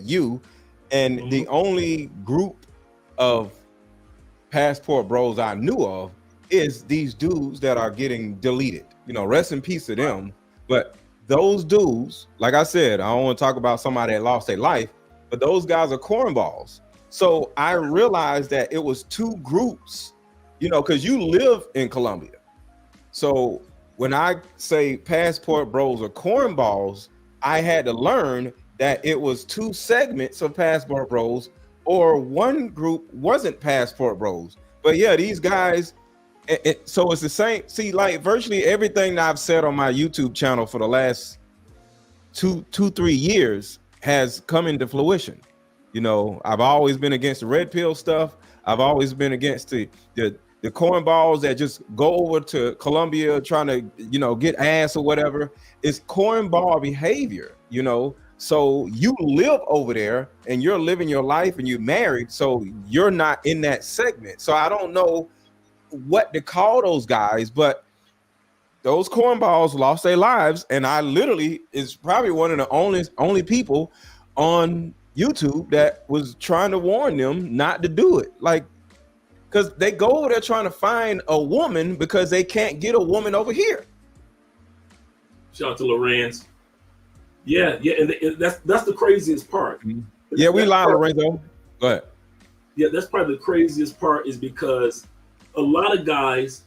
you, and the only group of passport bros I knew of is these dudes that are getting deleted. You know, rest in peace to them. But those dudes, like I said, I don't want to talk about somebody that lost their life, but those guys are cornballs. So I realized that it was two groups, you know, because you live in Colombia. So when I say passport bros are cornballs, I had to learn that it was two segments of passport bros, or one group wasn't passport bros. But yeah, these guys, so it's the same. See, like virtually everything that I've said on my YouTube channel for the last 3 years has come into fruition. You know, I've always been against the red pill stuff. I've always been against the cornballs that just go over to Colombia trying to, you know, get ass or whatever. It's cornball behavior, you know. So you live over there and you're living your life and you're married, so you're not in that segment. So I don't know what to call those guys, but those cornballs lost their lives, and I literally is probably one of the only people on YouTube that was trying to warn them not to do it. Like, because they go over there trying to find a woman because they can't get a woman over here. Shout out to Lorenz. Yeah, and that's the craziest part. Yeah, we live, Lorenzo. Go ahead. Yeah, that's probably the craziest part, is because a lot of guys,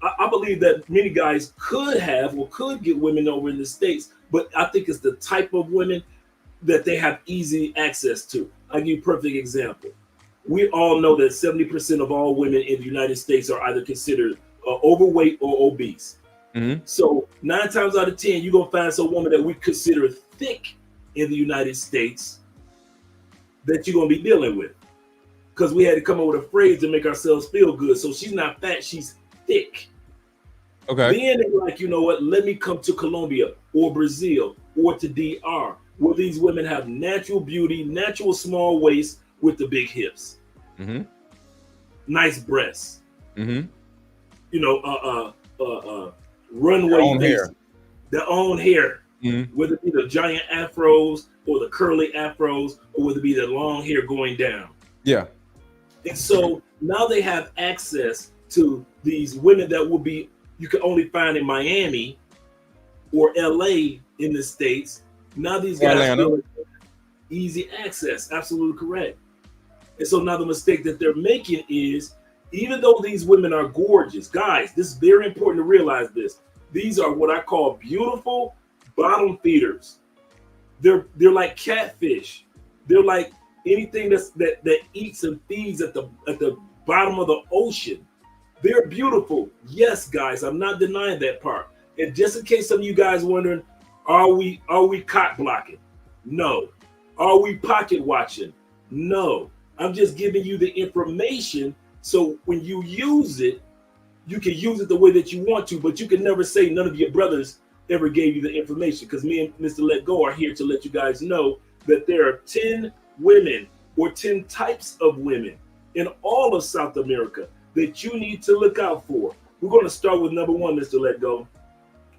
I believe that many guys could have or could get women over in the States, but I think it's the type of women that they have easy access to. I'll give you a perfect example. We all know that 70% of all women in the United States are either considered overweight or obese. So 9 times out of 10, you're gonna find some woman that we consider thick in the United States that you're gonna be dealing with, because we had to come up with a phrase to make ourselves feel good. So she's not fat, she's thick. Okay. Then they're like, you know what? Let me come to Colombia or Brazil or to DR, where these women have natural beauty, natural small waist with the big hips, nice breasts, you know, runway face, their own hair, whether it be the giant afros or the curly afros, or whether it be the long hair going down. Yeah. And so now they have access to these women that will be, you can only find in Miami or LA in the States. Now these guys feel easy access. Absolutely correct. And so now the mistake that they're making is, even though these women are gorgeous, guys, this is very important to realize this. These are what I call beautiful bottom feeders. They're like catfish. They're like anything that eats and feeds at the bottom of the ocean. They're beautiful. Yes, guys, I'm not denying that part. And just in case some of you guys wondering, are we cock blocking? No. Are we pocket watching? No. I'm just giving you the information, so when you use it, you can use it the way that you want to, but you can never say none of your brothers ever gave you the information, because me and Mr. Let Go are here to let you guys know that there are 10 women or 10 types of women in all of South America that you need to look out for. We're going to start with number 1, Mr. Let Go.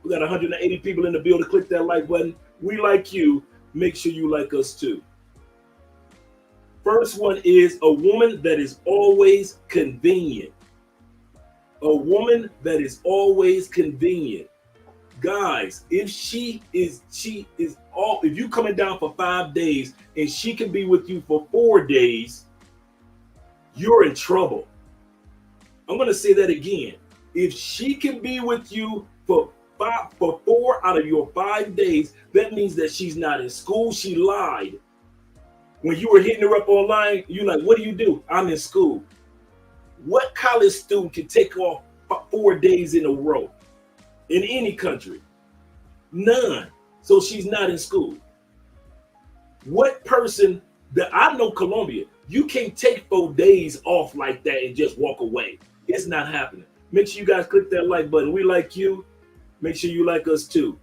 We got 180 people in the building. Click that like button. We like you. Make sure you like us too. First one is a woman that is always convenient. A woman that is always convenient. Guys, if if you coming down for 5 days and she can be with you for 4 days, you're in trouble. I'm going to say that again. If she can be with you for 4 out of your 5 days, that means that she's not in school. She lied. When you were hitting her up online, you're like, what do you do? I'm in school. What college student can take off 4 days in a row in any country? None. So she's not in school. What person that I know, Colombia, you can't take 4 days off like that and just walk away. It's not happening. Make sure you guys click that like button. We like you. Make sure you like us too.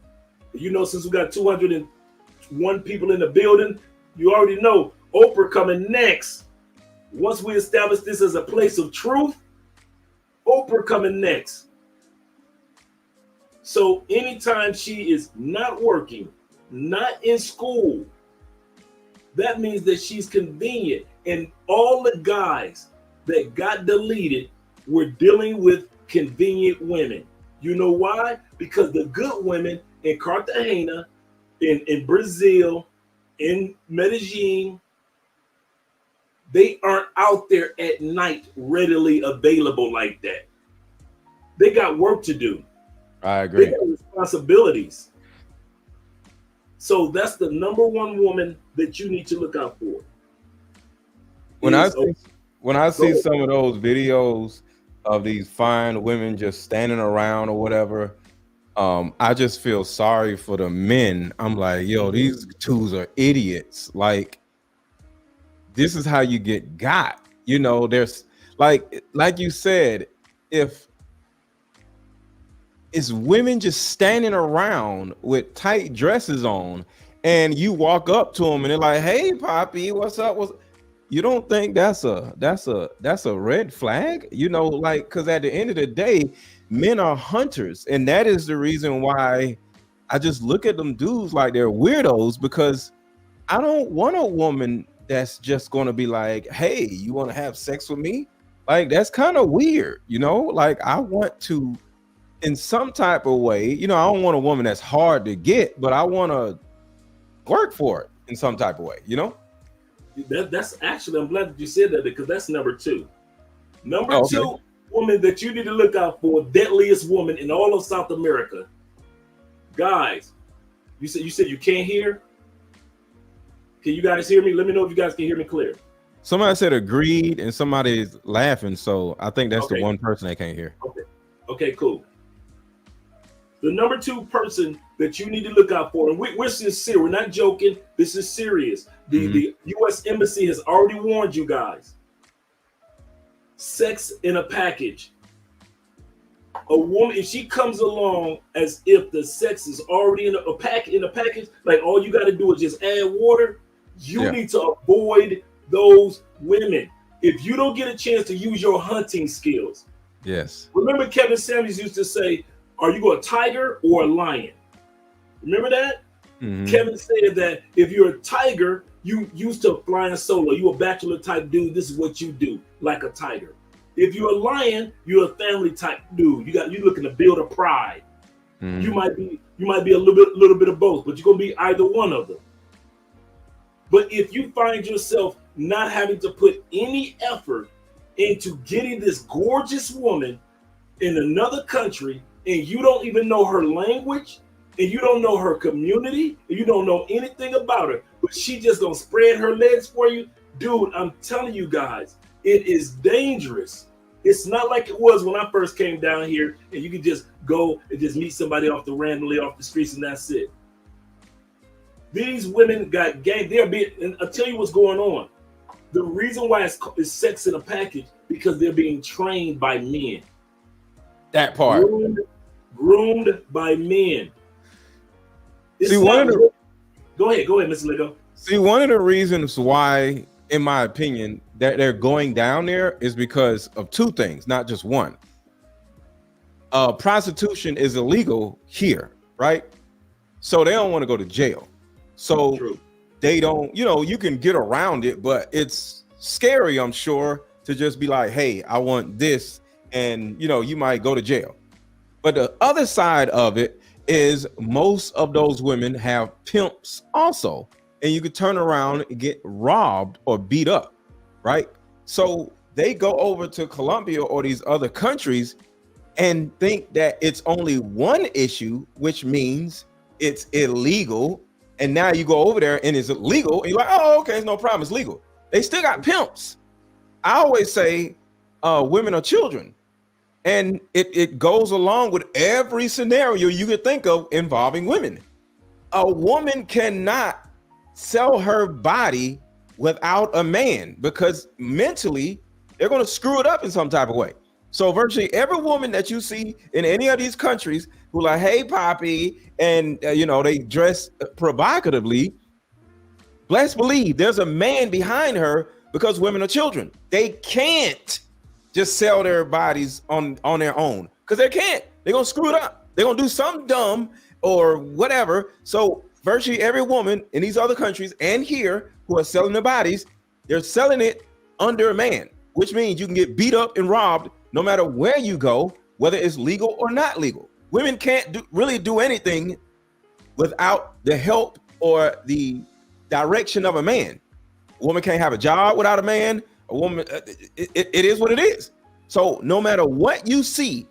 You know, since we got 201 people in the building, you already know Oprah coming next. Once we establish this as a place of truth, Oprah coming next. So anytime she is not working, not in school, that means that she's convenient. And all the guys that got deleted were dealing with convenient women. You know why? Because the good women in Cartagena, in Brazil, in Medellin, they aren't out there at night readily available like that. They got work to do. I agree. They got responsibilities. So that's the number one woman that you need to look out for. When I see some of those videos of these fine women just standing around or whatever, I just feel sorry for the men. I'm like, yo, these twos are idiots. Like, this is how you get got. You know, there's like you said, if it's women just standing around with tight dresses on, and you walk up to them and they're like, "Hey, Poppy, what's up?" You don't think that's a red flag? You know, like, because at the end of the day, men are hunters, and that is the reason why I just look at them dudes like they're weirdos, because I don't want a woman that's just going to be like, "Hey, you want to have sex with me?" Like, that's kind of weird, you know? Like, I want to, in some type of way, you know, I don't want a woman that's hard to get, but I want to work for it in some type of way, you know? That's actually, I'm glad that you said that, because that's number two. Number two woman that you need to look out for, deadliest woman in all of South America. Guys, you said you can't hear? Can you guys hear me? Let me know if you guys can hear me clear. Somebody said agreed, and somebody's laughing, so I think that's the one person they can't hear. Okay, cool. The number two person that you need to look out for, and we're sincere, we're not joking, this is serious. The U.S. Embassy has already warned you guys. Sex in a package. A woman, if she comes along as if the sex is already in a package, like all you got to do is just add water, you need to avoid those women. If you don't get a chance to use your hunting skills. Yes. Remember Kevin Samuels used to say, "Are you a tiger or a lion?" Remember that? Kevin said that if you're a tiger, you used to flying solo, you a bachelor type dude, this is what you do, like a tiger. If you're a lion, you're a family type dude. You're looking to build a pride. You might be a little bit of both, but you're gonna be either one of them. But if you find yourself not having to put any effort into getting this gorgeous woman in another country, and you don't even know her language, and you don't know her community, and you don't know anything about her, but she just gonna spread her legs for you, dude, I'm telling you guys, it is dangerous. It's not like it was when I first came down here, and you could just go and just meet somebody randomly off the streets, and that's it. These women got gang. And I'll tell you what's going on. The reason why it's sex in a package, because they're being trained by men. That part. Groomed by men. Go ahead, Mr. Lego. See, one of the reasons why, in my opinion, that they're going down there is because of two things, not just one. Prostitution is illegal here, right? So they don't want to go to jail. So they don't, you can get around it, but it's scary, I'm sure, to just be like, "Hey, I want this," and you might go to jail. But the other side of it is most of those women have pimps also, and you could turn around and get robbed or beat up, right? So they go over to Colombia or these other countries and think that it's only one issue, which means it's illegal. And now you go over there and it's illegal, and you're like, "Oh, okay, it's no problem, it's legal." They still got pimps. I always say women are children. And it goes along with every scenario you could think of involving women. A woman cannot sell her body without a man, because mentally they're going to screw it up in some type of way. So virtually every woman that you see in any of these countries who like, "Hey, Poppy," and they dress provocatively, best believe there's a man behind her, because women are children. They can't just sell their bodies on their own, because they can't. They're gonna screw it up. They're gonna do something dumb or whatever. So virtually every woman in these other countries and here who are selling their bodies, they're selling it under a man, which means you can get beat up and robbed no matter where you go, whether it's legal or not legal. Women can't really do anything without the help or the direction of a man. A woman can't have a job without a man. A woman, it is what it is. So no matter what you see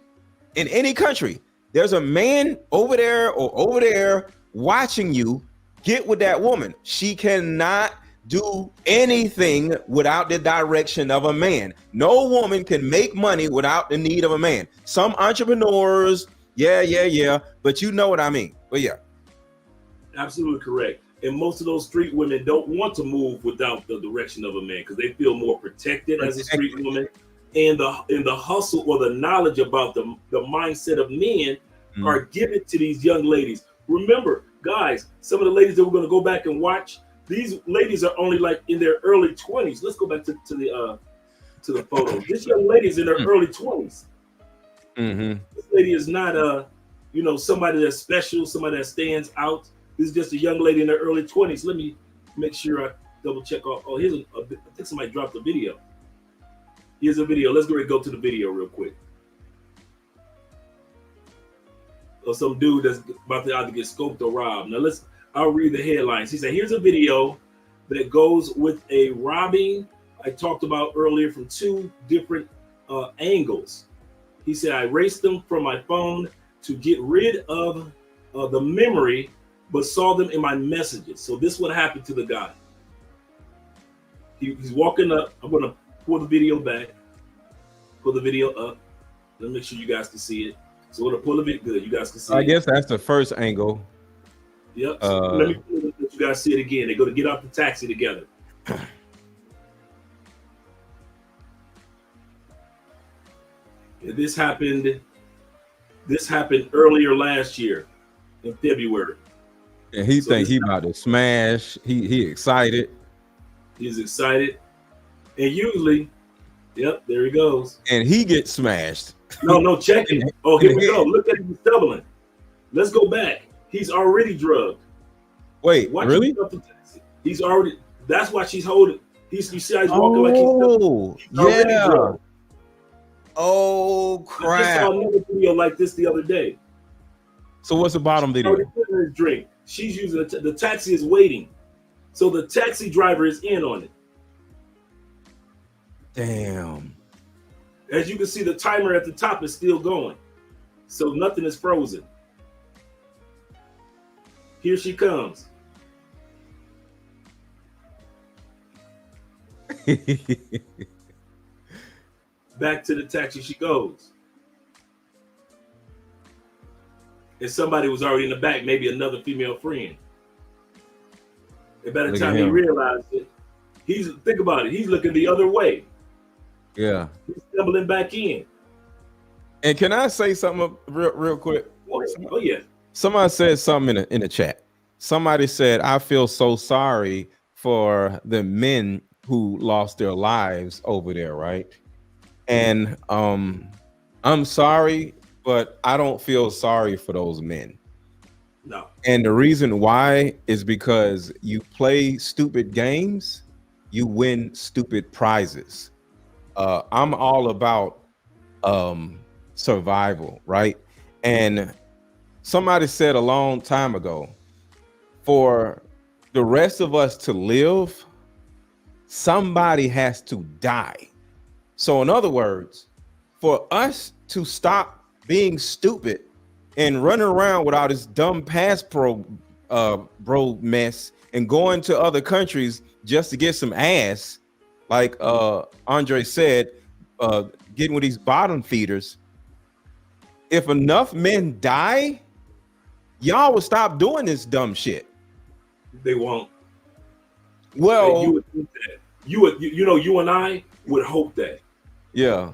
in any country, there's a man over there or over there watching you get with that woman. She cannot do anything without the direction of a man. No woman can make money without the need of a man. Some entrepreneurs, yeah, but you know what I mean. But yeah. Absolutely correct. And most of those street women don't want to move without the direction of a man because they feel more protected as a street woman. And the hustle or the knowledge about the mindset of men are given to these young ladies. Remember, guys, some of the ladies that we're going to go back and watch, these ladies are only like in their early 20s. Let's go back to the photo. This young lady is in her early 20s. This lady is not somebody that's special, somebody that stands out. This is just a young lady in her early 20s. Let me make sure I double check. Oh, here's I think somebody dropped a video. Here's a video. Let's go to the video real quick. Of some dude that's about to either get scoped or robbed. Now I'll read the headlines. He said, here's a video that goes with a robbing I talked about earlier from two different angles. He said, I erased them from my phone to get rid of the memory, but saw them in my messages. So this is what happened to the guy. He's walking up. I'm going to pull the video back, pull the video up. Let me make sure you guys can see it. So we're going to pull it good. You guys can see it. I guess that's the first angle. Yep. So let me let you guys see it again. They're going to get off the taxi together. This happened earlier last year in February. And he thinks he about to smash. He excited. He's excited. And usually, yep, there he goes. And he gets smashed. No, check it. Oh, here we go. Look at him stumbling. Let's go back. He's already drugged. Wait, really? He's already, that's why she's holding. You see how he's walking like he's already drugged. Oh, crap. I saw another video like this the other day. So what's the bottom video? His drink. She's using the taxi is waiting. So the taxi driver is in on it. Damn. As you can see, the timer at the top is still going. So nothing is frozen. Here she comes. Back to the taxi she goes. And somebody was already in the back, maybe another female friend. And by the time he realized it, think about it, he's looking the other way. Yeah. He's stumbling back in. And can I say something real quick? Oh yeah. Somebody said something in the chat. Somebody said, I feel so sorry for the men who lost their lives over there, right? And I'm sorry, but I don't feel sorry for those men. No. And the reason why is because you play stupid games, you win stupid prizes. I'm all about survival, right? And somebody said a long time ago, for the rest of us to live, somebody has to die. So in other words, for us to stop being stupid and running around with all this dumb bro mess and going to other countries just to get some ass, like Andre said, getting with these bottom feeders. If enough men die, y'all will stop doing this dumb shit. They won't. Well, you would think that. You and I would hope that. Yeah.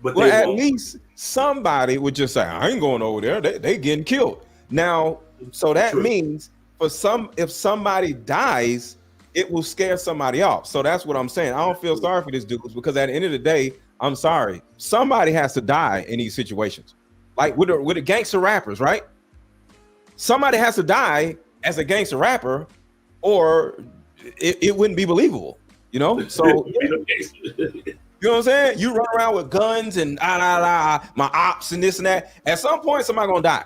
But well, at least somebody would just say, I ain't going over there. They getting killed. Now, so that means if somebody dies, it will scare somebody off. So that's what I'm saying. I don't feel sorry for these dudes because at the end of the day, I'm sorry. Somebody has to die in these situations. Like with the gangster rappers, right? Somebody has to die as a gangster rapper, or it wouldn't be believable, you know. So you know what I'm saying? You run around with guns and my ops and this and that. At some point, somebody gonna die,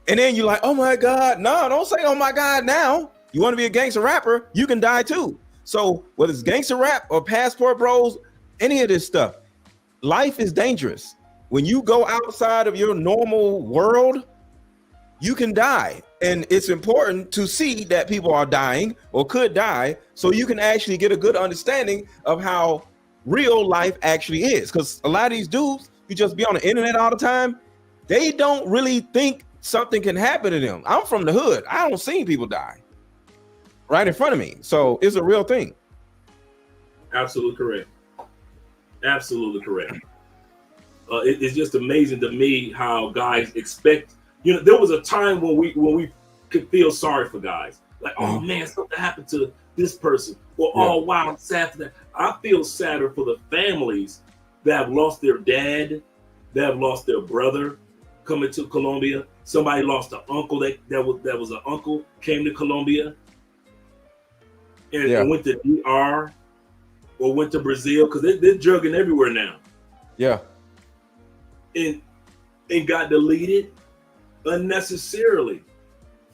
and then you're like, oh my God, no, don't say oh my God now. You want to be a gangster rapper, you can die too. So whether it's gangster rap or passport bros, any of this stuff, life is dangerous. When you go outside of your normal world, you can die. And it's important to see that people are dying or could die so you can actually get a good understanding of how real life actually is. Because a lot of these dudes who just be on the internet all the time, they don't really think something can happen to them. I'm from the hood. I don't see people die right in front of me. So it's a real thing. Absolutely correct. Absolutely correct. It's just amazing to me how guys expect. You know, there was a time when we could feel sorry for guys. Like, oh man, something happened to this person. Or oh wow, I'm sad for that. I feel sadder for the families that have lost their dad, that have lost their brother coming to Colombia. Somebody lost an uncle that was an uncle, came to Colombia and went to DR or went to Brazil, because they're drugging everywhere now. Yeah. And got deleted unnecessarily.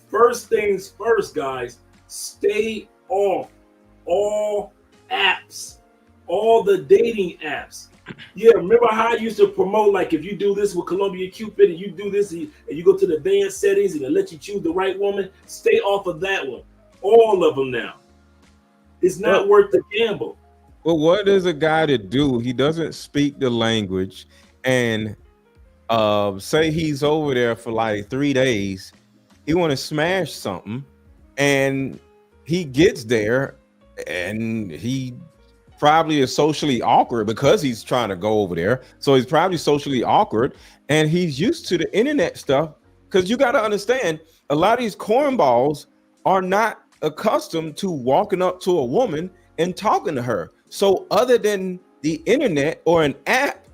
First things first, guys, stay off all apps, all the dating apps. Yeah, remember how I used to promote, like, if you do this with Colombia Cupid and you do this and you go to the advanced settings and it let you choose the right woman, stay off of that one. All of them now. It's not worth the gamble. Well, what is a guy to do? He doesn't speak the language, and say he's over there for like 3 days. He want to smash something, and he gets there, and he probably is socially awkward because he's trying to go over there. So he's probably socially awkward, and he's used to the internet stuff. Because you got to understand, a lot of these cornballs are not accustomed to walking up to a woman and talking to her. So other than the internet or an app,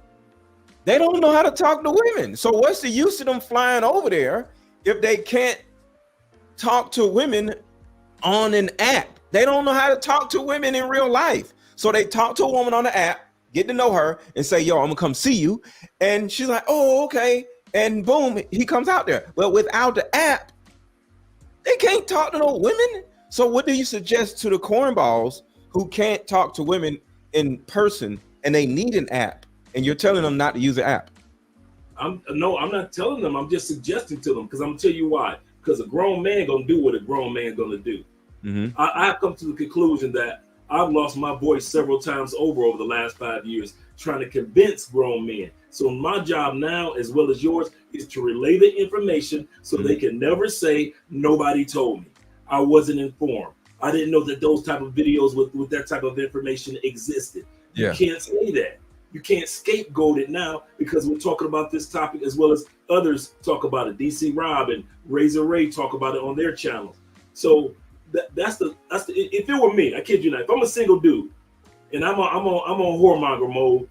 they don't know how to talk to women. So what's the use of them flying over there if they can't talk to women on an app? They don't know how to talk to women in real life. So they talk to a woman on the app, get to know her, and say, yo, I'm gonna come see you. And she's like, oh, okay. And boom, he comes out there. But without the app, they can't talk to no women. So what do you suggest to the cornballs who can't talk to women in person and they need an app, and you're telling them not to use the app? I'm not telling them. I'm just suggesting to them, because I'm gonna tell you why. Because a grown man gonna do what a grown man gonna do. Mm-hmm. I've come to the conclusion that I've lost my voice several times over the last 5 years trying to convince grown men. So my job now, as well as yours, is to relay the information so they can never say nobody told me. I wasn't informed. I didn't know that those type of videos with that type of information existed. You can't say that. You can't scapegoat it now, because we're talking about this topic as well as others talk about it. DC Rob and Razor Ray talk about it on their channels. So that's the if it were me, I kid you not, if I'm a single dude and I'm on whoremonger mode,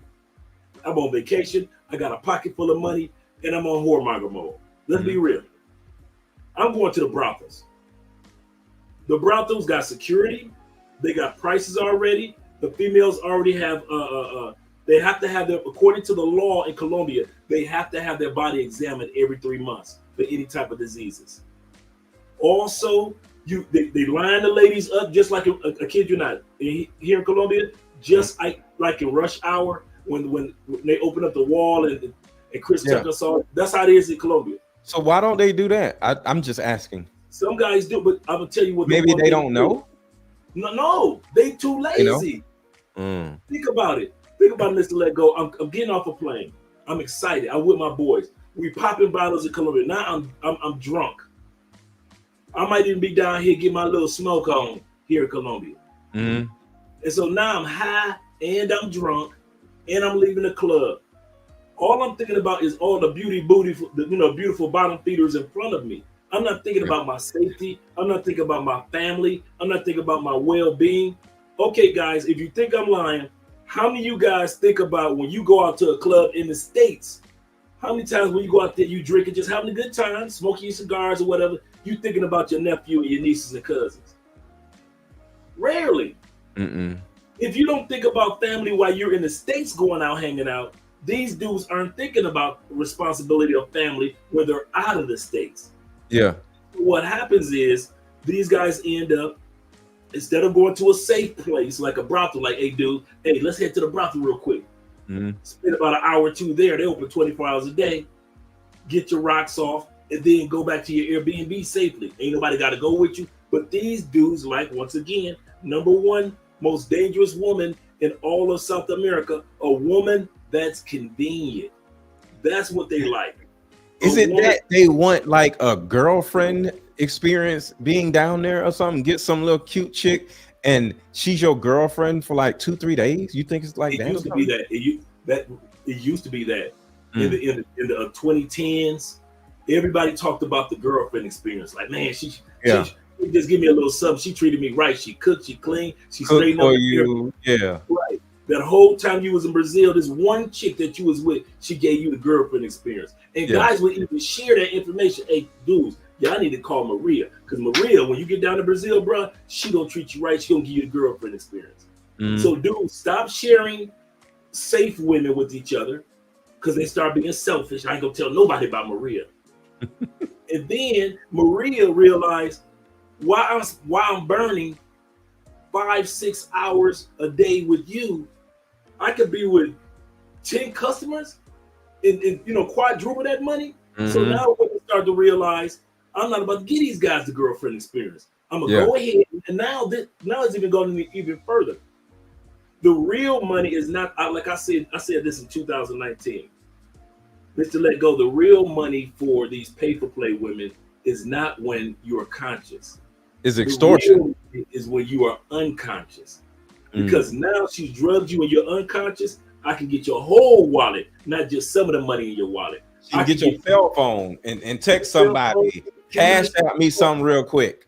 I'm on vacation, I got a pocket full of money, and I'm on whoremonger mode. Let's be real. I'm going to the brothels. The brothels got security. They got prices already. The females already have they have to have their, according to the law in Colombia, they have to have their body examined every 3 months for any type of diseases. Also, they line the ladies up just like a kid you not here in Colombia, just like in rush hour when they open up the wall and Chris Tucker saw it. That's how it is in Colombia. So why don't they do that? I'm just asking. Some guys do, but I'm gonna tell you what. Maybe they don't know. No, they too lazy. Think about it. Think about this to let go. I'm getting off a plane. I'm excited. I'm with my boys. We popping bottles in Colombia. Now I'm drunk. I might even be down here get my little smoke on here in Colombia. And so now I'm high and I'm drunk and I'm leaving the club. All I'm thinking about is all the beautiful bottom feeders in front of me. I'm not thinking about my safety. I'm not thinking about my family. I'm not thinking about my well-being. Okay, guys, if you think I'm lying, how many of you guys think about when you go out to a club in the States? How many times when you go out there, you drinking, just having a good time, smoking your cigars or whatever, you thinking about your nephew and your nieces and cousins? Rarely. If you don't think about family while you're in the States going out hanging out, these dudes aren't thinking about responsibility of family when they're out of the States. Yeah. What happens is these guys end up, instead of going to a safe place like a brothel, like, hey, dude, hey, let's head to the brothel real quick. Spend about an hour or two there. They open 24 hours a day. Get your rocks off, and then go back to your Airbnb safely. Ain't nobody got to go with you. But these dudes like, once again, number one most dangerous woman in all of South America, a woman that's convenient. That's what they like. Is it that they want like a girlfriend experience being down there or something? Get some little cute chick and she's your girlfriend for like 2-3 days? You think it's like that? It used to be that. It used to be that in the 2010s. Everybody talked about the girlfriend experience. Like, man, she just give me a little something. She treated me right. She cooked, she cleaned, she straightened up you. Yeah. Right. That whole time you was in Brazil, this one chick that you was with, she gave you the girlfriend experience. And guys would even share that information. Hey, dudes, y'all need to call Maria. Because Maria, when you get down to Brazil, bro, she gonna treat you right. She gonna give you the girlfriend experience. So dudes, stop sharing safe women with each other because they start being selfish. I ain't gonna tell nobody about Maria. And then Maria realized why I'm burning 5-6 hours a day with you, I could be with 10 customers and quadruple that money. So now we start to realize I'm not about to give these guys the girlfriend experience. I'm gonna go ahead, and now it's even going even further. The real money is not like I said this in 2019. Mr. Let Go, the real money for these pay-for-play women is not when you're conscious. Is extortion. Is when you are unconscious. Because now she's drugged you and you're unconscious. I can get your whole wallet, not just some of the money in your wallet. You can get your cell phone and text somebody, cash out me something real quick.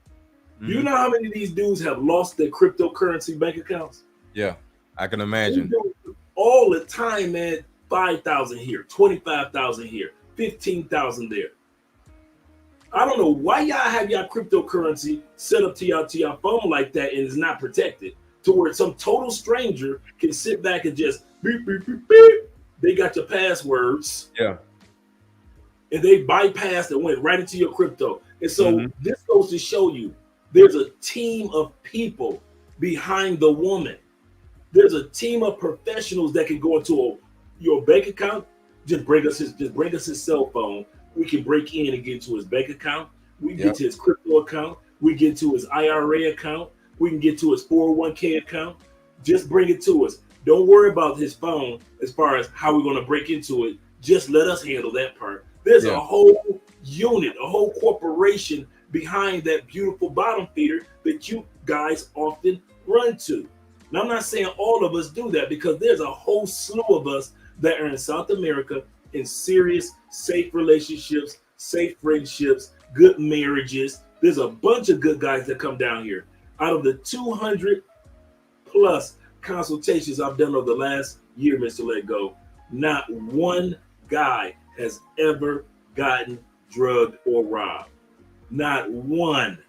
You know how many of these dudes have lost their cryptocurrency bank accounts? Yeah, I can imagine. All the time, man. 5,000 here, 25,000 here, 15,000 there. I don't know why y'all have y'all cryptocurrency set up to y'all phone like that and it's not protected, to where some total stranger can sit back and just beep, beep, beep, beep. They got your passwords. Yeah. And they bypassed and went right into your crypto. And so this goes to show you there's a team of people behind the woman. There's a team of professionals that can go into your bank account. Just bring us his cell phone. We can break in and get to his bank account. We can get to his crypto account. We get to his IRA account. We can get to his 401k account. Just bring it to us. Don't worry about his phone as far as how we're going to break into it. Just let us handle that part. There's a whole unit, a whole corporation behind that beautiful bottom feeder that you guys often run to. Now, I'm not saying all of us do that, because there's a whole slew of us that are in South America in serious, safe relationships, safe friendships, good marriages. There's a bunch of good guys that come down here. Out of the 200 plus consultations I've done over the last year, Mr. Let Go, not one guy has ever gotten drugged or robbed. Not one.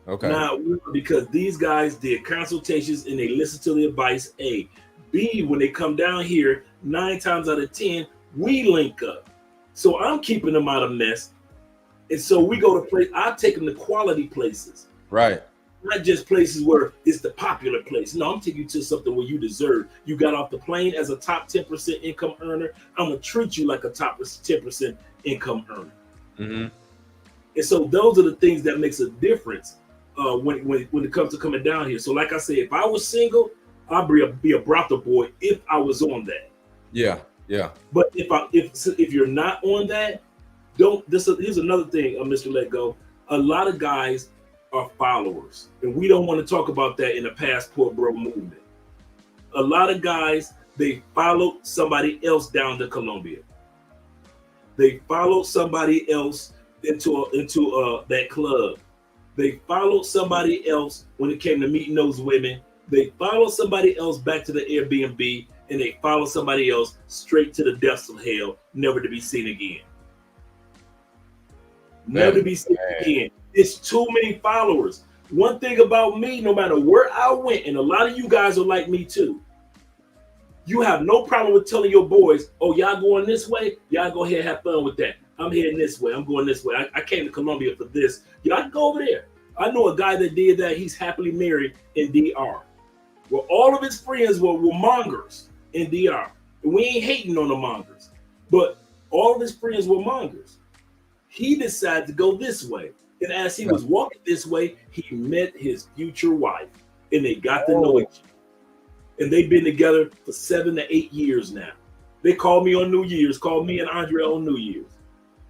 Okay. Not one, because these guys did consultations and they listened to the advice. A. B, when they come down here, 9 times out of 10, we link up. So I'm keeping them out of mess. And so we go to place. I take them to quality places. Right. Not just places where it's the popular place. No, I'm taking you to something where you deserve. You got off the plane as a top 10% income earner. I'm going to treat you like a top 10% income earner. And so those are the things that makes a difference when it comes to coming down here. So like I said, if I was single, I'd be a brothel boy if I was on that. Yeah. But if you're not on that, here's another thing, Mr. Let Go. A lot of guys are followers, and we don't want to talk about that in the passport bro movement. A lot of guys, they follow somebody else down to Colombia. They follow somebody else into that club. They followed somebody else when it came to meeting those women. They followed somebody else back to the Airbnb, and they followed somebody else straight to the depths of hell, never to be seen again. Never to be seen again. It's too many followers. one thing about me, no matter where I went, and a lot of you guys are like me too, you have no problem with telling your boys, oh, y'all going this way? Y'all go ahead and have fun with that. I'm heading this way. I'm going this way. I came to Colombia for this. Y'all can go over there. I know a guy that did that. He's happily married in DR. Well, all of his friends were mongers in DR. And we ain't hating on the mongers. But all of his friends were mongers. He decided to go this way. And as he was walking this way, he met his future wife. And they got to know each other. And they've been together for 7 to 8 years now. They called me on New Year's, called me and Andrea on New Year's.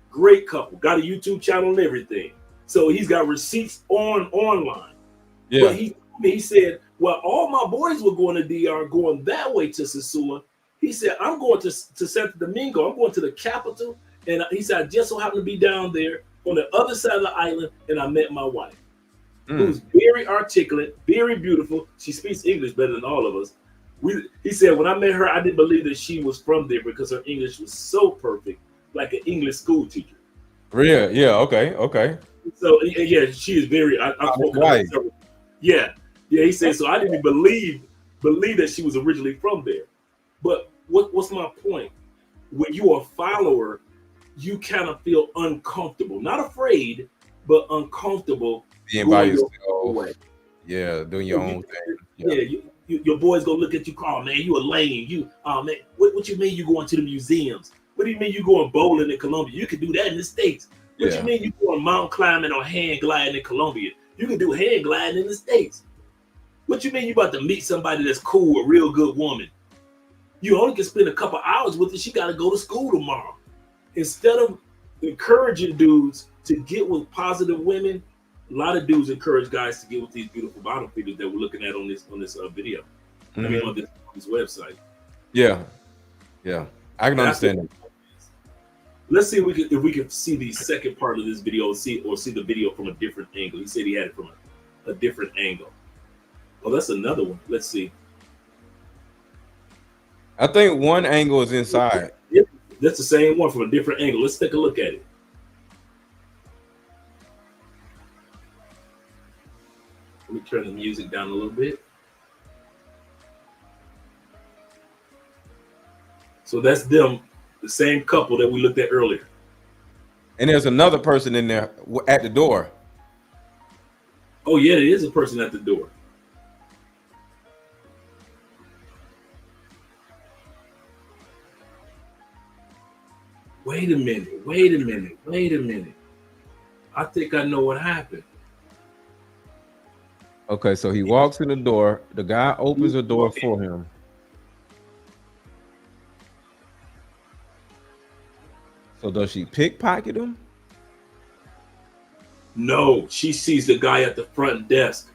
Great couple, got a YouTube channel and everything. So he's got receipts online. Yeah. But he said, well, all my boys were going to DR, going that way to Sosua. He said, I'm going to Santo Domingo. I'm going to the capital. And he said, I just so happened to be down there on the other side of the island, and I met my wife. Who's very articulate, very beautiful. She speaks English better than all of us. He said, when I met her, I didn't believe that she was from there because her English was so perfect, like an English school teacher. Really? Yeah. Okay. So yeah, she is very. Yeah. He said so. I didn't believe that she was originally from there. But what's my point? When you are a follower, you kind of feel uncomfortable, not afraid, but uncomfortable. Being by yourself. Yeah, doing your own thing. Yeah. Your boys gonna look at you, oh man, you a lame. Man, what you mean you going to the museums? What do you mean you going bowling in Colombia? You can do that in the States. What you mean you going mountain climbing or hand gliding in Colombia? You can do hand gliding in the States. What you mean you about to meet somebody that's cool, a real good woman? You only can spend a couple hours with her. She got to go to school tomorrow. Instead of encouraging dudes to get with positive women, a lot of dudes encourage guys to get with these beautiful bottom feeders that we're looking at on this video. I mean, on this website. Yeah, I can understand it. Let's see if we can see the second part of this video or see the video from a different angle. He said he had it from a different angle. Oh, that's another one. Let's see. I think one angle is inside. Yeah, that's the same one from a different angle. Let's take a look at it. Let me turn the music down a little bit. So that's them, the same couple that we looked at earlier. And there's another person in there at the door. Oh yeah, there is a person at the door. Wait a minute. I think I know what happened. Okay, so he walks in the door. The guy opens the door for him. So does she pickpocket him? No, she sees the guy at the front desk.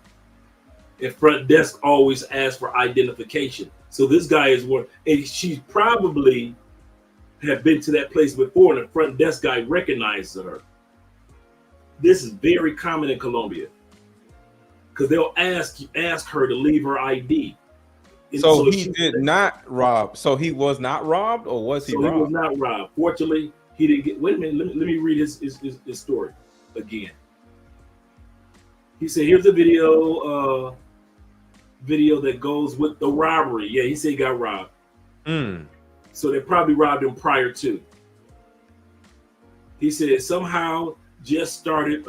And front desk always asks for identification. So this guy is one, and she probably have been to that place before, and the front desk guy recognizes her. This is very common in Colombia. Because they'll ask her to leave her ID. So he did not rob. So he was not robbed, or was he robbed? He was not robbed. Fortunately, he didn't get. Wait a minute. Let me read his story again. He said, "Here's a video that goes with the robbery." Yeah, he said he got robbed. So they probably robbed him prior to. He said somehow just started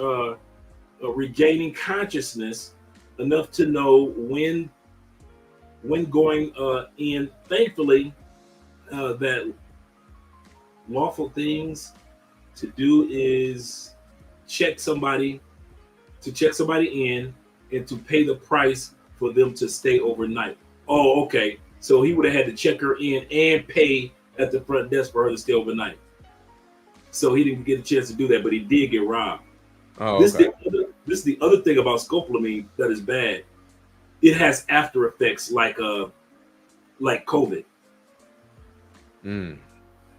regaining consciousness enough to know when going in. Thankfully, that lawful things to do is check somebody in and to pay the price for them to stay overnight. Oh, okay. So he would have had to check her in and pay at the front desk for her to stay overnight. So he didn't get a chance to do that, but he did get robbed. Oh, This is the other thing about scopolamine that is bad. It has after effects like COVID. You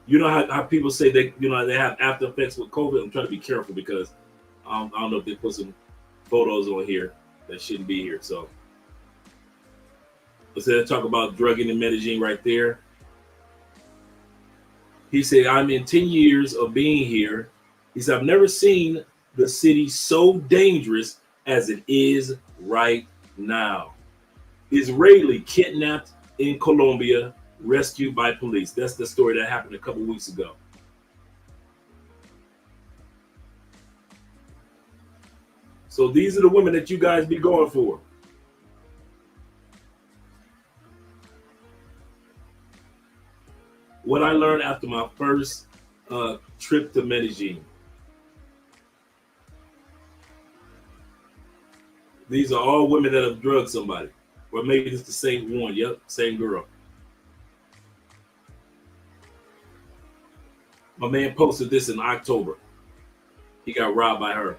know how people say they have after effects with COVID. I'm trying to be careful because I don't know if they put some photos on here that shouldn't be here. So let's talk about drugging and metagene right there. He said, I'm in 10 years of being here. He said, I've never seen the city so dangerous as it is right now. Israeli kidnapped in Colombia, rescued by police. That's the story that happened a couple weeks ago. So these are the women that you guys be going for. What I learned after my first trip to Medellin. These are all women that have drugged somebody. Or maybe it's the same one. Yep, same girl. My man posted this in October. He got robbed by her.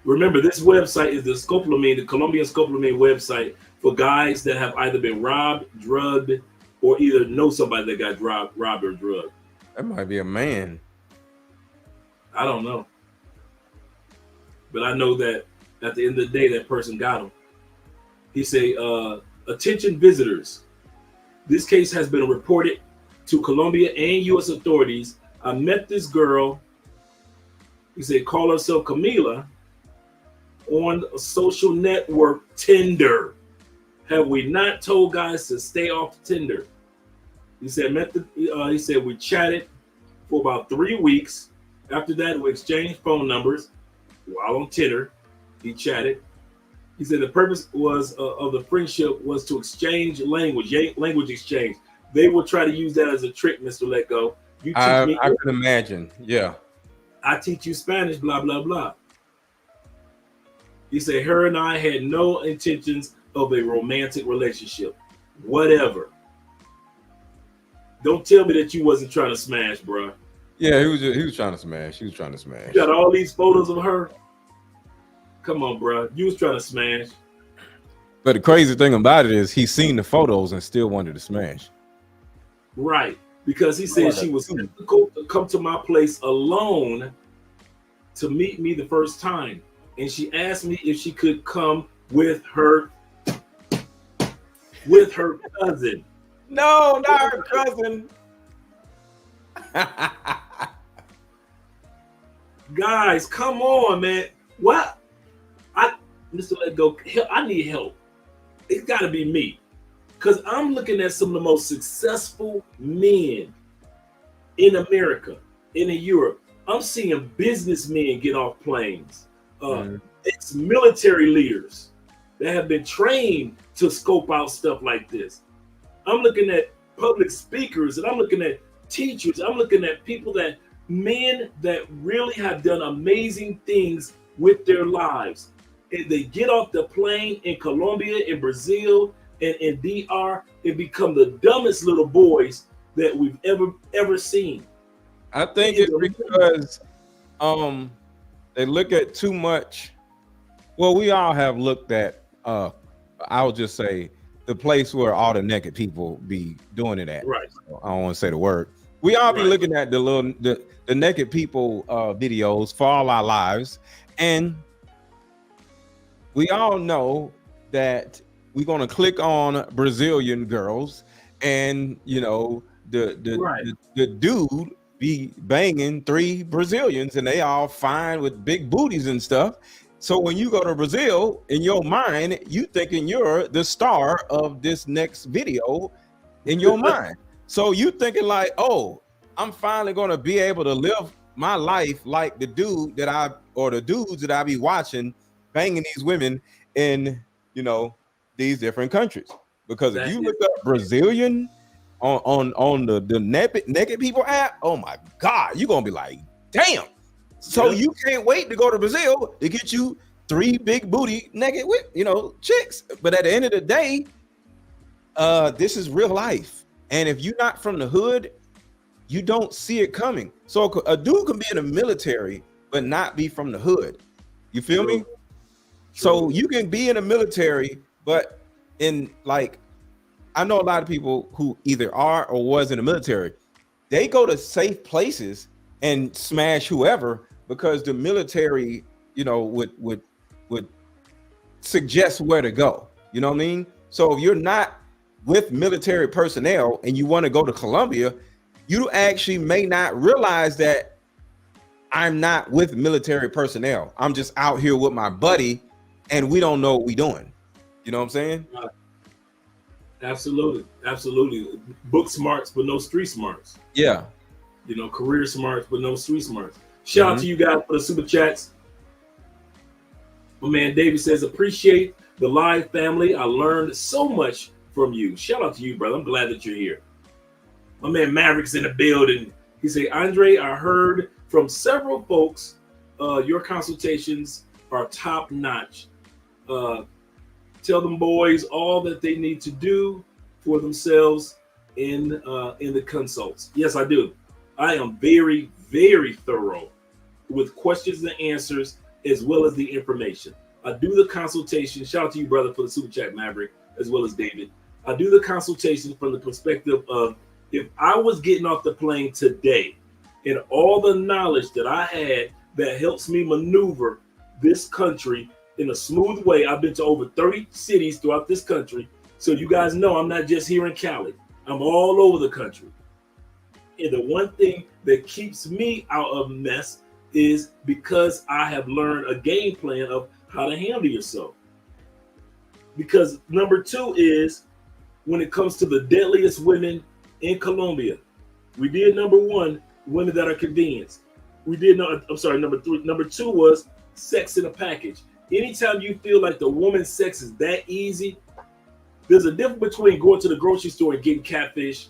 Remember, this website is the Scopolamine, the Colombian Scopolamine website for guys that have either been robbed, drugged, or either know somebody that got robbed or drugged. That might be a man. I don't know. But I know that at the end of the day, that person got him. He say, attention visitors. This case has been reported to Colombia and U.S. authorities. I met this girl. He said, call herself Camila on a social network, Tinder. Have we not told guys to stay off Tinder? He said, he said we chatted for about 3 weeks. After that, we exchanged phone numbers while on Tinder. He chatted. He said the purpose was of the friendship was to exchange language exchange. They will try to use that as a trick, Mr. Let Go. You teach me. I can imagine. Yeah. I teach you Spanish, blah, blah, blah. He said her and I had no intentions of a romantic relationship. Whatever. Don't tell me that you wasn't trying to smash, bro. Yeah, he was trying to smash. He was trying to smash. You got all these photos of her. Come on, bro. You was trying to smash. But the crazy thing about it is he's seen the photos and still wanted to smash. Right. Because he said she was difficult to come to my place alone to meet me the first time. And she asked me if she could come with her cousin. No, not her cousin. Guys, come on, man. What? Mr. Let Go, I need help. It's got to be me. Because I'm looking at some of the most successful men in America, in Europe. I'm seeing businessmen get off planes. Ex-military leaders that have been trained to scope out stuff like this. I'm looking at public speakers, and I'm looking at teachers. I'm looking at men that really have done amazing things with their lives. And they get off the plane in Colombia, in Brazil, and in DR, and become the dumbest little boys that we've ever seen. I think it's because they look at too much. Well, we all have looked at I'll just say the place where all the naked people be doing it at. Right. I don't want to say the word. We all be looking at the naked people videos for all our lives, and we all know that we're gonna click on Brazilian girls, and you know the dude be banging 3 Brazilians, and they all fine with big booties and stuff. So when you go to Brazil, in your mind, you thinking you're the star of this next video in your mind. So you thinking like, oh, I'm finally gonna be able to live my life like the dudes that I be watching banging these women in, these different countries. Because if you look up Brazilian on the naked people app, oh my God, you're gonna be like, damn. So you can't wait to go to Brazil to get you 3 big booty naked chicks. But at the end of the day, this is real life. And if you're not from the hood, you don't see it coming. So a dude can be in the military, but not be from the hood. You feel me? So you can be in the military, but I know a lot of people who either are or was in the military. They go to safe places and smash whoever because the military, would suggest where to go. You know what I mean? So if you're not with military personnel and you want to go to Colombia, you actually may not realize that I'm not with military personnel. I'm just out here with my buddy, and we don't know what we're doing. You know what I'm saying? Absolutely, absolutely. Book smarts, but no street smarts. Yeah. You know, career smarts, but no street smarts. Shout out to you guys for the super chats. My man David says, appreciate the live family. I learned so much from you. Shout out to you, brother. I'm glad that you're here. My man Maverick's in the building. He said, Andre, I heard from several folks your consultations are top notch. Tell them boys all that they need to do for themselves in the consults. Yes, I do. I am very, very thorough with questions and answers as well as the information. I do the consultation. Shout out to you, brother, for the super chat, Maverick, as well as David. I do the consultation from the perspective of if I was getting off the plane today and all the knowledge that I had that helps me maneuver this country in a smooth way. I've been to over 30 cities throughout this country. So you guys know I'm not just here in Cali. I'm all over the country. And the one thing that keeps me out of mess is because I have learned a game plan of how to handle yourself. Because number two is when it comes to the deadliest women in Colombia, we did number one, women that are convenienced. We did number three. Number two was sex in a package. Anytime you feel like the woman's sex is that easy, there's a difference between going to the grocery store and getting catfish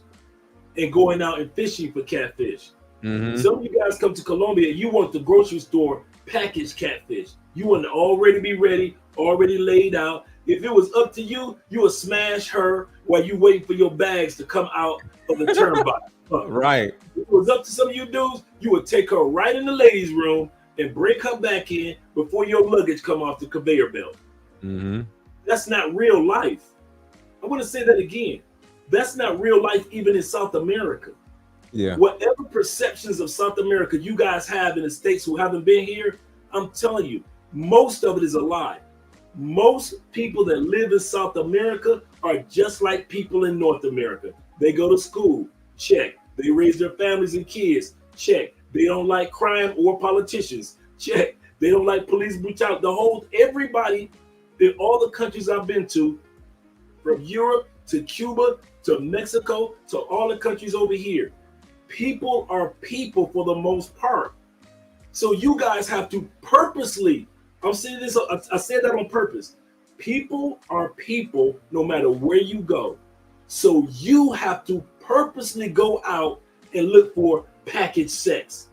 and going out and fishing for catfish. Mm-hmm. Some of you guys come to Colombia, you want the grocery store packaged catfish. You want to already be ready, already laid out. If it was up to you, you would smash her while you waiting for your bags to come out of the turnpike. Right. If it was up to some of you dudes, you would take her right in the ladies' room and break her back in before your luggage come off the conveyor belt. Mm-hmm. That's not real life. I want to say that again. That's not real life even in South America. Yeah. Whatever perceptions of South America you guys have in the States who haven't been here, I'm telling you, most of it is a lie. Most people that live in South America are just like people in North America. They go to school, check. They raise their families and kids, check. They don't like crime or politicians, check. They don't like police brutality. Everybody in all the countries I've been to, from Europe to Cuba to Mexico to all the countries over here, people are people for the most part. So you guys have to purposely, I'm saying this, I said that on purpose. People are people no matter where you go. So you have to purposely go out and look for packaged sex.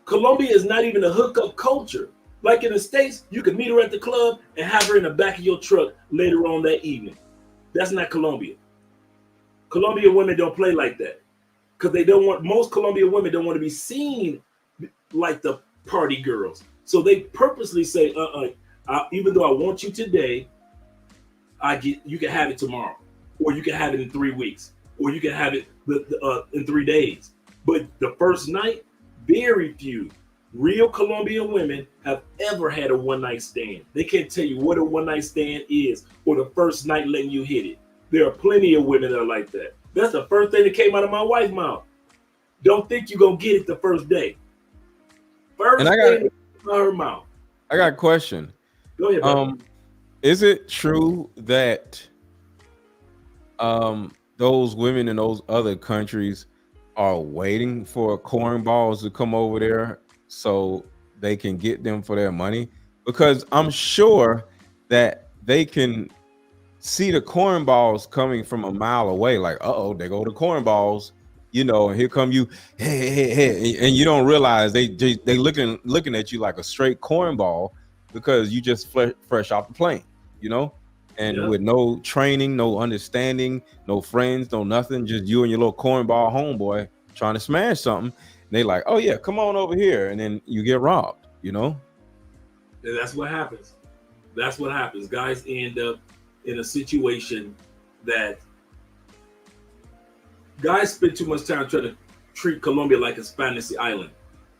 Colombia is not even a hookup culture. Like in the States, you can meet her at the club and have her in the back of your truck later on that evening. That's not Colombia. Colombian women don't play like that because most Colombian women don't want to be seen like the party girls. So they purposely say, even though I want you today, you can have it tomorrow, or you can have it in 3 weeks, or you can have it in 3 days. But the first night, very few real Colombian women have ever had a one-night stand. They can't tell you what a one-night stand is, or the first night letting you hit it. There are plenty of women that are like that. That's the first thing that came out of my wife's mouth. Don't think you're going to get it the first day. First thing out of her mouth. I got a question. Go ahead, brother. Is it true that those women in those other countries are waiting for cornballs to come over there so they can get them for their money? Because I'm sure that they can see the cornballs coming from a mile away, like, there go the cornballs, and here come you, hey, and you don't realize they looking at you like a straight cornball because you just fresh off the plane, and with no training, no understanding, no friends, no nothing, just you and your little cornball homeboy trying to smash something. And they like, oh yeah, come on over here, and then you get robbed, And that's what happens. That's what happens. Guys end up in a situation that guys spend too much time trying to treat Colombia like it's fantasy island.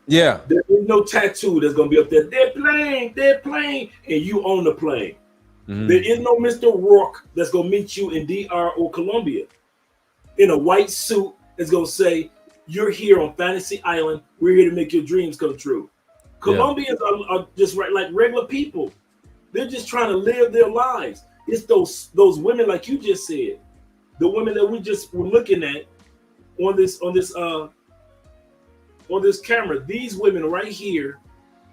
Yeah. There is no tattoo that's going to be up there. They're playing, and you own the plane. Mm-hmm. There is no Mr. Rourke that's going to meet you in DR or Colombia in a white suit that's going to say, You're here on Fantasy Island. We're here to make your dreams come true. Colombians are just like regular people. They're just trying to live their lives. It's those women, like you just said, the women that we just were looking at on this camera. These women right here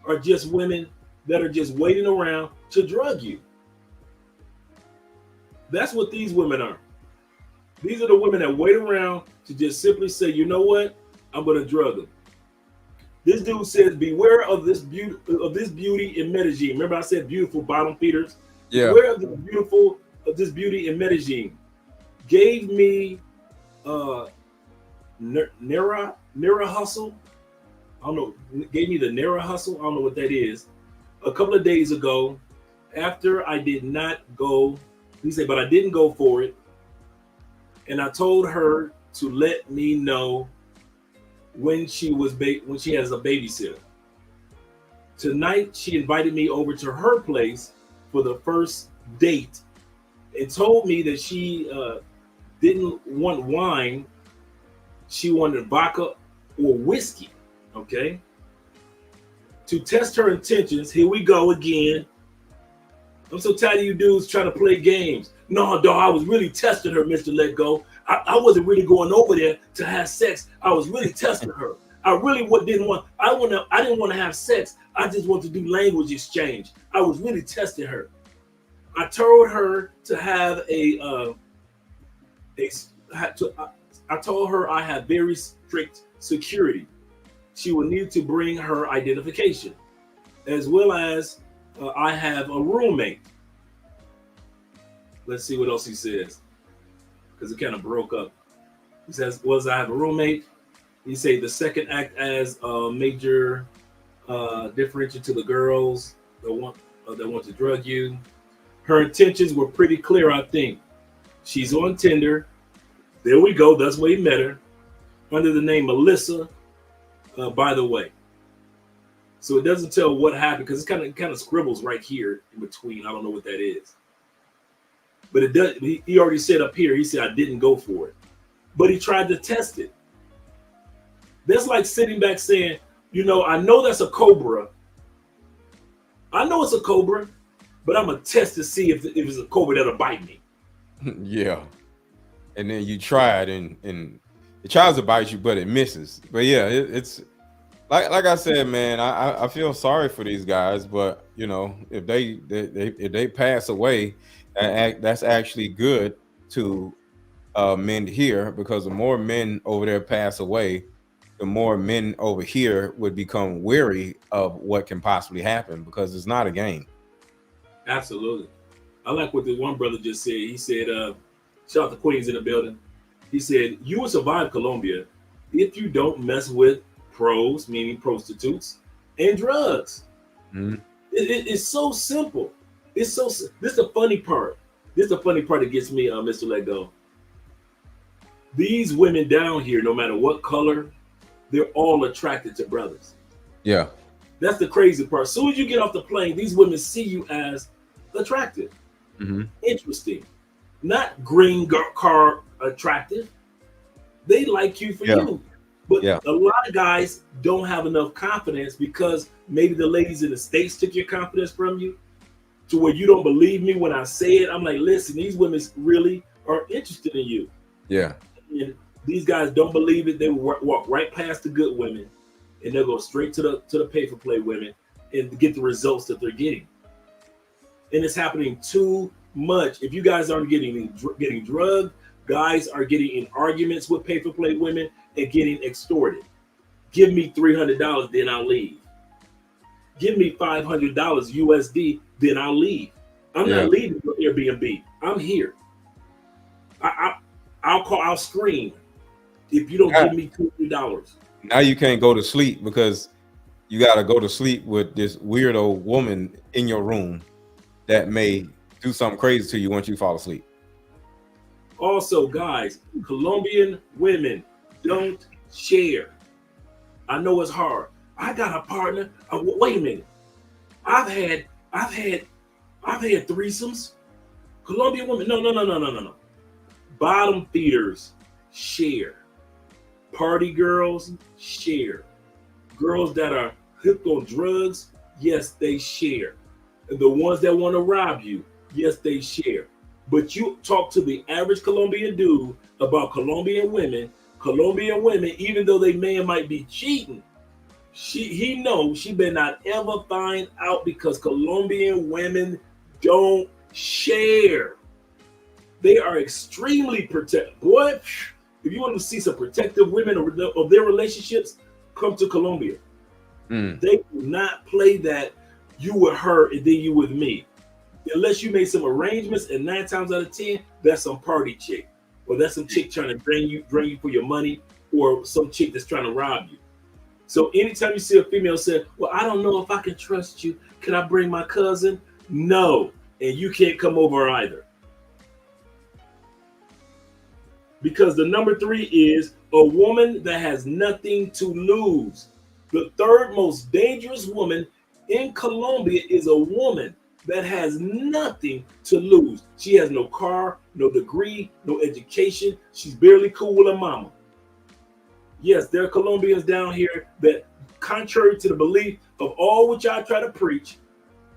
are just women that are just waiting around to drug you. That's what these women are. These are the women that wait around to just simply say, you know what, I'm going to drug them. This dude says, beware of this beauty in Medellin. Remember I said beautiful bottom feeders? Yeah. Beware of this beauty in Medellin. Gave me Nera hustle. I don't know. Gave me the Nera hustle. I don't know what that is. A couple of days ago, after I did not go, he said, but I didn't go for it. And I told her to let me know when she has a babysitter. Tonight, she invited me over to her place for the first date and told me that she didn't want wine. She wanted vodka or whiskey, okay? To test her intentions, here we go again. I'm so tired of you dudes trying to play games. No, dog, I was really testing her, Mr. Let Go. I wasn't really going over there to have sex. I was really testing her. I didn't want to have sex. I just want to do language exchange. I was really testing her. I told her to have I told her I have very strict security. She will need to bring her identification, as well as I have a roommate. Let's see what else he says, because it kind of broke up. He says, I have a roommate. He said the second act as a major differential to the girls that want to drug you. Her intentions were pretty clear, I think. She's on Tinder. There we go. That's where he met her, under the name Melissa. By the way, so it doesn't tell what happened because it kind of scribbles right here in between. I don't know what that is, but it does. He already said up here. He said I didn't go for it, but he tried to test it. That's like sitting back saying, I know that's a cobra. I know it's a cobra, but I'm gonna test to see if it's a cobra that'll bite me. Yeah, and then you try it and it tries to bite you, but it misses. But yeah, it's like I said, man. I feel sorry for these guys, but if they pass away, that's actually good to men here, because the more men over there pass away, the more men over here would become weary of what can possibly happen, because it's not a game. Absolutely. I like what the one brother just said. He said, shout out to Queens in the building. He said, you will survive Colombia if you don't mess with pros, meaning prostitutes, and drugs. Mm-hmm. It's so simple. This is the funny part. This is the funny part that gets me, Mr. Let Go. These women down here, no matter what color, they're all attracted to brothers. Yeah. That's the crazy part. As soon as you get off the plane, these women see you as attractive, interesting, not green card attractive. They like you for you. But a lot of guys don't have enough confidence because maybe the ladies in the States took your confidence from you to where you don't believe me when I say it. I'm like, listen, these women really are interested in you. Yeah. And these guys don't believe it. They will walk right past the good women and they'll go straight to the pay-for-play women and get the results that they're getting. And it's happening too much. If you guys aren't getting drugged, guys are getting in arguments with pay-for-play women and getting extorted. Give me $300, then I'll leave. Give me $500 USD, then I'll leave. I'm not leaving for Airbnb. I'm here. I'll scream if you don't give me $200. Now you can't go to sleep because you got to go to sleep with this weirdo woman in your room that may do something crazy to you once you fall asleep. Also, guys, Colombian women don't share. I know it's hard. I got a partner. Wait a minute. I've had threesomes. Colombian women. No. Bottom feeders share. Party girls share. Girls that are hooked on drugs, yes, they share. And the ones that want to rob you, yes, they share. But you talk to the average Colombian dude about Colombian women, even though they man might be cheating, he knows she better not ever find out, because Colombian women don't share. They are extremely protective. Boy, if you want to see some protective women of their relationships, come to Colombia. They do not play that you with her and then you with me. Unless you made some arrangements, and 9 times out of 10, that's some party chick. Or that's some chick trying to drain you for your money, or some chick that's trying to rob you. So anytime you see a female say, well, I don't know if I can trust you. Can I bring my cousin? No. And you can't come over either. Because the number 3 is a woman that has nothing to lose. The third most dangerous woman in Colombia is a woman that has nothing to lose. She has no car, no degree, no education. She's barely cool with her mama. Yes, there are Colombians down here that, contrary to the belief of all which I try to preach,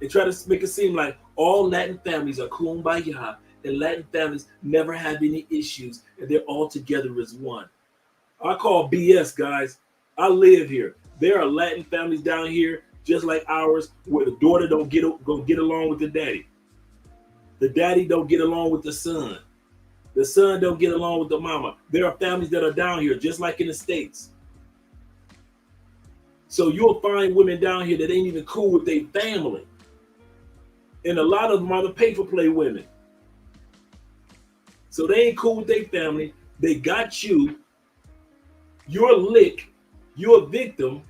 and try to make it seem like all Latin families are kumbaya, and Latin families never have any issues, and they're all together as one. I call BS, guys. I live here. There are Latin families down here, just like ours, where the daughter don't get along with the daddy. The daddy don't get along with the son. The son don't get along with the mama. There are families that are down here, just like in the States. So you'll find women down here that ain't even cool with their family. And a lot of them are the paper play women. So they ain't cool with their family. They got you. You're a lick. You're a victim.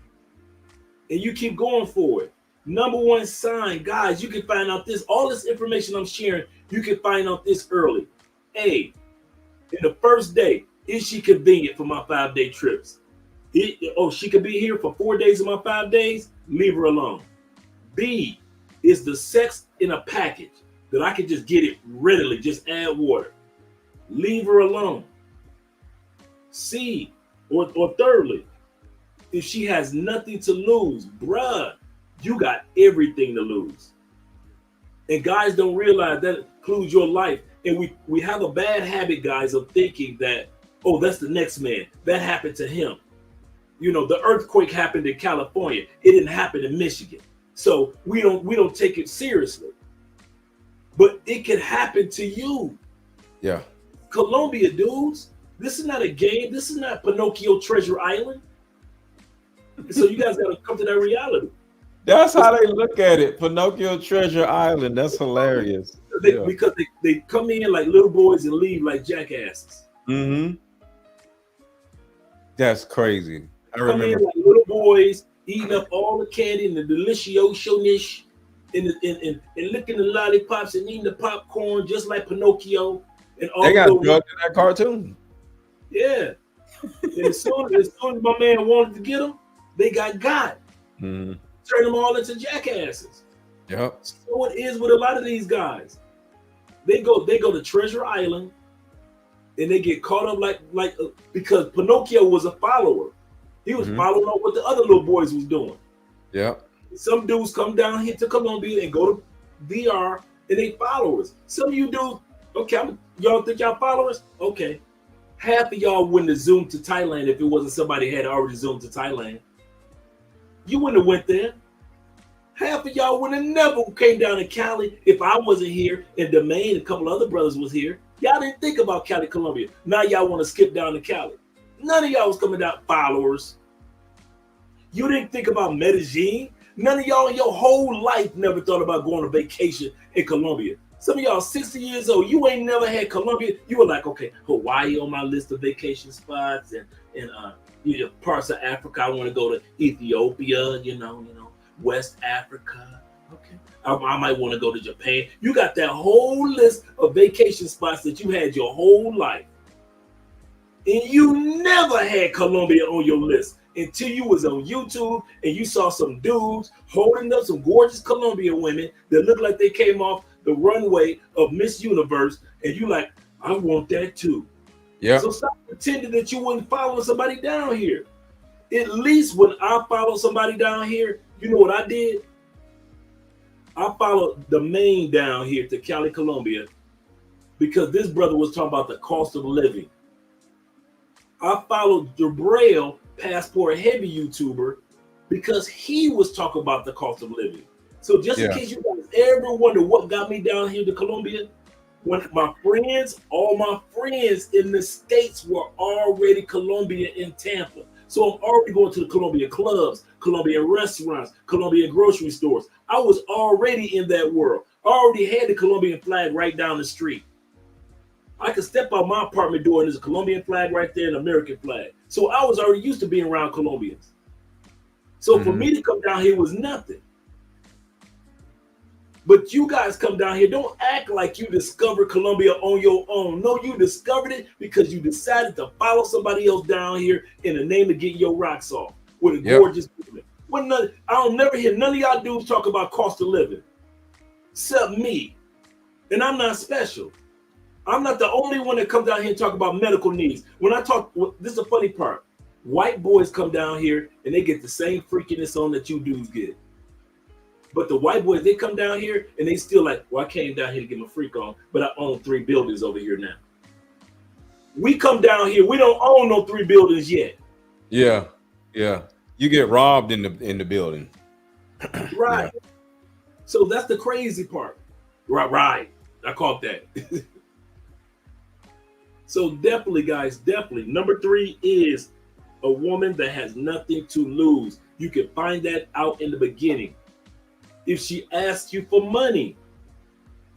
And you keep going for it. Number 1 sign, guys, you can find out this. All this information I'm sharing, you can find out this early. A, in the first day, is she convenient for my 5-day trips? She could be here for 4 days of my 5 days? Leave her alone. B, is the sex in a package that I can just get it readily, just add water? Leave her alone. C, or thirdly, if she has nothing to lose, bruh, you got everything to lose. And guys don't realize that includes your life. And we have a bad habit, guys, of thinking that, oh, that's the next man. That happened to him. You know, the earthquake happened in California. It didn't happen in Michigan. So we don't take it seriously. But it could happen to you. Yeah. Colombia, dudes, this is not a game. This is not Pinocchio Treasure Island. So you guys got to come to that reality. That's how they look at it. Pinocchio Treasure Island. That's hilarious. Because they come in like little boys and leave like jackasses. Mm-hmm. That's crazy. I Come remember in like little boys eating up all the candy and the delicioso-nish and licking the lollipops and eating the popcorn just like Pinocchio. And all they got drugged in that cartoon. Yeah. And as soon as my man wanted to get them, they got. Mm-hmm. Turn them all into jackasses. Yep. So it is with a lot of these guys. They go to Treasure Island and they get caught up because Pinocchio was a follower. He was following up what the other little boys was doing. Yep. Some dudes come down here to Colombia and go to VR and they followers. Some of you dudes, okay, y'all think y'all followers? Okay. Half of y'all wouldn't have zoomed to Thailand if it wasn't somebody had already zoomed to Thailand. You wouldn't have went there. Half of y'all would have never came down to Cali if I wasn't here and Domain and a couple other brothers was here. Y'all didn't think about Cali, Colombia. Now y'all want to skip down to Cali. None of y'all was coming down followers. You didn't think about Medellin. None of y'all in your whole life never thought about going on vacation in Colombia. Some of y'all 60 years old, you ain't never had Colombia. You were like, okay, Hawaii on my list of vacation spots and parts of Africa. I want to go to Ethiopia, you know, West Africa. Okay. I might want to go to Japan. You got that whole list of vacation spots that you had your whole life. And you never had Colombia on your list until you was on YouTube and you saw some dudes holding up some gorgeous Colombian women that looked like they came off the runway of Miss Universe. And you like, I want that too. Yeah. So stop pretending that you wouldn't follow somebody down here. At least when I follow somebody down here, you know what I did? I followed the main down here to Cali, Colombia, because this brother was talking about the cost of living. I followed Debrail, passport heavy YouTuber, because he was talking about the cost of living. So just in case you guys ever wonder what got me down here to Colombia, when my friends, all my friends in the States were already Colombian in Tampa. So I'm already going to the Colombian clubs, Colombian restaurants, Colombian grocery stores. I was already in that world. I already had the Colombian flag right down the street. I could step out my apartment door and there's a Colombian flag right there, an American flag. So I was already used to being around Colombians. So for me to come down here was nothing. But you guys come down here, don't act like you discovered Colombia on your own. No, you discovered it because you decided to follow somebody else down here in the name of getting your rocks off with a gorgeous woman. I don't never hear none of y'all dudes talk about cost of living, except me. And I'm not special. I'm not the only one that comes down here and talk about medical needs. When I talk, this is the funny part. White boys come down here and they get the same freakiness on that you dudes get. But the white boys, they come down here and they still like, well, I came down here to get my freak on, but I own 3 buildings over here now. We come down here, we don't own no 3 buildings yet. Yeah, yeah. You get robbed in the building. Right. Yeah. So that's the crazy part. Right. I caught that. So definitely, guys, definitely. Number 3 is a woman that has nothing to lose. You can find that out in the beginning. If she asks you for money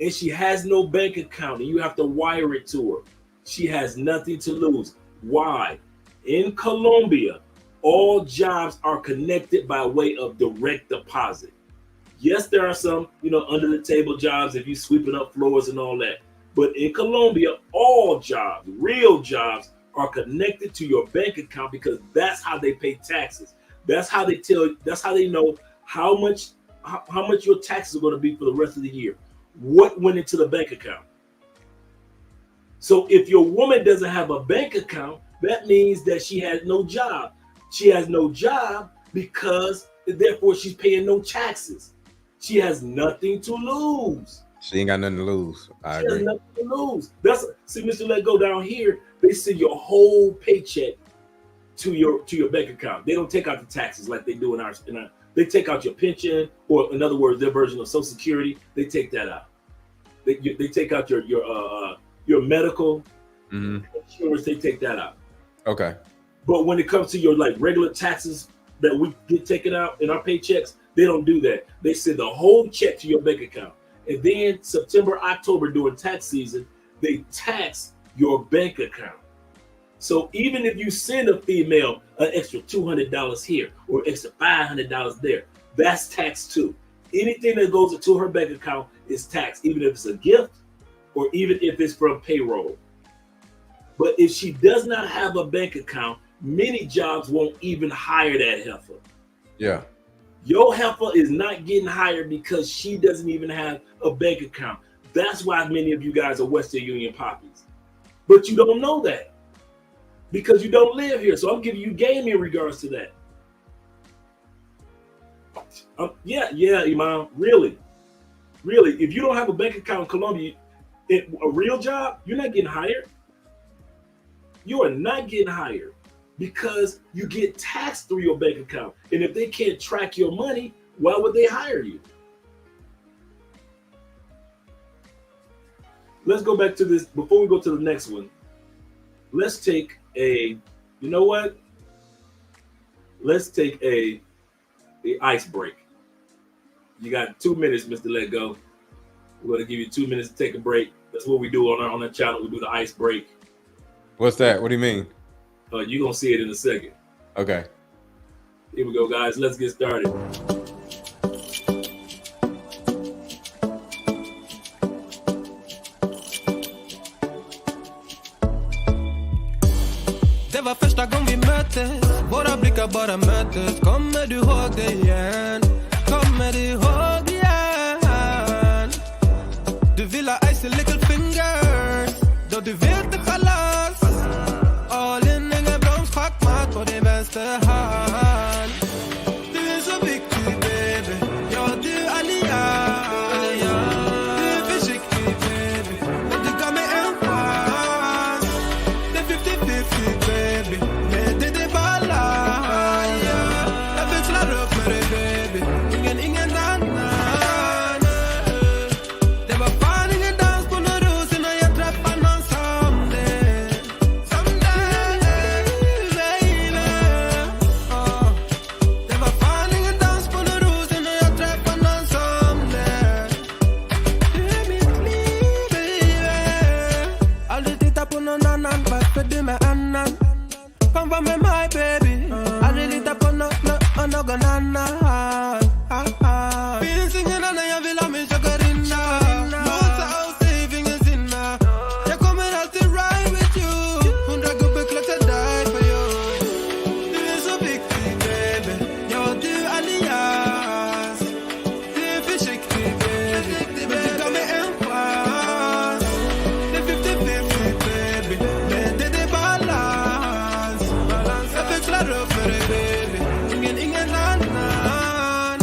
and she has no bank account and you have to wire it to her, she has nothing to lose. Why? In Colombia, all jobs are connected by way of direct deposit. Yes, there are some, under the table jobs if you're sweeping up floors and all that. But in Colombia, all jobs, real jobs, are connected to your bank account because that's how they pay taxes. That's how they know how much your taxes are going to be for the rest of the year. What went into the bank account? So if your woman doesn't have a bank account, that means that she has no job. She has no job because therefore she's paying no taxes. She has nothing to lose. She ain't got nothing to lose. I agree. She has nothing to lose. See, Mr. Let Go down here, they send your whole paycheck to your bank account. They don't take out the taxes like they do in our they take out your pension, or in other words, their version of Social Security. They take that out. They take out your medical insurance. They take that out. Okay. But when it comes to your regular taxes that we get taken out in our paychecks, they don't do that. They send the whole check to your bank account, and then September, October during tax season, they tax your bank account. So even if you send a female an extra $200 here or extra $500 there, that's taxed too. Anything that goes into her bank account is taxed, even if it's a gift or even if it's from payroll. But if she does not have a bank account, many jobs won't even hire that heifer. Yeah. Your heifer is not getting hired because she doesn't even have a bank account. That's why many of you guys are Western Union poppies. But you don't know that because you don't live here. So I'm giving you game in regards to that. Yeah, Imam, really. If you don't have a bank account in Colombia, a real job, you're not getting hired. You are not getting hired because you get taxed through your bank account. And if they can't track your money, why would they hire you? Let's go back to this. Before we go to the next one, let's take a ice break. You got 2 minutes, Mr. Let Go. We're going to give you 2 minutes to take a break. That's what we do on our channel. We do the ice break. What's that? What do you mean? You're going to see it in a second. Okay. Here we go, guys. Let's get started. Det var första gången vi möttes. Våra blickar bara möttes. Kommer du ihåg det igen? Kommer du ihåg igen? Du vill ha ice and little fingers. Då du vet det chalas. efterhand. Du är så viktig baby, ja du är allians. Du är försiktig baby, men du gav mig en chans. Det är 50-50 baby, men det är balans. Jag växlar upp med dig baby, ingen annan. Det var fan ingen dans på någon ros innan jag träffade någon som dig. Som dig baby. Det var fan ingen dans på någon ros innan jag träffade någon som dig. Du är mitt liv baby. Aldrig titta på någon annan, varför du med annan? Kom var med mig baby. Aldrig lita på någon annan. Finns ingen annan, jag vill ha min chockarinna. Låta oss se ingen sinna. Jag kommer alltid ride with you. 100 gubbar klart jag die for you. Du är så viktig baby, ja du är allians. Du är försiktig baby, men du gav mig en chans. Det är 50-50 baby, men det är balans. Jag växlar upp för dig baby, ingen annan.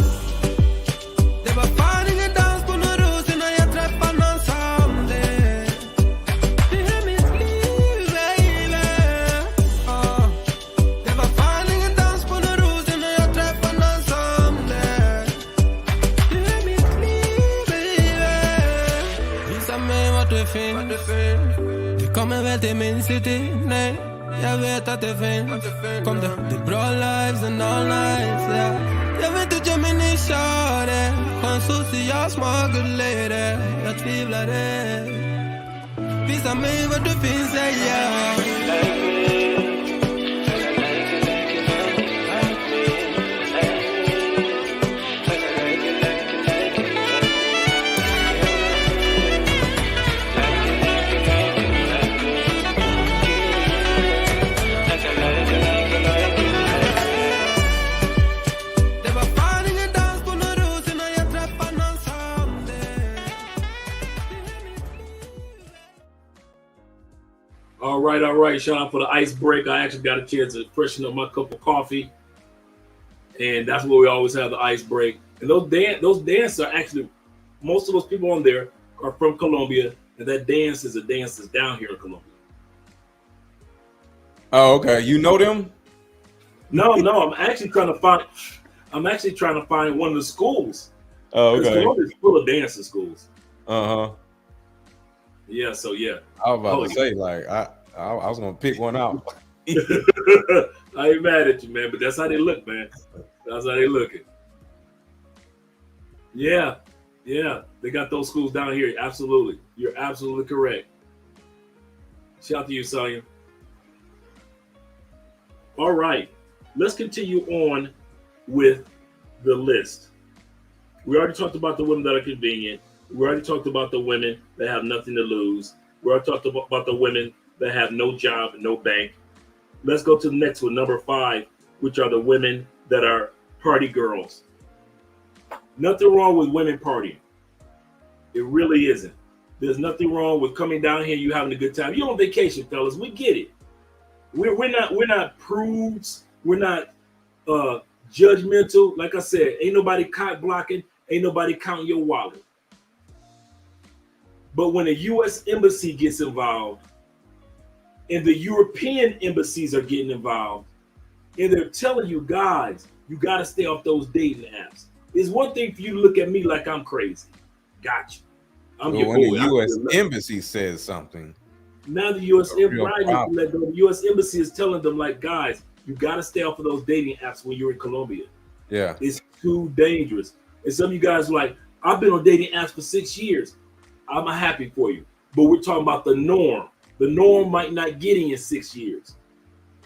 Det var fan ingen dans på någon ros innan jag träffade någon som dig. Du är mitt liv baby. Det var fan ingen dans på någon ros innan jag träffade någon som dig. Du är mitt liv baby. Visa mig vart du finns. Du kommer väl till min city? Nej, jag vet att det finns. Kom då, det är bra lives and all nights, yeah. Jag vet att jag min kör det. Har en social smart good lady. Jag tvivlar det. Visa mig var du finns, yeah. Det var fan ingen dans på någon ros innan jag träffade någon som dig. All right, Sean, for the ice break. I actually got a chance to freshen up my cup of coffee, and that's where we always have the ice break. And those dances are actually, most of those people on there are from Colombia, and that dance is a dance that's down here in Colombia. Oh, okay. You know them? No, I'm actually trying to find one of the schools. Oh, 'Cause okay. Colombia's full of dancing schools. Uh-huh. Yeah, so yeah. I was about Oh, to say, like, I was gonna pick one out. I ain't mad at you, man, but that's how they look, man. That's how they looking. Yeah, they got those schools down here. Absolutely, you're absolutely correct. Shout out to you, Sonya. All right, let's continue on with the list. We already talked about the women that are convenient. We already talked about the women that have nothing to lose. We already talked about the women that have no job and no bank. Let's go to the next one, number 5, which are the women that are party girls. Nothing wrong with women partying. It really isn't. There's nothing wrong with coming down here, you having a good time. You're on vacation, fellas. We get it. We're not prudes. We're not judgmental. Like I said, ain't nobody cock blocking. Ain't nobody counting your wallet. But when a U.S. embassy gets involved, and the European embassies are getting involved, and they're telling you guys, you got to stay off those dating apps. It's one thing for you to look at me like I'm crazy. Gotcha. I'm But your when boy. the U.S. embassy says something, Now the U.S. a real embassy, problem. the U.S. embassy is telling them, like, guys, you got to stay off of those dating apps when you're in Colombia. yeah, It's too dangerous. And some of you guys are like, I've been on dating apps for 6 years. I'm happy for you. But we're talking about the norm. The norm might not get in 6 years.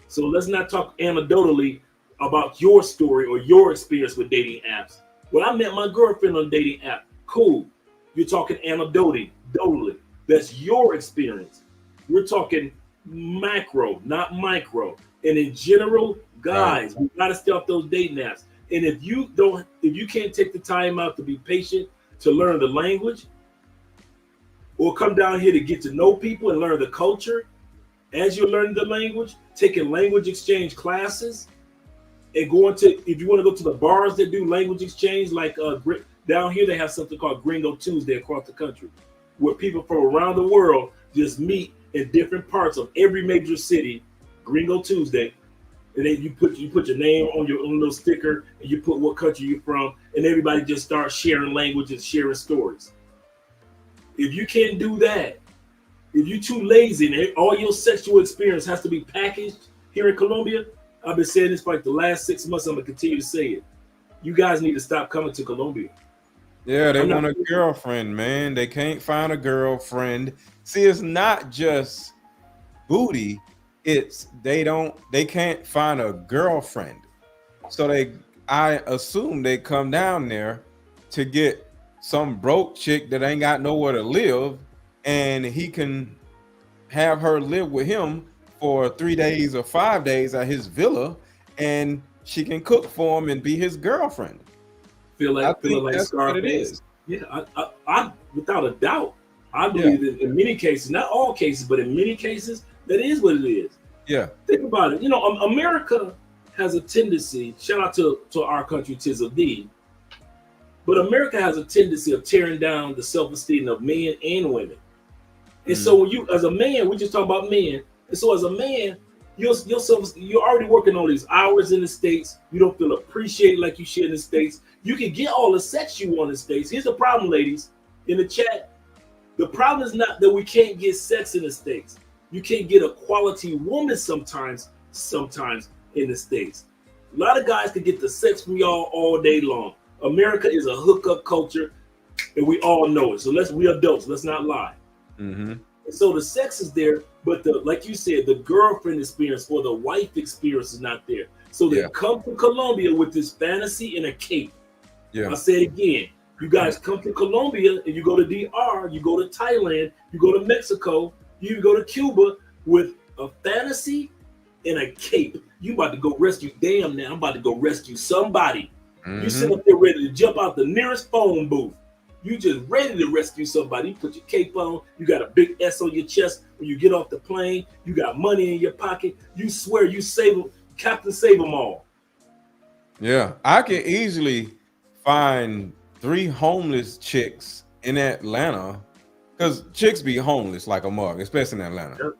So let's not talk anecdotally about your story or your experience with dating apps. Well, I met my girlfriend on a dating app. Cool. You're talking anecdotally. That's your experience. We're talking macro, not micro. And in general, guys, we gotta stay off those dating apps. And if you can't take the time out to be patient to learn the language, or come down here to get to know people and learn the culture, as you're learning the language, taking language exchange classes, and going to, if you want to go to the bars that do language exchange, like down here they have something called Gringo Tuesday across the country, where people from around the world just meet in different parts of every major city. Gringo Tuesday, and then you put your name on your own little sticker, and you put what country you're from, and everybody just starts sharing language and sharing stories. If you can't do that, if you're too lazy and all your sexual experience has to be packaged here in Colombia, I've been saying this for like the last 6 months. I'm gonna continue to say it. You guys need to stop coming to Colombia. Yeah, they want a girlfriend, man. They can't find a girlfriend. See, it's not just booty. It's they can't find a girlfriend. So I assume they come down there to get some broke chick that ain't got nowhere to live, and he can have her live with him for 3 days or 5 days at his villa, and she can cook for him and be his girlfriend. Feel like that's what it is. Yeah, I without a doubt, I believe that in many cases, not all cases, but in many cases, that is what it is. Yeah. Think about it. You know, America has a tendency, shout out to our country, 'tis of thee, but America has a tendency of tearing down the self-esteem of men and women. And so when you, as a man, we just talk about men, and so as a man, you're already working all these hours in the States. You don't feel appreciated like you should in the States. You can get all the sex you want in the States. Here's the problem, ladies, in the chat. The problem is not that we can't get sex in the States. You can't get a quality woman sometimes in the States. A lot of guys can get the sex from y'all all day long. America is a hookup culture, and we all know it. So we adults, let's not lie. Mm-hmm. And so the sex is there, but like you said, the girlfriend experience or the wife experience is not there. So they come to Colombia with this fantasy and a cape. Yeah. I say it again. You guys come to Colombia and you go to DR, you go to Thailand, you go to Mexico, you go to Cuba with a fantasy and a cape. You about to go rescue. Damn, now I'm about to go rescue somebody. You sit up there ready to jump out the nearest phone booth. You just ready to rescue somebody. You put your cape on. You got a big S on your chest when you get off the plane. You got money in your pocket. You swear you save them. Captain Save them all. Yeah, I can easily find 3 homeless chicks in Atlanta, because chicks be homeless like a mug, especially in Atlanta.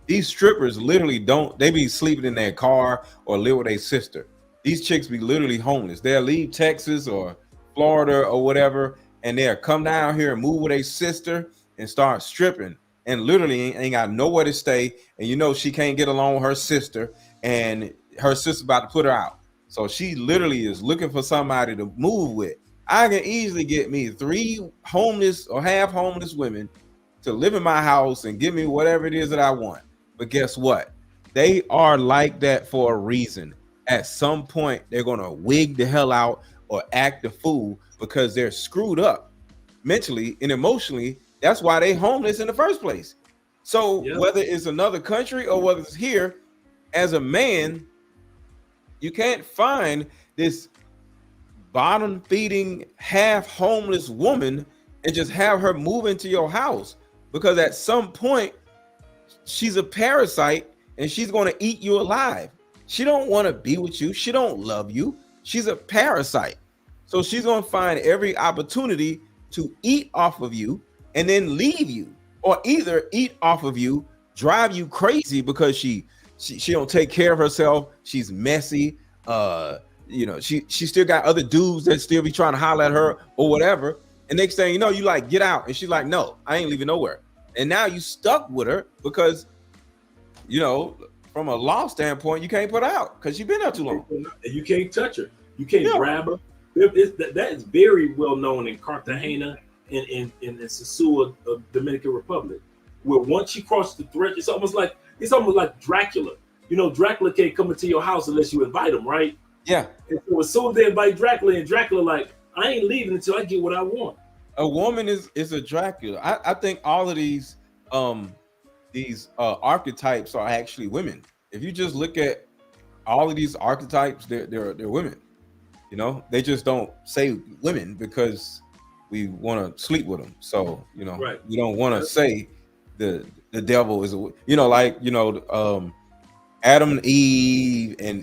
These strippers literally they be sleeping in their car or live with their sister. These chicks be literally homeless. They'll leave Texas or Florida or whatever, and they'll come down here and move with a sister and start stripping, and literally ain't got nowhere to stay. And you know she can't get along with her sister, and her sister's about to put her out. So she literally is looking for somebody to move with. I can easily get me 3 homeless or half homeless women to live in my house and give me whatever it is that I want. But guess what? They are like that for a reason. At some point, they're going to wig the hell out or act the fool because they're screwed up mentally and emotionally. That's why they homeless in the first place. So whether it's another country or whether it's here, as a man, you can't find this bottom feeding, half homeless woman and just have her move into your house, because at some point she's a parasite and she's going to eat you alive. She don't want to be with you. She don't love you. She's a parasite. So she's going to find every opportunity to eat off of you and then leave you, or either eat off of you, drive you crazy because she don't take care of herself. She's messy. You know, she still got other dudes that still be trying to holler at her or whatever. And next thing you know, you like, get out. And she's like, no, I ain't leaving nowhere. And now you stuck with her because, you know, from a law standpoint, you can't put her out because you've been there too long. And you can't touch her. You can't grab her. That is very well known in Cartagena and in Sosúa, Dominican Republic, where once she crosses the threat, it's almost like Dracula. You know, Dracula can't come into your house unless you invite him, right? Yeah. And so as soon as they invite Dracula, and Dracula like, I ain't leaving until I get what I want. A woman is a Dracula. I think all of these archetypes are actually women. If you just look at all of these archetypes, they're women. You know, they just don't say women because we want to sleep with them. So, you know, we don't want to say the devil is a, you know, like, you know, Adam and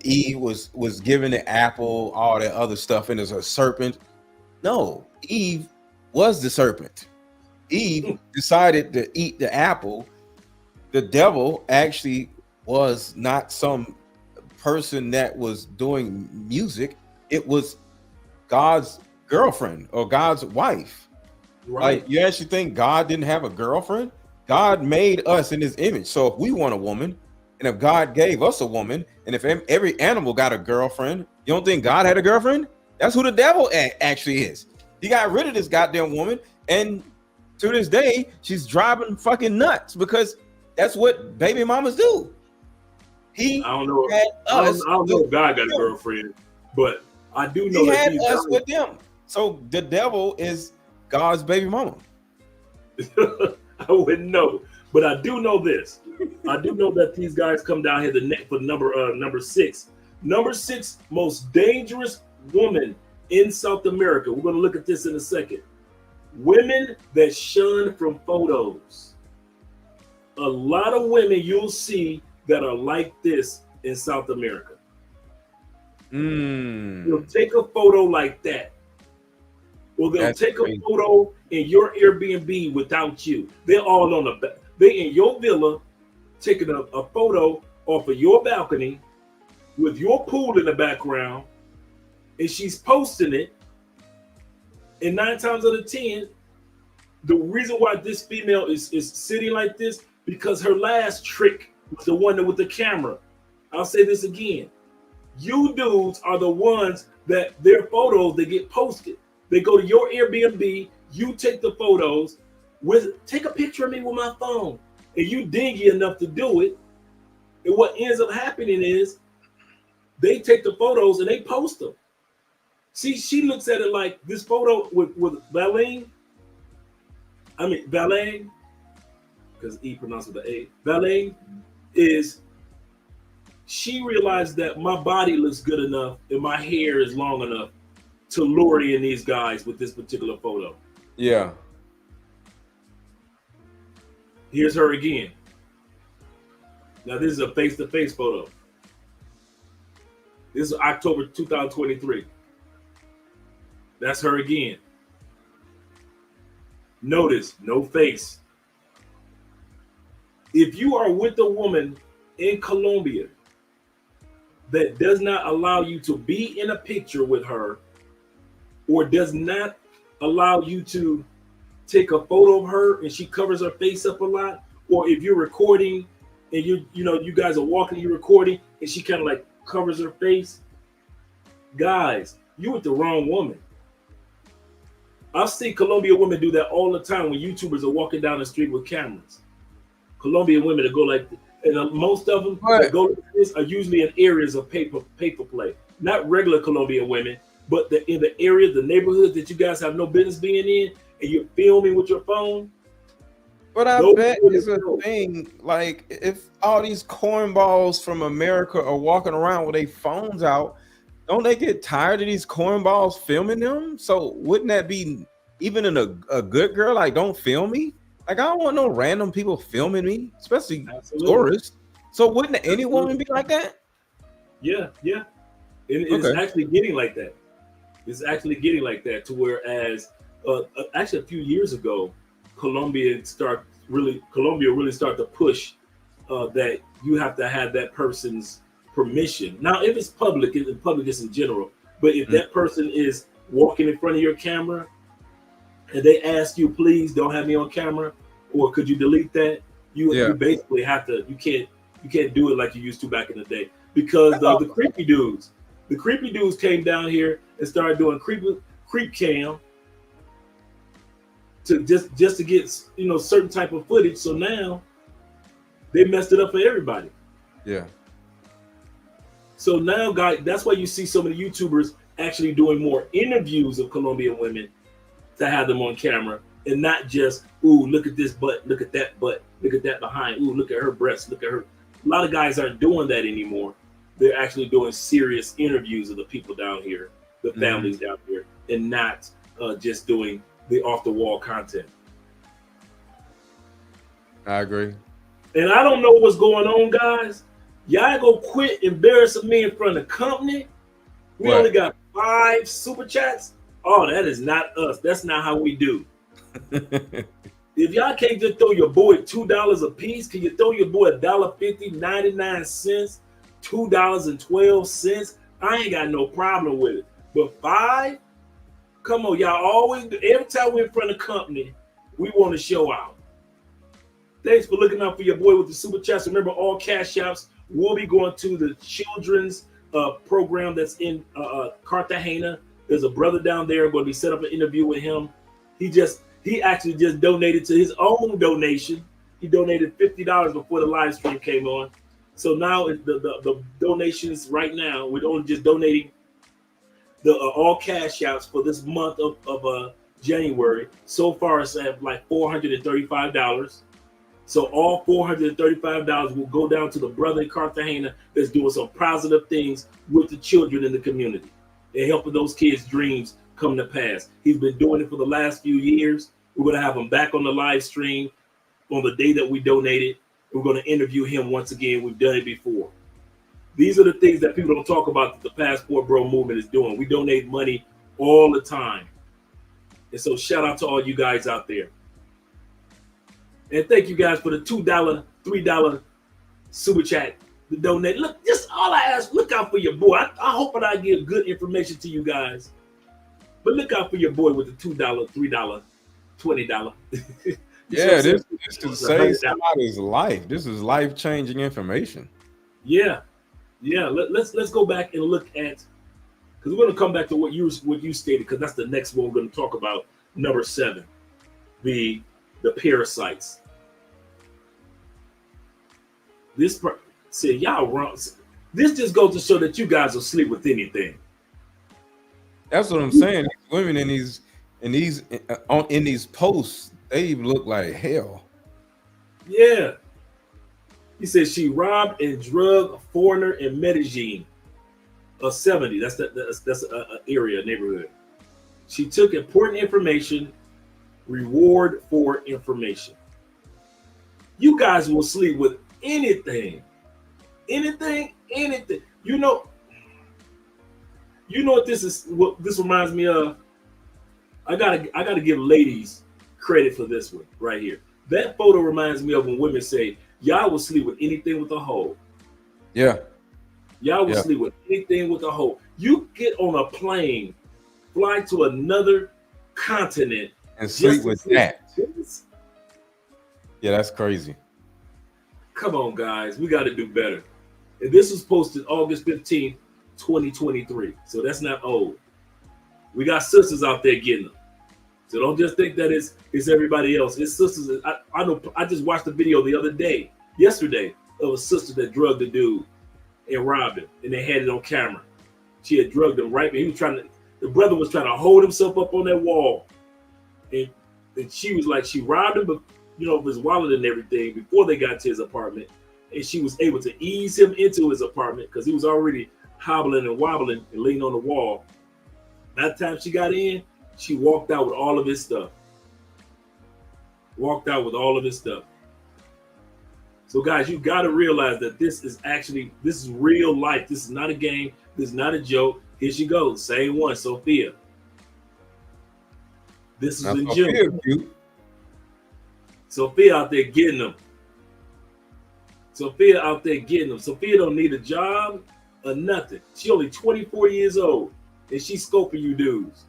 Eve was given the apple, all that other stuff, and there's a serpent. No, Eve was the serpent. Eve decided to eat the apple. The devil actually was not some person that was doing music. It was God's girlfriend or God's wife. Right. Like, you actually think God didn't have a girlfriend? God made us in his image. So if we want a woman, and if God gave us a woman, and if every animal got a girlfriend, you don't think God had a girlfriend? That's who the devil actually is. He got rid of this goddamn woman, and to this day, she's driving fucking nuts because that's what baby mamas do. I don't know. Had us. I don't know if God got a girlfriend, but I do know He that had these us guys, with them. So the devil is God's baby mama. I wouldn't know, but I do know this. I do know that these guys come down here for number 6. Number 6 most dangerous woman in South America. We're going to look at this in a second. Women that shun from photos. A lot of women you'll see that are like this in South America. They'll take a photo like that. Or they'll take a photo in your Airbnb without you. They're all on the back. They in your villa taking a photo off of your balcony with your pool in the background, and she's posting it. And 9 times out of 10, the reason why this female is sitting like this, because her last trick was the one with the camera. I'll say this again. You dudes are the ones that their photos, they get posted. They go to your Airbnb, you take the photos, take a picture of me with my phone, and you dingy enough to do it. And what ends up happening is they take the photos and they post them. See, she looks at it like this photo with Valine, because E pronounced with the A. Valine is, she realized that my body looks good enough and my hair is long enough to lure in these guys with this particular photo. Yeah. Here's her again. Now this is a face-to-face photo. This is October 2023. That's her again. Notice, no face. If you are with a woman in Colombia that does not allow you to be in a picture with her, or does not allow you to take a photo of her and she covers her face up a lot, or if you're recording and you guys are walking, you're recording and she kind of like covers her face, guys, you with the wrong woman. I've seen Colombian women do that all the time when YouTubers are walking down the street with cameras. Colombian women that go like this. And most of them that go like this are usually in areas of paper play, not regular Colombian women, but in the areas, the neighborhoods that you guys have no business being in, and you're filming with your phone. But I bet it's a thing. Like, if all these cornballs from America are walking around with their phones out, don't they get tired of these cornballs filming them? So wouldn't that be even in a good girl? Like, don't film me. Like, I don't want no random people filming me, especially tourists. So wouldn't any woman be like that? Yeah. It's actually getting like that. It's actually getting like that, to whereas actually a few years ago, Colombia really started to push that you have to have that person's permission. Now, if it's public just in general, but if that person is walking in front of your camera and they ask you, please don't have me on camera, or could you delete that? You basically have to. You can't do it like you used to back in the day, because the creepy dudes came down here and started doing creep cam to just to get certain type of footage. So now they messed it up for everybody. Yeah. So now, guys, that's why you see so many YouTubers actually doing more interviews of Colombian women to have them on camera, and not just, ooh, look at this butt, look at that butt, look at that behind, ooh, look at her breasts, look at her. A lot of guys aren't doing that anymore. They're actually doing serious interviews of the people down here, the families down here, and not just doing the off-the-wall content. I agree. And I don't know what's going on, guys, Y'all ain't gonna quit embarrassing me in front of the company. We What? only got 5 super chats. Oh, that is not us. That's not how we do. If y'all can't just throw your boy $2 a piece, can you throw your boy $1.50, 99 cents, $2.12? I ain't got no problem with it. But 5? Come on, y'all always do. Every time we're in front of company, we want to show out. Thanks for looking out for your boy with the super chats. Remember, all cash apps will be going to the children's program that's in Cartagena. There's a brother down there. I'm going to be set up an interview with him. He actually just donated to his own donation. He donated $50 before the live stream came on. So now the donations right now, we're only just donating the all cash outs for this month of January. So far, it's at like $435. So all $435 will go down to the brother in Cartagena that's doing some positive things with the children in the community and helping those kids' dreams come to pass. He's been doing it for the last few years. We're going to have him back on the live stream on the day that we donated. We're going to interview him once again. We've done it before. These are the things that people don't talk about that the Passport Bro movement is doing. We donate money all the time. And so shout out to all you guys out there. And thank you guys for the $2, $3 super chat to donate. Look, just all I ask, look out for your boy. I hope that I give good information to you guys. But look out for your boy with the $2, $3, $20. Yeah, this is save somebody's life. This is life-changing information. Yeah. Let's go back and look at, because we're going to come back to what you stated, because that's the next one we're going to talk about. Number 7, the parasites. This part said y'all wrong. This just goes to show that you guys will sleep with anything. That's what I'm saying. These women in these posts, they look like hell. Yeah. He said she robbed and drugged a foreigner in Medellin, a 70. That's an area, neighborhood. She took important information, reward for information. You guys will sleep with anything. You know what this is? What this reminds me of? I gotta give ladies credit for this one right here. That photo reminds me of when women say, y'all will sleep with anything with a hole. Yeah. Y'all will sleep with anything with a hole. You get on a plane, fly to another continent, and sleep with that. Yeah, that's crazy. Come on, guys. We got to do better. And this was posted August 15th, 2023. So that's not old. We got sisters out there getting them. So don't just think that it's everybody else. It's sisters. I know. I just watched a video yesterday, of a sister that drugged a dude and robbed him, and they had it on camera. She had drugged him right, but the brother was trying to hold himself up on that wall, and she was like, she robbed him, but of his wallet and everything before they got to his apartment, and she was able to ease him into his apartment because he was already hobbling and wobbling and leaning on the wall. By the time she got in, she walked out with all of his stuff. So guys, you got to realize that this is real life. This is not a game. This is not a joke. Here she goes. Same one, Sophia. This is in June. Sophia out there getting them. Sophia don't need a job or nothing. She only 24 years old, and she's scoping you dudes.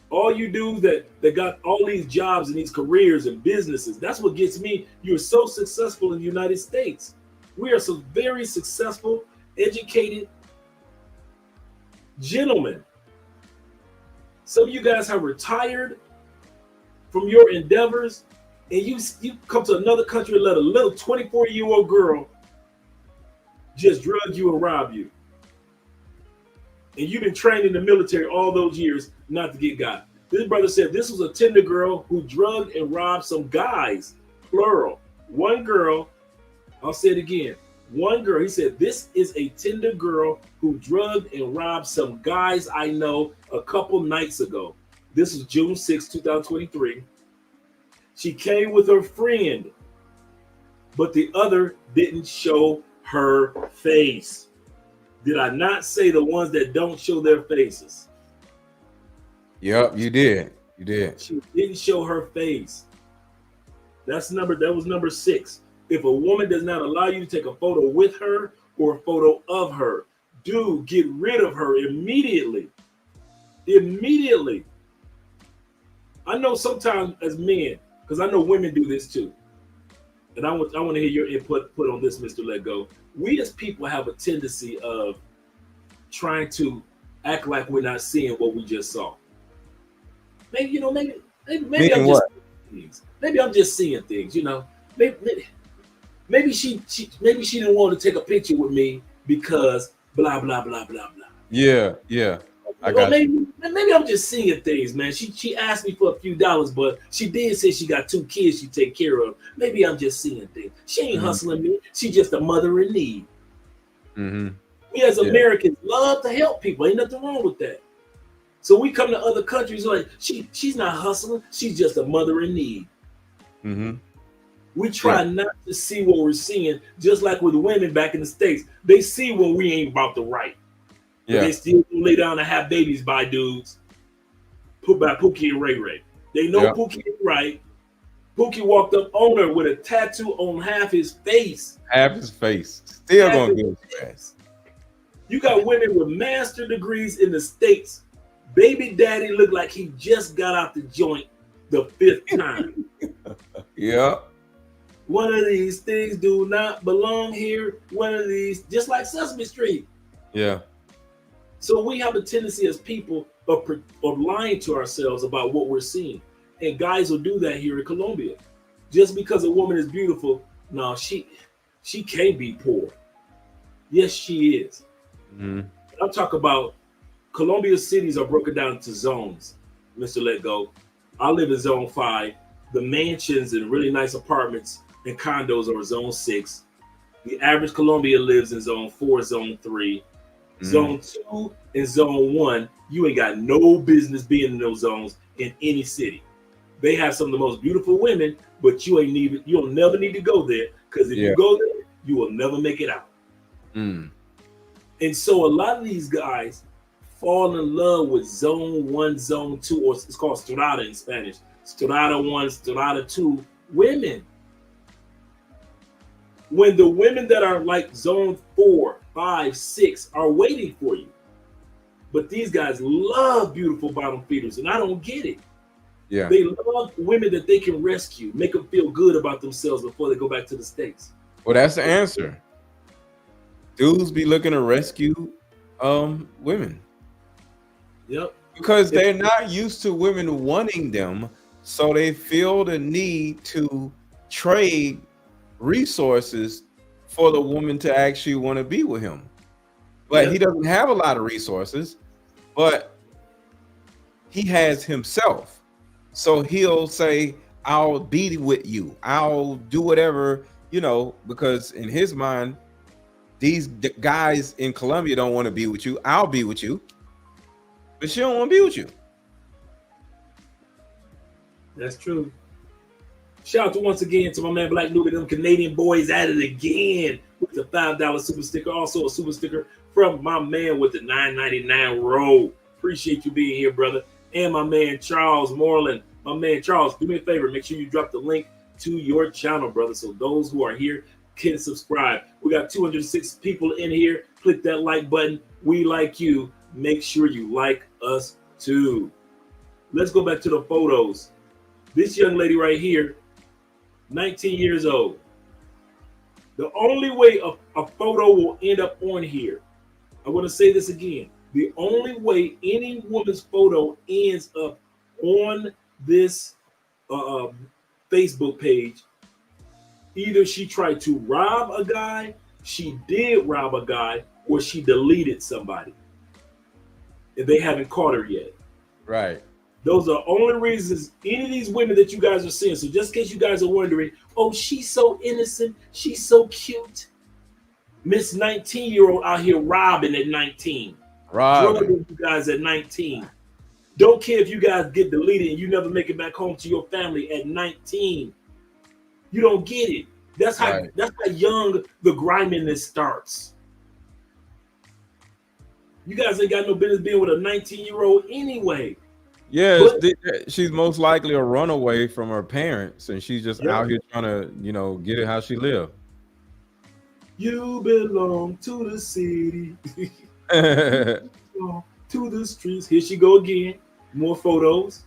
All you dudes that got all these jobs and these careers and businesses, that's what gets me. You're so successful in the United States. We are some very successful, educated gentlemen. Some of you guys have retired from your endeavors, and you come to another country and let a little 24-year-old girl just drug you and rob you. And you've been trained in the military all those years not to get got. This brother said this was a Tinder girl who drugged and robbed some guys, plural. One girl, I'll say it again. One girl, he said, this is a Tinder girl who drugged and robbed some guys I know a couple nights ago. This is June 6, 2023. She came with her friend. but the other didn't show her face. Did I not say the ones that don't show their faces? Yep, you did. You did. She didn't show her face. That was number 6. If a woman does not allow you to take a photo with her or a photo of her, dude, get rid of her immediately. Immediately. I know sometimes as men, because I know women do this too. And I want to hear your input on this, Mr. Let Go. We as people have a tendency of trying to act like we're not seeing what we just saw. Maybe I'm just seeing things. Maybe I'm just seeing things, Maybe she didn't want to take a picture with me because blah blah blah blah blah. Yeah. Maybe I'm just seeing things, man. She asked me for a few dollars, but she did say she got 2 kids she take care of. Maybe I'm just seeing things. She ain't hustling me. She just a mother in need. Mm-hmm. We as Americans love to help people. Ain't nothing wrong with that. So we come to other countries like she's not hustling. She's just a mother in need. Mm-hmm. We try not to see what we're seeing, just like with women back in the States. They see when we ain't about the right. Yeah. They still lay down and have babies by dudes put by Pookie and Ray Ray. They know Pookie ain't right. Pookie walked up on her with a tattoo on half his face. Half his face. Still gonna get his face. You got women with master degrees in the States. Baby daddy looked like he just got out the joint the 5th time. Yeah. One of these things do not belong here. One of these, just like Sesame Street. Yeah. So we have a tendency as people of lying to ourselves about what we're seeing. And guys will do that here in Colombia. Just because a woman is beautiful, no, she can't be poor. Yes, she is. Mm-hmm. I'm talking about Colombia cities are broken down into zones, Mr. Let Go. I live in zone 5. The mansions and really nice apartments and condos are zone 6. The average Colombian lives in zone 4, zone 3. Zone 2 and zone 1, you ain't got no business being in those zones in any city. They have some of the most beautiful women, but you'll never need to go there, because if you go there, you will never make it out. And so a lot of these guys fall in love with zone 1, zone 2, or it's called Strada in Spanish. Strada 1, Strada 2 women. When the women that are like zone 4, 5, 6 are waiting for you. But these guys love beautiful bottom feeders, and I don't get it. Yeah. They love women that they can rescue, make them feel good about themselves before they go back to the States. Well, that's the answer. Dudes be looking to rescue women. Yep. Because they're not used to women wanting them, so they feel the need to trade resources for the woman to actually want to be with him. But he doesn't have a lot of resources, but he has himself. So he'll say, I'll be with you. I'll do whatever, because in his mind, these guys in Colombia don't want to be with you. I'll be with you. But she don't want to be with you. That's true. Shout out once again to my man Black Newbie, them Canadian boys at it again with the $5 super sticker. Also a super sticker from my man with the $9.99 roll. Appreciate you being here, brother. And my man Charles Moreland. My man Charles, do me a favor. Make sure you drop the link to your channel, brother, so those who are here can subscribe. We got 206 people in here. Click that like button. We like you. Make sure you like us too. Let's go back to the photos. This young lady right here, 19 years old. The only way a photo will end up on here, I want to say this again. The only way any woman's photo ends up on this Facebook page, either she tried to rob a guy, she did rob a guy, or she deleted somebody. And they haven't caught her yet. Right. Those are only reasons any of these women that you guys are seeing. So just in case you guys are wondering, oh, she's so innocent, she's so cute. Miss 19-year-old out here robbing at 19. Drugging you guys at 19. Don't care if you guys get deleted and you never make it back home to your family at 19. You don't get it. That's how young the griminess starts. You guys ain't got no business being with a 19-year-old anyway. Yeah, she's most likely a runaway from her parents, and she's just out here trying to, get it how she live. You belong to the city, to the streets. Here she go again. More photos.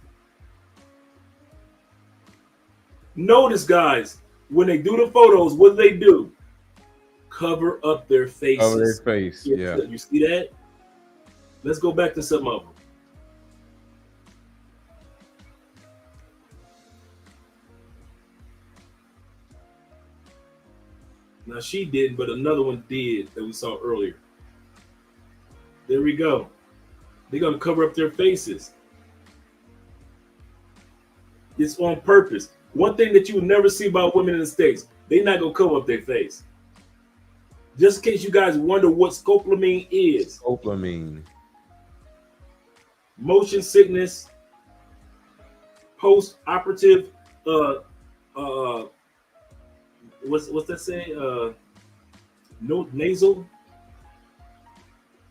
Notice, guys, when they do the photos, what do? Cover up their faces. Cover their face, yeah. You see that? Let's go back to some of them. Now she didn't, but another one did that we saw earlier. There we go. They're going to cover up their faces. It's on purpose. One thing that you would never see about women in the States, they're not going to cover up their face. Just in case you guys wonder what scopolamine is. Scopolamine. Motion sickness, post-operative, what's that say? Nasal.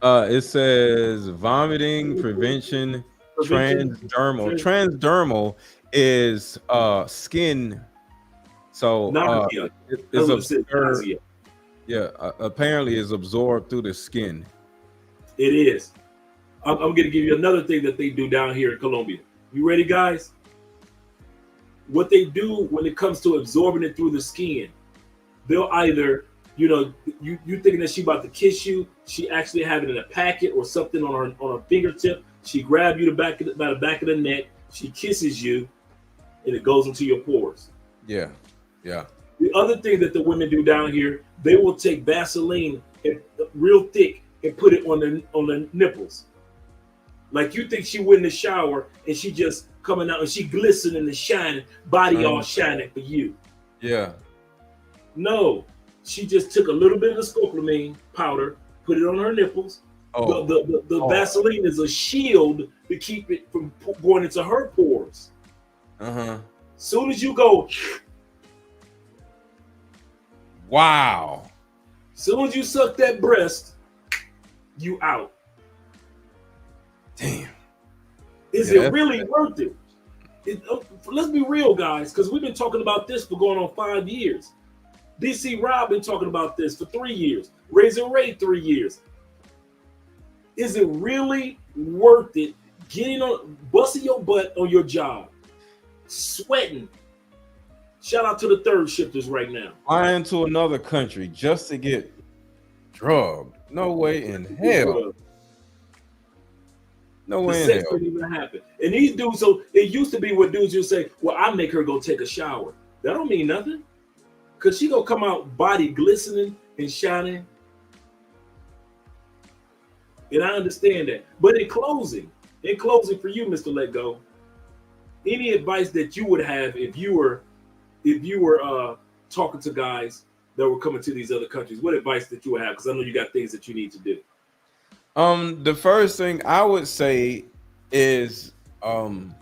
It says vomiting prevention. Transdermal. Transdermal is skin. So it's absorbed. Yeah, apparently is absorbed through the skin. It is. I'm going to give you another thing that they do down here in Colombia. You ready, guys? What they do when it comes to absorbing it through the skin, they'll either, you thinking that she about to kiss you, she actually have it in a packet or something on her fingertip. She grab you by the back of the neck. She kisses you, and it goes into your pores. Yeah, yeah. The other thing that the women do down here, they will take Vaseline and real thick and put it on the nipples. Like you think she went in the shower and she just coming out and she glistening and shining, body all shining for you. Yeah. No, she just took a little bit of the scopolamine powder, put it on her nipples. Oh. The Vaseline is a shield to keep it from going into her pores. Soon as you go, wow. Soon as you suck that breast, you out. Damn. Is it really worth it? Let's be real, guys, because we've been talking about this for going on 5 years. DC Rob been talking about this for 3 years. Razor Ray 3 years. Is it really worth it busting your butt on your job, sweating? Shout out to the third shifters right now. Flying to another country just to get drugged. No way in hell. No way in hell. Couldn't even happen. And these dudes, so it used to be what dudes would say, well, I make her go take a shower. That don't mean nothing. Because she gonna come out body glistening and shining. And I understand that. But in closing for you, Mr. Let Go, any advice that you would have if you were talking to guys that were coming to these other countries, what advice that you would have? Because I know you got things that you need to do. The first thing I would say is don't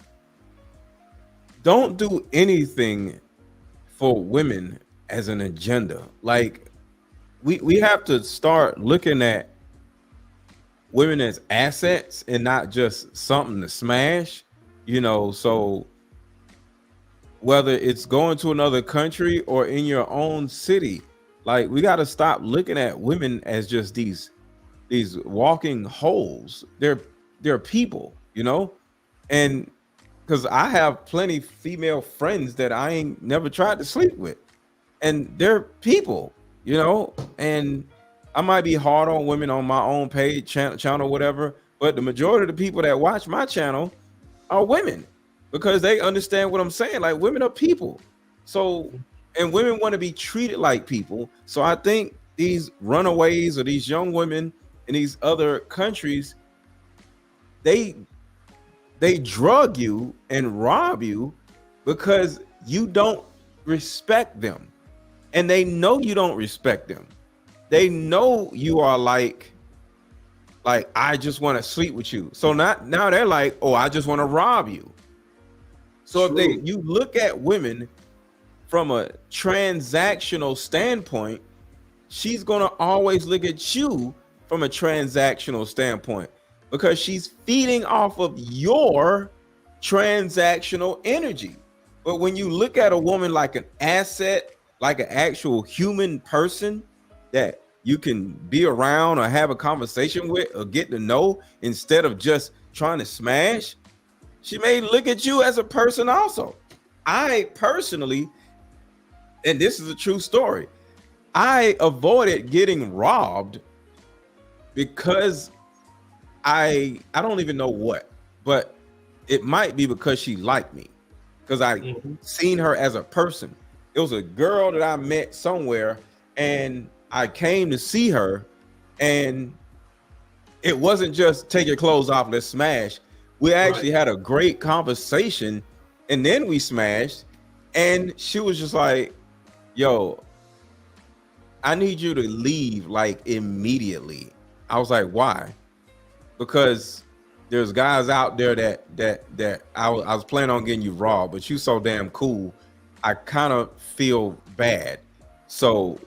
do anything for women as an agenda. Like we have to start looking at women as assets and not just something to smash, so whether it's going to another country or in your own city, like we got to stop looking at women as just these walking holes. They're people, and because I have plenty female friends that I ain't never tried to sleep with, and they're people, and I might be hard on women on my own page, channel, whatever, but the majority of the people that watch my channel are women because they understand what I'm saying. Like, women are people. So, and women want to be treated like people. So I think these runaways or these young women in these other countries, they drug you and rob you because you don't respect them. And they know you don't respect them. They know you are like I just want to sleep with you. So now they're like, oh, I just want to rob you. So if you look at women from a transactional standpoint, she's going to always look at you from a transactional standpoint because she's feeding off of your transactional energy. But when you look at a woman like an asset, like an actual human person that you can be around or have a conversation with or get to know instead of just trying to smash, she may look at you as a person also. I personally, and this is a true story, I avoided getting robbed because I don't even know what, but it might be because she liked me, because I seen her as a person. It was a girl that I met somewhere, and I came to see her, and it wasn't just take your clothes off, let's smash. We actually had a great conversation, and then we smashed, and she was just like, yo, I need you to leave like immediately. I was like, why? Because there's guys out there that I was planning on getting you robbed, but you so damn cool. I kind of feel bad. So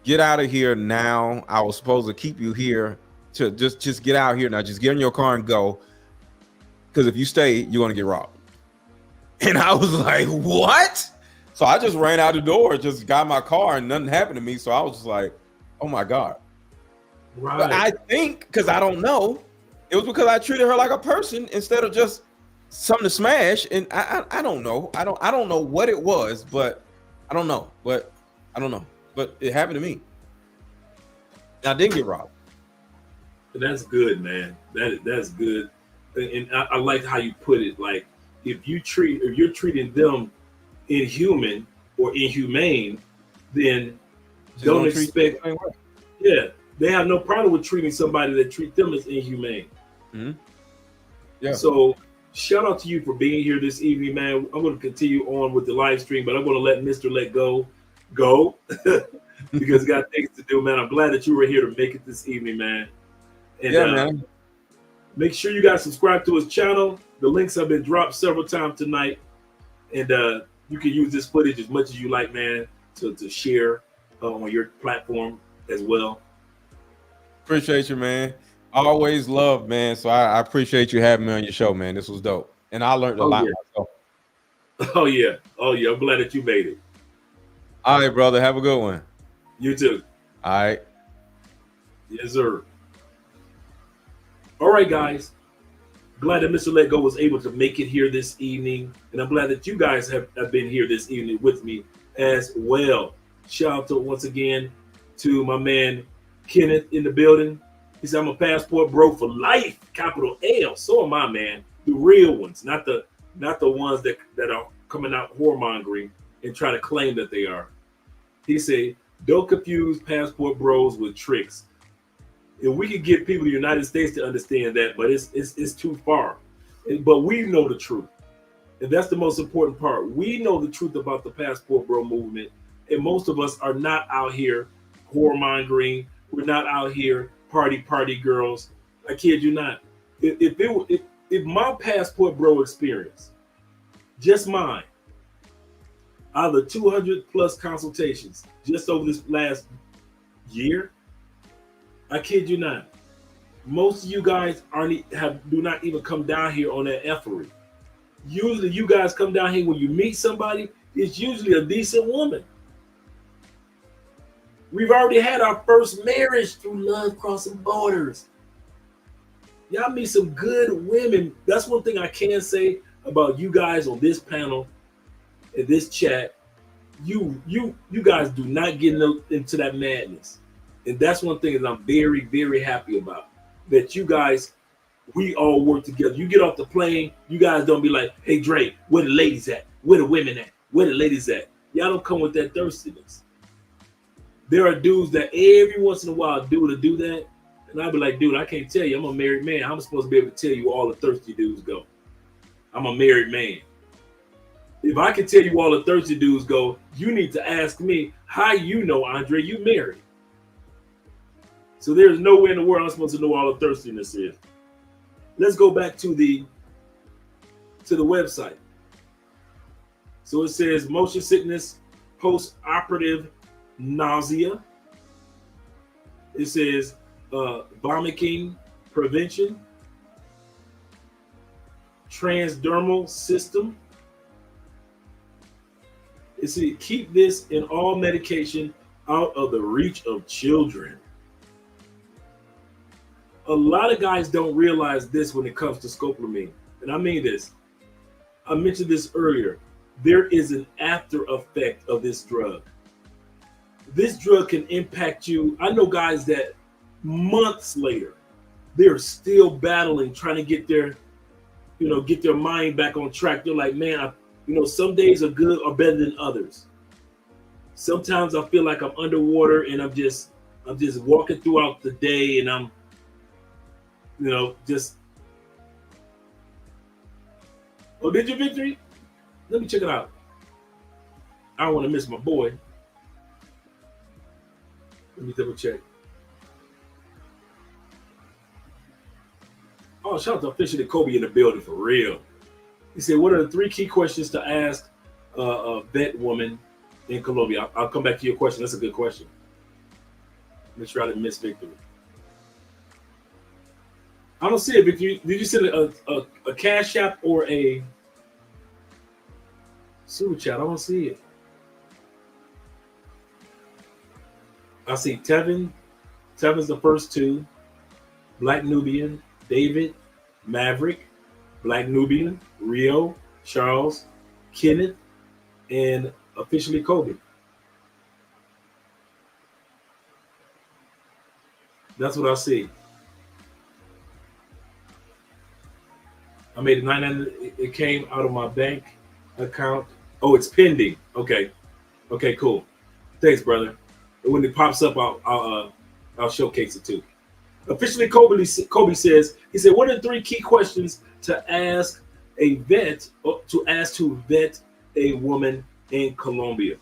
get out of here now. I was supposed to keep you here to just get out here now. Just get in your car and go. Because if you stay, you're going to get robbed. And I was like, what? So I just ran out the door, just got my car, and nothing happened to me. So I was just like, oh my God. Right. But I think, because I don't know, it was because I treated her like a person instead of just something to smash. And I don't know. I don't know what it was, but I don't know. But I don't know. But it happened to me. I didn't get robbed. That's good, man. That's good. And I like how you put it. Like, if you're treating them inhuman or inhumane, then just don't expect. Yeah, they have no problem with treating somebody that treat them as inhumane. Mm-hmm. Yeah. So shout out to you for being here this evening, man. I'm going to continue on with the live stream, but I'm going to let Mr. Let Go because got things to do, man. I'm glad that you were here to make it this evening, man. And man. Make sure you guys subscribe to his channel. The links have been dropped several times tonight, and you can use this footage as much as you like, man, to share on your platform as well. Appreciate you, man. Always love, man. So I appreciate you having me on your show, man. This was dope, and I learned a lot myself. Oh yeah. I'm glad that you made it. All right, brother. Have a good one. You too. All right. Yes, sir. All right, guys. Glad that Mr. Let Go was able to make it here this evening, and I'm glad that you guys have been here this evening with me as well. Shout out to once again to my man Kenneth in the building. He said, I'm a passport bro for life, capital L. So am I, man. The real ones, not the ones that are coming out whoremongering and try to claim that they are. He said, don't confuse passport bros with tricks. And we could get people in the United States to understand that, but it's too far. But we know the truth. And that's the most important part. We know the truth about the passport bro movement. And most of us are not out here whoremongering. We're not out here party girls. I kid you not. If my passport bro experience, just mine, out of the 200 plus consultations just over this last year, I kid you not, most of you guys do not even come down here on that effery. Usually you guys come down here when you meet somebody, it's usually a decent woman. We've already had our first marriage through love crossing borders. Y'all meet some good women. That's one thing I can say about you guys on this panel, in this chat. You guys do not get into that madness. And that's one thing that I'm very, very happy about. That you guys, we all work together. You get off the plane, you guys don't be like, hey Dre, where the ladies at? Where the women at? Where the ladies at? Y'all don't come with that thirstiness. There are dudes that every once in a while do that. And I'll be like, dude, I can't tell you. I'm a married man. I'm supposed to be able to tell you all the thirsty dudes go. I'm a married man. If I can tell you all the thirsty dudes go, you need to ask me how you know, Andre, you married. So there's no way in the world I'm supposed to know all the thirstiness is. Let's go back to the website. So it says motion sickness post-operative nausea. It says vomiting prevention, transdermal system. It says keep this in all medication out of the reach of children. A lot of guys don't realize this when it comes to scopolamine, and I mean this. I mentioned this earlier. There is an after effect of this drug. This drug can impact you. I know guys that months later, they're still battling, trying to get their, get their mind back on track. They're like, man, some days are good or better than others. Sometimes I feel like I'm underwater and I'm just walking throughout the day and I'm, just. Oh, did you, Victory? Let me check it out. I don't want to miss my boy. Let me double check. Oh, shout out to officially Kobe in the building for real. He said, what are the 3 key questions to ask a vet woman in Colombia? I'll come back to your question. That's a good question. Make sure I didn't miss Victory. I don't see it, Victory. Did you send a Cash App or a super chat? I don't see it. I see Tevin. Tevin's the first 2. Black Nubian, David, Maverick, Black Nubian, Rio, Charles, Kenneth, and officially Kobe. That's what I see. I made it 99. It came out of my bank account. Oh, it's pending. Okay. Okay, cool. Thanks, brother. When it pops up, I'll showcase it too. Officially, Kobe says, he said, what are the 3 key questions to ask a vet, or to vet a woman in Colombia?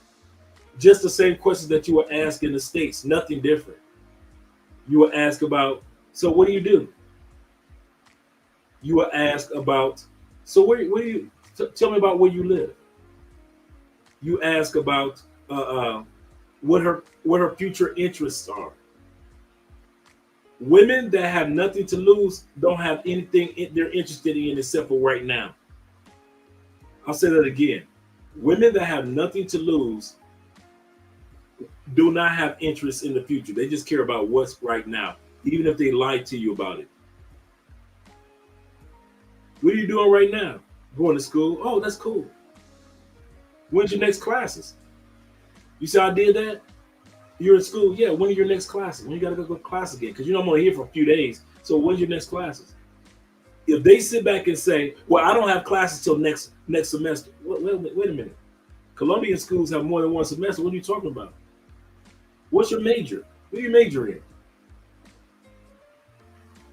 Just the same questions that you were asked in the States, nothing different. You were asked about, so what do you do? You were asked about, so where do you, tell me about where you live. You ask about what her future interests are. Women that have nothing to lose don't have anything they're interested in except for right now. I'll say that again. Women that have nothing to lose do not have interest in the future. They just care about what's right now, even if they lied to you about it. What are you doing right now? Going to school? Oh, that's cool. When's your next classes? You see how I did that? You're in school. Yeah, when are your next classes? When you got to go to class again? Because I'm only here for a few days. So when's your next classes? If they sit back and say, well, I don't have classes till next semester. Wait a minute. Colombian schools have more than one semester. What are you talking about? What's your major? What are you majoring in?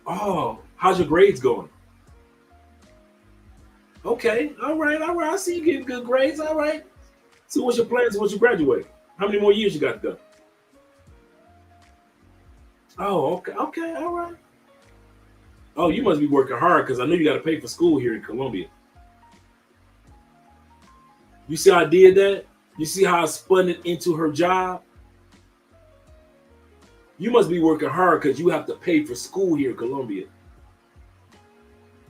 Oh, how's your grades going? Okay, all right. I see you getting good grades. All right. So what's your plans once you graduate? How many more years you got to go? Oh, okay, all right. Oh, you must be working hard because I know you got to pay for school here in Colombia. You see how I did that? You see how I spun it into her job? You must be working hard because you have to pay for school here in Colombia.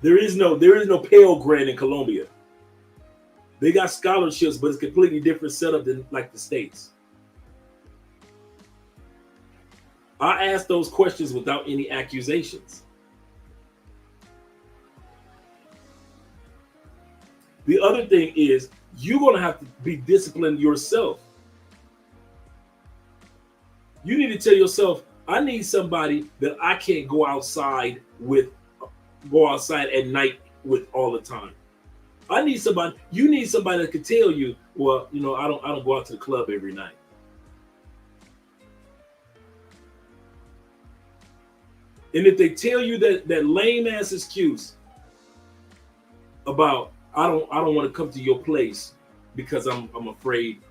There is no Pell Grant in Colombia. They got scholarships, but it's a completely different setup than like the States. I ask those questions without any accusations. The other thing is you're going to have to be disciplined yourself. You need to tell yourself, I need somebody that I can't go outside at night with all the time. You need somebody that can tell you, well, I don't go out to the club every night. And if they tell you that lame ass excuse about I don't want to come to your place because I'm afraid,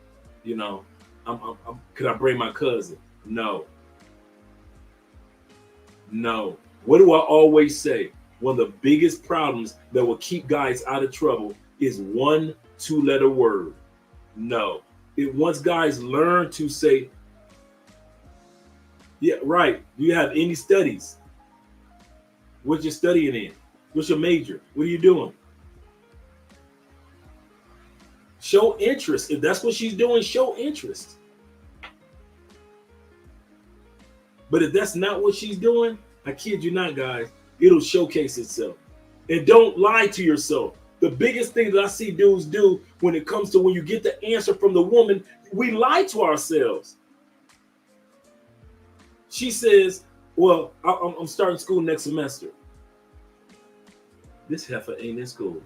could I bring my cousin? No. What do I always say? One of the biggest problems that will keep guys out of trouble is 1 2-letter word. No. once guys learn to say, yeah, right. Do you have any studies? What you're studying in? What's your major? What are you doing? Show interest. If that's what she's doing, show interest. But if that's not what she's doing, I kid you not, guys, it'll showcase itself. And don't lie to yourself. The biggest thing that I see dudes do when it comes to when you get the answer from the woman, we lie to ourselves. She says, well, I'm starting school next semester. This heifer ain't in school.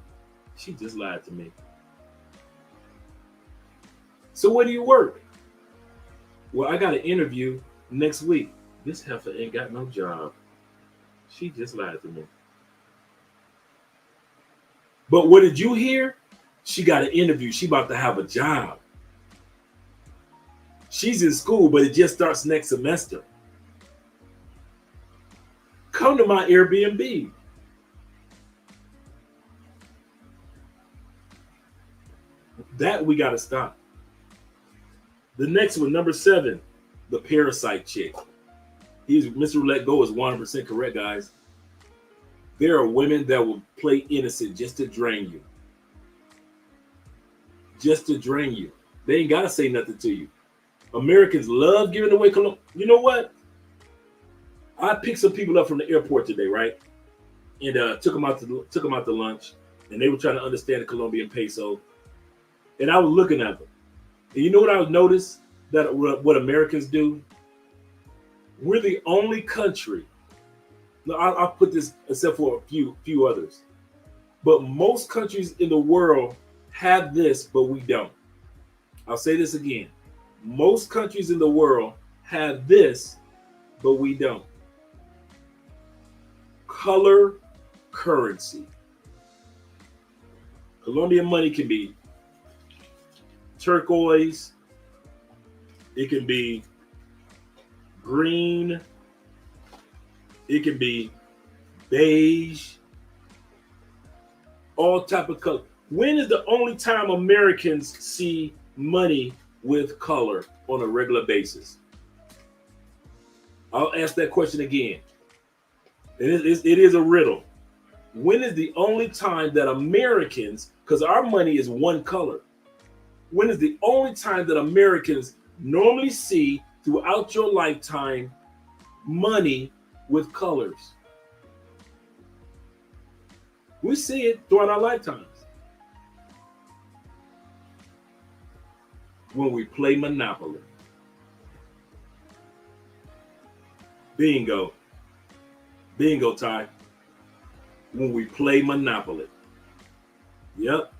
She just lied to me. So where do you work? Well, I got an interview next week. This heifer ain't got no job. She just lied to me. But what did you hear? She got an interview. She about to have a job. She's in school, but it just starts next semester. Come to my Airbnb. That we got to stop. The next one, number 7, the parasite chick. Mr. Let Go is 100% correct, guys. There are women that will play innocent just to drain you. Just to drain you. They ain't got to say nothing to you. Americans love giving away cologne. You know what? I picked some people up from the airport today, right? And took them out to lunch, and they were trying to understand the Colombian peso. And I was looking at them. And you know what I noticed that what Americans do? We're the only country. Now, I'll put this except for a few others. But most countries in the world have this, but we don't. I'll say this again. Most countries in the world have this, but we don't. Color currency. Colombian money can be turquoise. It can be green. It can be beige. All type of color. When is the only time Americans see money with color on a regular basis? I'll ask that question again. It is a riddle. When is the only time that Americans, because our money is one color, when is the only time that Americans normally see throughout your lifetime money with colors? We see it throughout our lifetimes. When we play Monopoly. Bingo. Bingo, Ty. When we play Monopoly. Yep.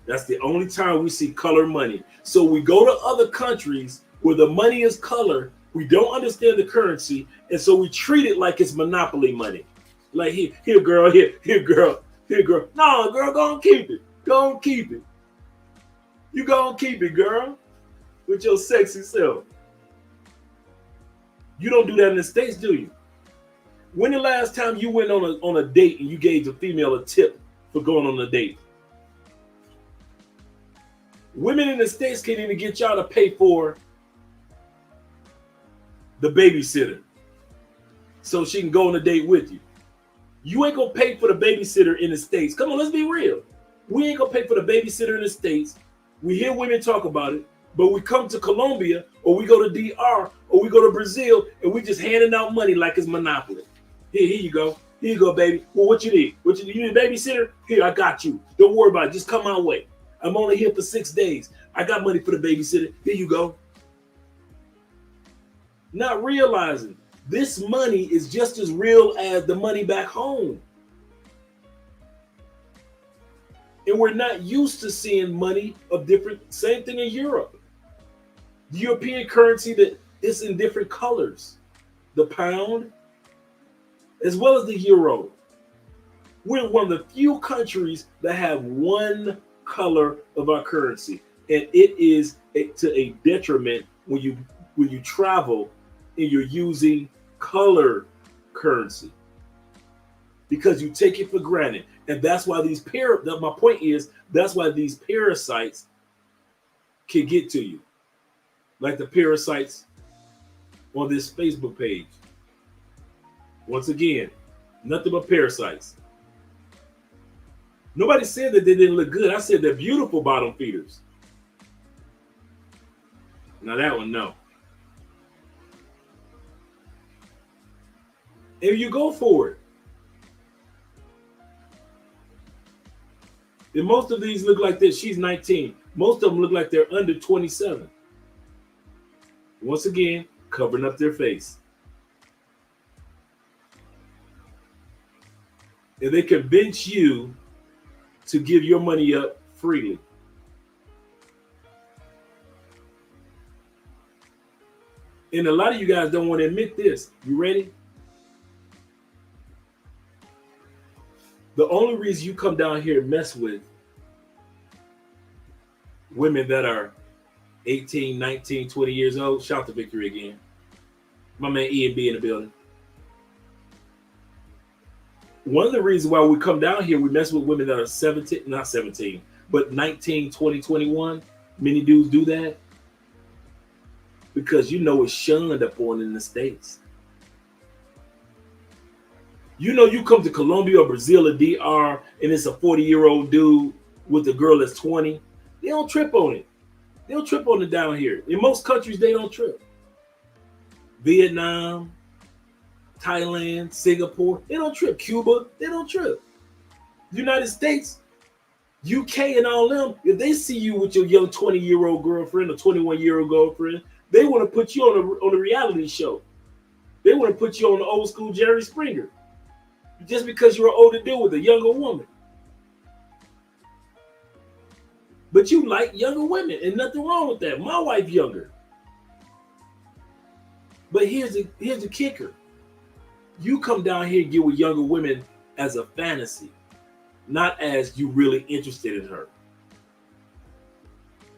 That's the only time we see color money. So we go to other countries where the money is color. We don't understand the currency. And so we treat it like it's Monopoly money. Like, here, girl, here, girl, here, girl. No, girl, go and keep it. Go and keep it. You go and keep it, girl, with your sexy self. You don't do that in the States, do you? When the last time you went on a date and you gave the female a tip for going on a date? Women in the States can't even get y'all to pay for the babysitter so she can go on a date with you. You ain't gonna pay for the babysitter in the States. Come on, let's be real. We ain't gonna pay for the babysitter in the States. We hear women talk about it, but we come to Colombia or we go to DR or we go to Brazil and we just handing out money like it's Monopoly. Here you go. Here you go, baby. Well, what you need? You need a babysitter? Here, I got you. Don't worry about it. Just come my way. I'm only here for 6 days. I got money for the babysitter. Here you go. Not realizing this money is just as real as the money back home. And we're not used to seeing money of different, same thing in Europe. The European currency that is in different colors. The pound, as well as the euro. We're one of the few countries that have one color of our currency. And it is to a detriment when you travel and you're using color currency. Because you take it for granted. And that's why my point is, that's why these parasites can get to you, like the parasites on this Facebook page. Once again, nothing but parasites. Nobody said that they didn't look good. I said they're beautiful bottom feeders. Now that one, no. If you go for it, and most of these look like this. She's 19. Most of them look like they're under 27. Once again, covering up their face. And they convince you to give your money up freely. And a lot of you guys don't want to admit this. You ready? The only reason you come down here and mess with women that are 18, 19, 20 years old, shout to Victory again. My man E and B in the building. One of the reasons why we come down here, we mess with women that are 17, not 17, but 19, 20, 21. Many dudes do that because you know it's shunned up on in the States. You know, you come to Colombia or Brazil or DR and it's a 40-year-old dude with a girl that's 20. They don't trip on it. They don't trip on it down here. In most countries, they don't trip. Vietnam, Thailand, Singapore, they don't trip. Cuba, they don't trip. United States, UK and all them, if they see you with your young 20-year-old girlfriend or 21-year-old girlfriend, they want to put you on a reality show. They want to put you on the old school Jerry Springer. Just because you're an older dude with a younger woman. But you like younger women, and nothing wrong with that. My wife younger. But here's the kicker. You come down here and get with younger women as a fantasy, not as you really interested in her.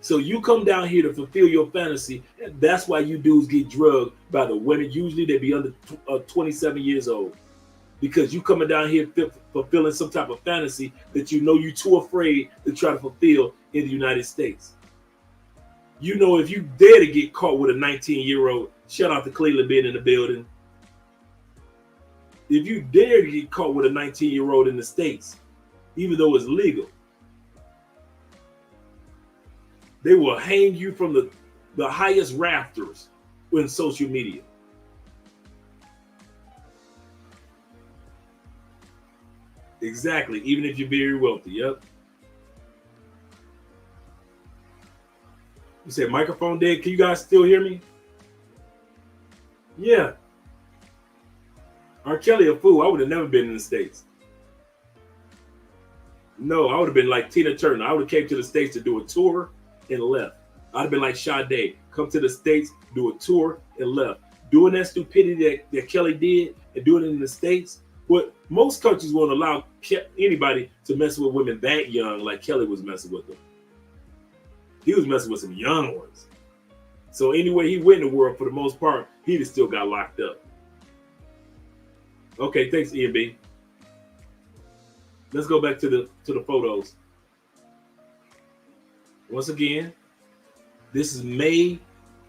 So you come down here to fulfill your fantasy, and that's why you dudes get drugged by the women. Usually they be under 27 years old. Because you coming down here fulfilling some type of fantasy that you know you're too afraid to try to fulfill in the United States. You know, if you dare to get caught with a 19-year-old, shout out to Cleveland being in the building. If you dare to get caught with a 19-year-old in the States, even though it's legal, they will hang you from the highest rafters in social media. Exactly, even if you're very wealthy. Yep. You said microphone dead. Can you guys still hear me? Yeah. R. Kelly a fool. I would have never been in the States. No, I would have been like Tina Turner. I would have came to the States to do a tour and left. I'd have been like Sade. Come to the States, do a tour and left. Doing that stupidity that Kelly did and doing it in the States. What most countries won't allow anybody to mess with women that young, like Kelly was messing with them. He was messing with some young ones. So anyway he went in the world, for the most part, he just still got locked up. Okay, thanks, E and B. Let's go back to the photos. Once again, this is May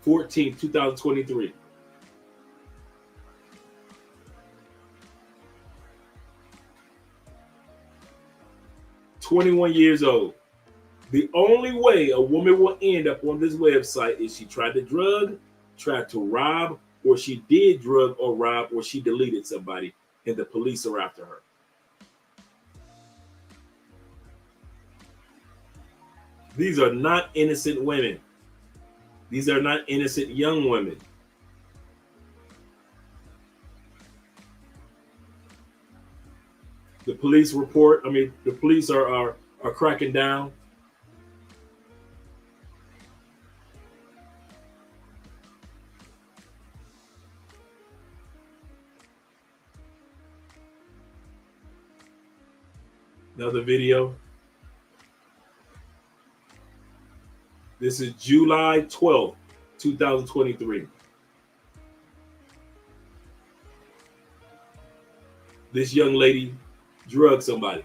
14th, 2023. "21 years old. The only way a woman will end up on this website is she tried to drug, tried to rob, or she did drug or rob, or she deleted somebody, and the police are after her." These are not innocent women. These are not innocent young women. The police report, the police are cracking down. Another video. This is July 12th, 2023. This young lady drugged somebody.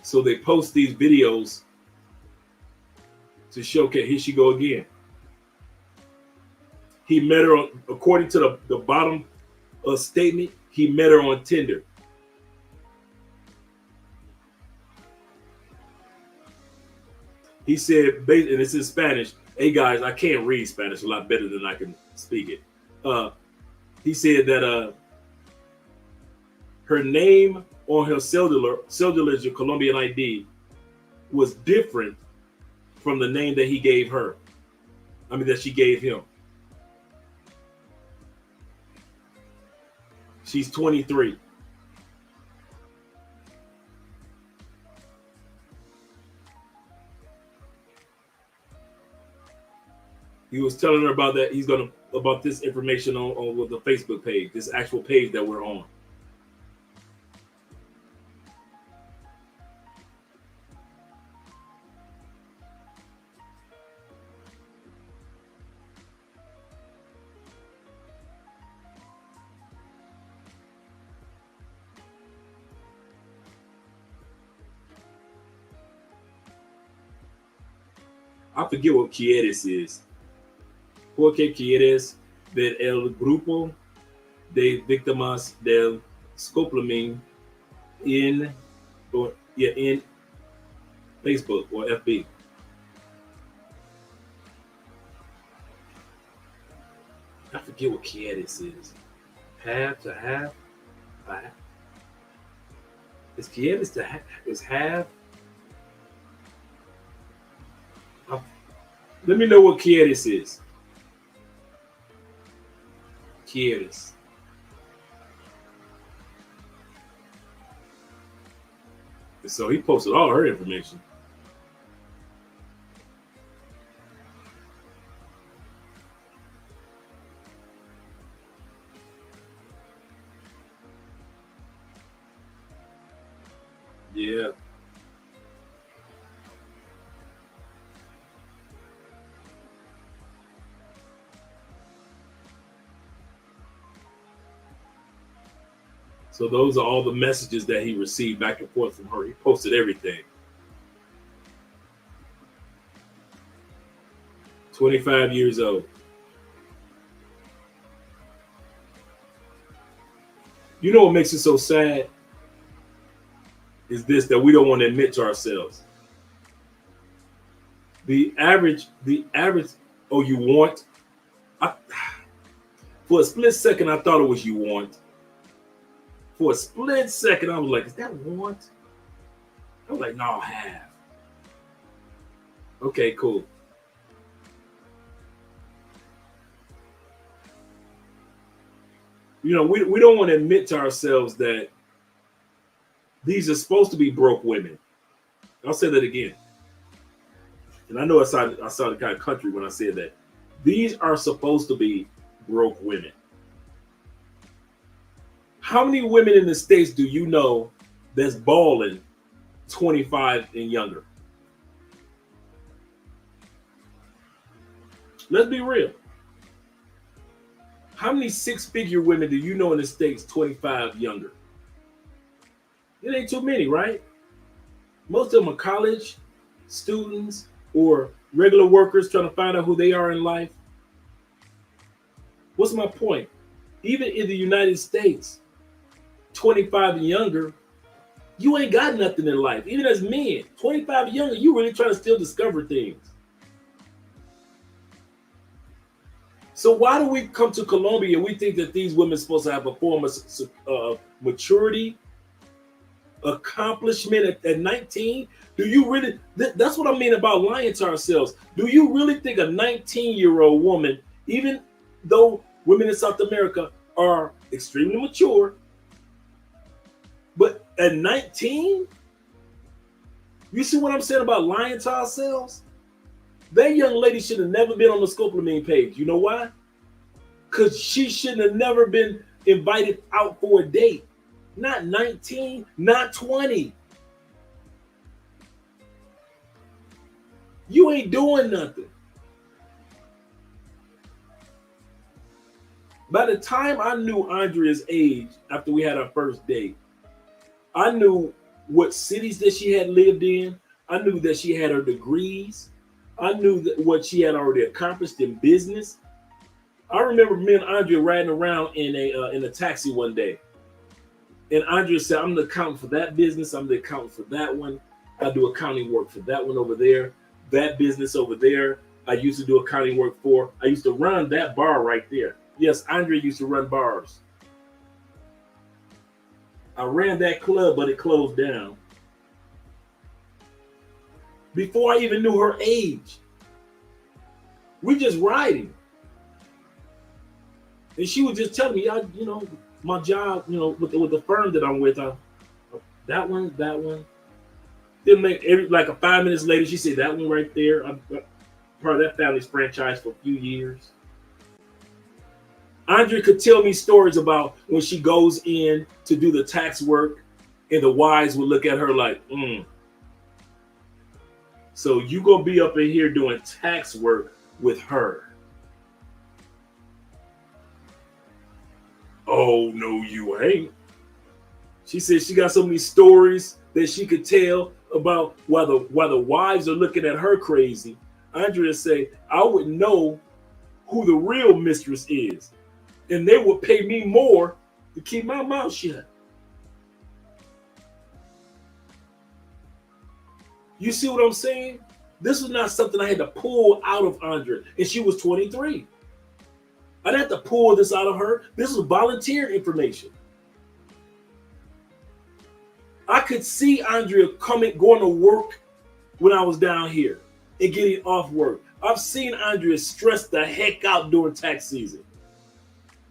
So they post these videos to showcase. Here she go again. He met her on, according to the bottom statement, he met her on Tinder. He said, and it's in Spanish. Hey guys, I can't read Spanish a lot better than I can speak it. He said that her name on her cellular is your Colombian ID, was different from the name that he gave her. I mean, that she gave him. She's 23. He was telling her about that. He's gonna about this information on with the Facebook page, this actual page that we're on. I forget what quieres is. Porque quieres ver el grupo de víctimas del Scopolamine in Facebook or FB. I forget what quieres is. Have to have. Is quieres to have? Is have? Let me know what quieres is. Quieres. So he posted all her information. Yeah. So those are all the messages that he received back and forth from her. He posted everything. 25 years old. You know what makes it so sad? Is this, that we don't want to admit to ourselves. The average, oh, you want? For a split second, I thought it was you want. For a split second, I was like, is that want? I was like, no, have. Okay, cool. You know, we don't want to admit to ourselves that these are supposed to be broke women. I'll say that again. And I know I sounded kind of country when I said that. These are supposed to be broke women. How many women in the States do you know that's balling 25 and younger? Let's be real. How many six-figure women do you know in the States 25 younger? It ain't too many, right? Most of them are college students or regular workers trying to find out who they are in life. What's my point? Even in the United States, 25 and younger, you ain't got nothing in life. Even as men, 25 and younger, you really trying to still discover things. So why do we come to Colombia and we think that these women are supposed to have a form of maturity, accomplishment at 19? Do you really, that's what I mean about lying to ourselves. Do you really think a 19-year-old woman, even though women in South America are extremely mature, but at 19, you see what I'm saying about lying to ourselves? That young lady should have never been on the Scopolamine page. You know why? Because she shouldn't have never been invited out for a date. Not 19, not 20. You ain't doing nothing. By the time I knew Andrea's age, after we had our first date, I knew what cities that she had lived in. I knew that she had her degrees. I knew that what she had already accomplished in business. I remember me and Andrea riding around in a taxi one day. And Andrea said, I'm the accountant for that business. I'm the accountant for that one. I do accounting work for that one over there. That business over there, I used to do accounting work for. I used to run that bar right there. Yes, Andrea used to run bars. I ran that club, but it closed down. Before I even knew her age. We just riding. And she was just telling me, my job, with the firm that I'm with, that one. Then like 5 minutes later, she said, that one right there. I'm part of that family's franchise for a few years. Andrea could tell me stories about when she goes in to do the tax work and the wives would look at her like, So you gonna be up in here doing tax work with her. Oh, no, you ain't. She said she got so many stories that she could tell about why the wives are looking at her crazy. Andrea said, I would know who the real mistress is. And they would pay me more to keep my mouth shut. You see what I'm saying? This was not something I had to pull out of Andrea. And she was 23. I didn't have to pull this out of her. This was volunteer information. I could see Andrea going to work when I was down here and getting off work. I've seen Andrea stress the heck out during tax season.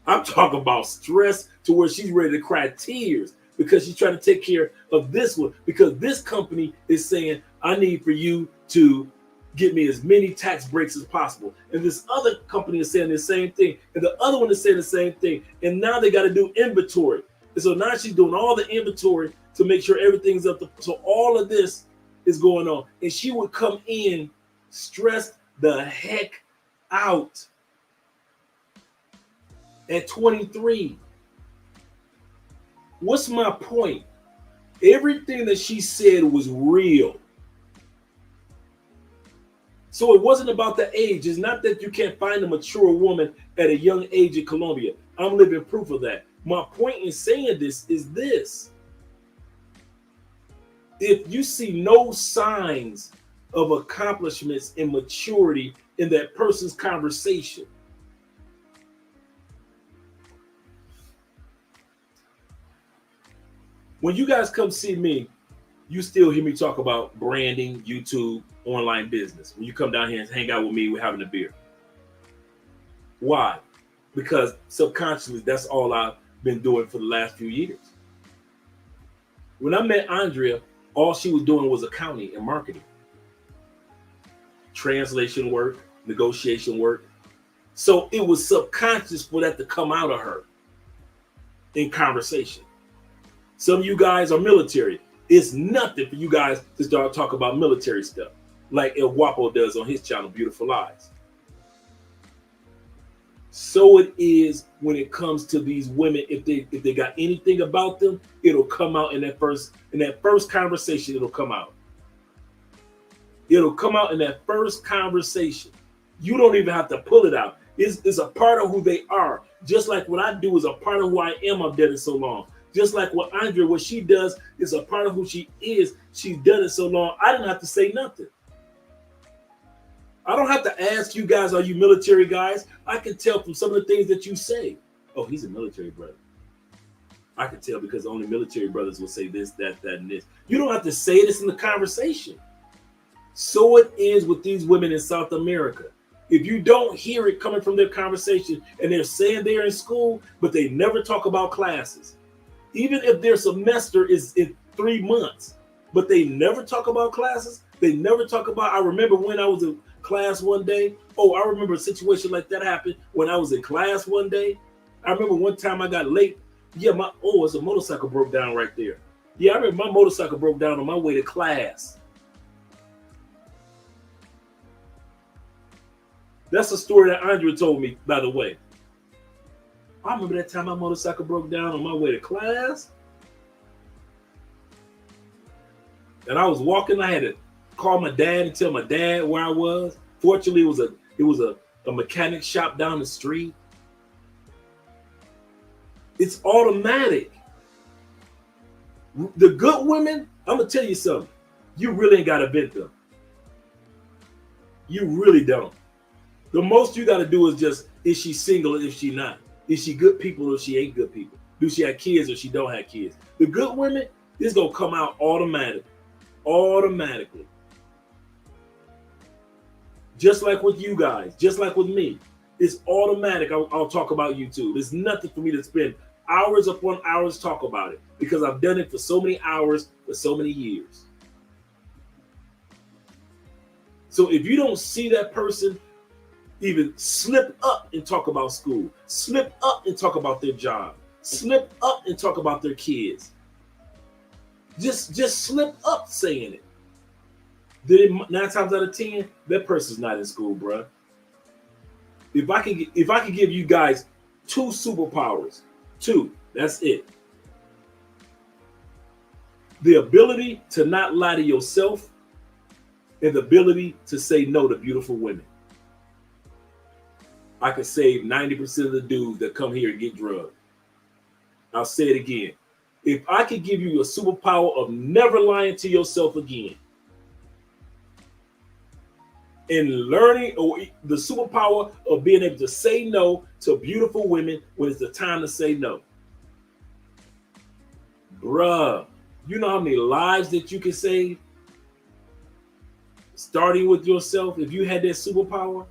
I'm talking about stress to where she's ready to cry tears because she's trying to take care of this one, because this company is saying, I need for you to get me as many tax breaks as possible. And this other company is saying the same thing. And the other one is saying the same thing. And now they got to do inventory. And so now she's doing all the inventory to make sure everything's up. So all of this is going on. And she would come in stressed the heck out at 23. What's my point? Everything that she said was real. So it wasn't about the age. It's not that you can't find a mature woman at a young age in Colombia. I'm living proof of that. My point in saying this is this. If you see no signs of accomplishments and maturity in that person's conversation, when you guys come see me, you still hear me talk about branding, YouTube, online business. When you come down here and hang out with me, we're having a beer. Why? Because subconsciously, that's all I've been doing for the last few years. When I met Andrea, all she was doing was accounting and marketing. Translation work, negotiation work. So it was subconscious for that to come out of her in conversation. Some of you guys are military. It's nothing for you guys to start talking about military stuff like El Guapo does on his channel, Beautiful Lies. So it is when it comes to these women. If they got anything about them, it'll come out in that first conversation. It'll come out. It'll come out in that first conversation. You don't even have to pull it out. It's a part of who they are. Just like what I do is a part of who I am. I've done it so long. Just like what Andrea, what she does is a part of who she is. She's done it so long. I didn't have to say nothing. I don't have to ask you guys, are you military guys? I can tell from some of the things that you say. Oh, he's a military brother. I can tell because only military brothers will say this, that, and this. You don't have to say this in the conversation. So it is with these women in South America. If you don't hear it coming from their conversation and they're saying they're in school, but they never talk about classes. Even if their semester is in 3 months, but they never talk about classes. They never talk about, I remember when I was in class one day. Oh, I remember a situation like that happened when I was in class one day. I remember one time I got late. Yeah, it's a motorcycle broke down right there. Yeah, I remember my motorcycle broke down on my way to class. That's a story that Andrea told me, by the way. I remember that time my motorcycle broke down on my way to class. And I was walking. I had to call my dad and tell my dad where I was. Fortunately, it was a mechanic shop down the street. It's automatic. The good women, I'm gonna tell you something. You really ain't gotta vet them. You really don't. The most you gotta do is just, is she single or is she not? Is she good people or she ain't good people? Do she have kids or she don't have kids? The good women, it's gonna come out automatically. Just like with you guys, just like with me. It's automatic. I'll talk about you too. There's nothing for me to spend hours upon hours talk about it because I've done it for so many hours for so many years. So if you don't see that person even slip up and talk about school, slip up and talk about their job, slip up and talk about their kids, just slip up saying it, then 9 times out of 10, that person's not in school, bruh. If I could give you guys 2 superpowers, 2, that's it. The ability to not lie to yourself and the ability to say no to beautiful women. I could save 90% of the dudes that come here and get drugged. I'll say it again. If I could give you a superpower of never lying to yourself again, and learning, or the superpower of being able to say no to beautiful women when it's the time to say no. Bruh, you know how many lives that you can save? Starting with yourself, if you had that superpower.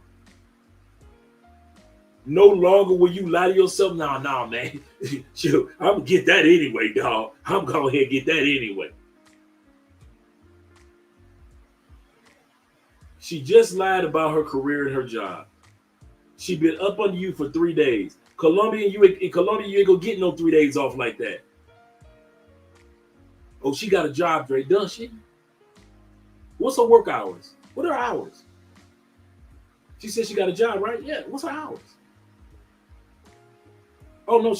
No longer will you lie to yourself. Nah, man. Shoot, I'm gonna get that anyway, dog. I'm gonna go ahead and get that anyway. She just lied about her career and her job. She been up on you for 3 days. In Colombia, you ain't gonna get no 3 days off like that. Oh, she got a job, Dre, does she? What's her work hours? What are her hours? She said she got a job, right? Yeah, what's her hours? Oh, no,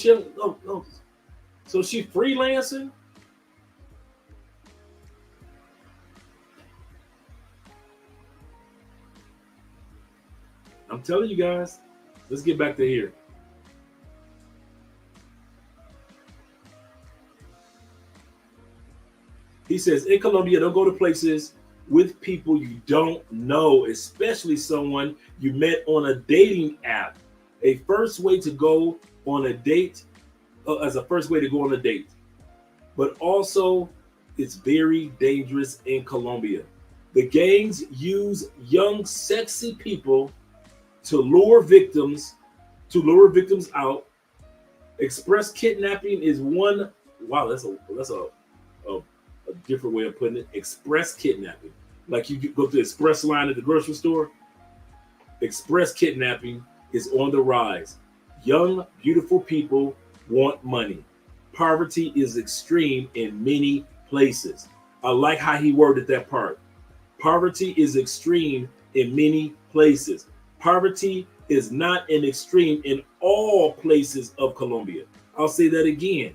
no. So she freelancing? I'm telling you guys, let's get back to here. He says, in Colombia, don't go to places with people you don't know, especially someone you met on a dating app. A first way to go on a date, as a first way to go on a date. But also, it's very dangerous in Colombia. The gangs use young, sexy people to lure victims out. Express kidnapping is one. Wow, that's a different way of putting it. Express kidnapping, like you go to the express line at the grocery store. Express kidnapping is on the rise. Young, beautiful people want money. Poverty is extreme in many places. I like how he worded that part. Poverty is extreme in many places. Poverty is not an extreme in all places of Colombia. I'll say that again.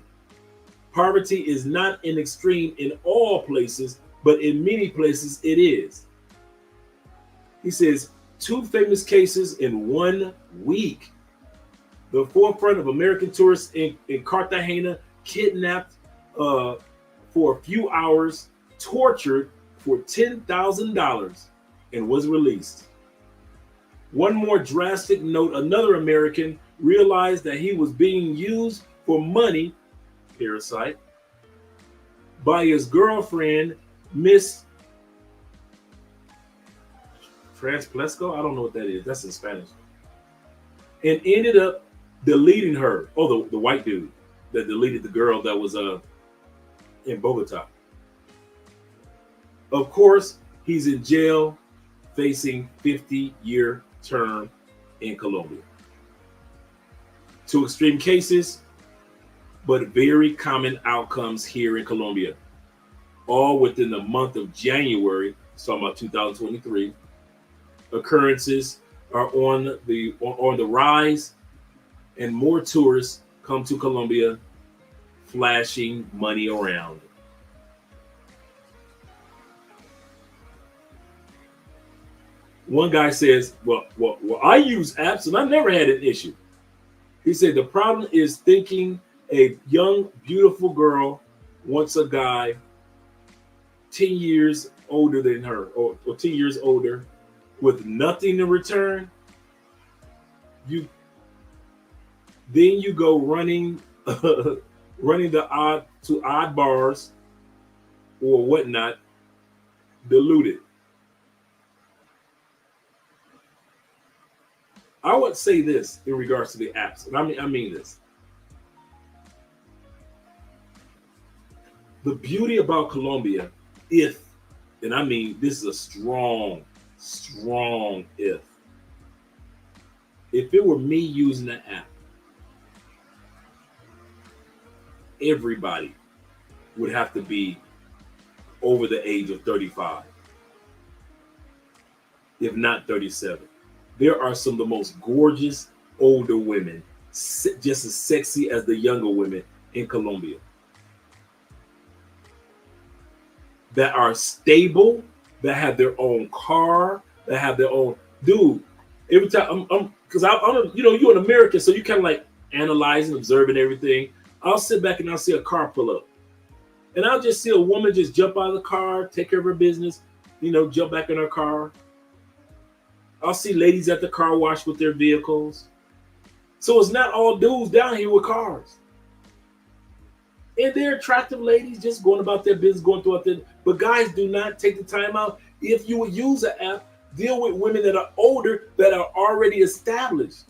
Poverty is not an extreme in all places, but in many places it is. He says, 2 famous cases in 1 week. The forefront of American tourists in Cartagena, kidnapped for a few hours, tortured for $10,000, and was released. One more drastic note, another American realized that he was being used for money, parasite, by his girlfriend, Miss Transplesco. I don't know what that is. That's in Spanish. And ended up deleting her. Oh, the white dude that deleted the girl that was in Bogota. Of course, he's in jail facing 50-year term in Colombia. 2 extreme cases, but very common outcomes here in Colombia. All within the month of January, talking about 2023. Occurrences are on the rise, and more tourists come to Colombia flashing money around. One guy says, well, I use apps and I never had an issue. He said the problem is thinking a young, beautiful girl wants a guy 10 years older than her or 10 years older with nothing in return. Then you go running to odd bars or whatnot, diluted. I would say this in regards to the apps, and I mean this. The beauty about Colombia, and I mean this is a strong if. If it were me using the app, everybody would have to be over the age of 35, if not 37. There are some of the most gorgeous older women, just as sexy as the younger women in Colombia, that are stable, that have their own car, that have their own dude. Every time I'm you're an American, so you kind of like analyzing, observing everything. I'll sit back and I'll see a car pull up, and I'll just see a woman just jump out of the car, take care of her business, jump back in her car. I'll see ladies at the car wash with their vehicles. So it's not all dudes down here with cars. And they're attractive ladies just going about their business, going throughout their, but guys do not take the time out. If you would use an app, deal with women that are older, that are already established.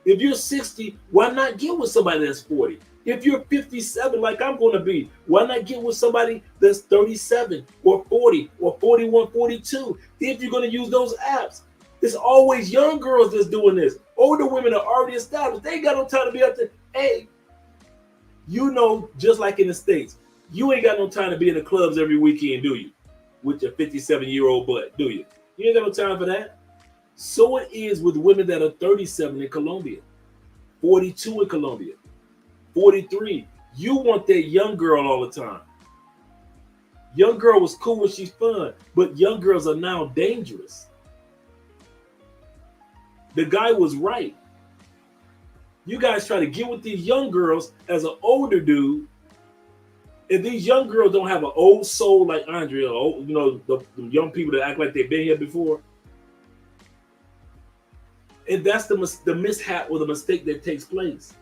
If you're 60, why not get with somebody that's 40? If you're 57, like I'm going to be, why not get with somebody that's 37 or 40 or 41, 42? If you're going to use those apps, it's always young girls that's doing this. Older women are already established. They ain't got no time to be up there. Hey, just like in the States, you ain't got no time to be in the clubs every weekend, do you? With your 57-year-old butt, do you? You ain't got no time for that. So it is with women that are 37 in Colombia, 42 in Colombia, 43. You want that young girl all the time. Young girl was cool when she's fun, but young girls are now dangerous. The guy was right. You guys try to get with these young girls as an older dude, and these young girls don't have an old soul like Andrea, the young people that act like they've been here before. And that's the mishap or the mistake that takes place.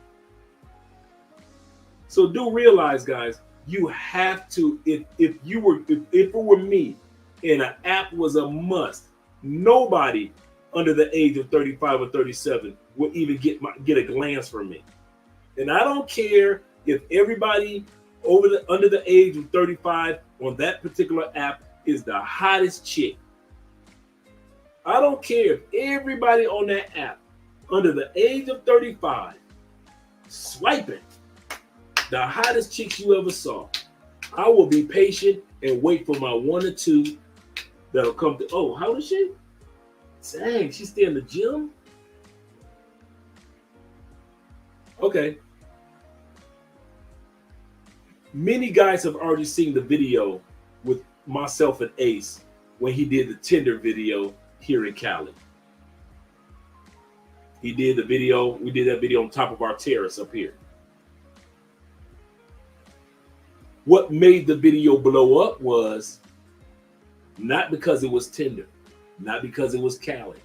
So do realize, guys, you have to, if it were me and an app was a must, nobody under the age of 35 or 37 would even get a glance from me. And I don't care if everybody under the age of 35 on that particular app is the hottest chick. I don't care if everybody on that app under the age of 35 swiping the hottest chicks you ever saw. I will be patient and wait for my one or two that'll come to, oh, how old is she? Dang, she stay in the gym? Okay. Many guys have already seen the video with myself and Ace when he did the Tinder video here in Cali. We did that video on top of our terrace up here. What made the video blow up was not because it was Tinder, not because it was Cali,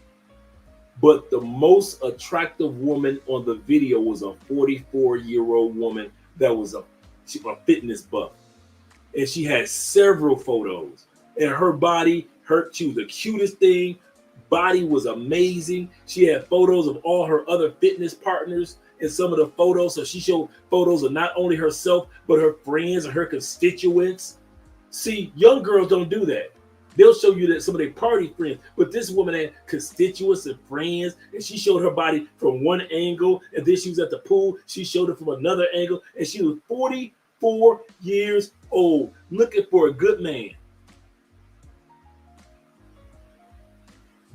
but the most attractive woman on the video was a 44-year-old woman that was a fitness buff. And she had several photos. And her body, she was the cutest thing. Body was amazing. She had photos of all her other fitness partners in some of the photos. So she showed photos of not only herself, but her friends and her constituents. See, young girls don't do that. They'll show you that some of their party friends, but this woman had constituents and friends, and she showed her body from one angle, and then she was at the pool. She showed it from another angle, and she was 44 years old, looking for a good man.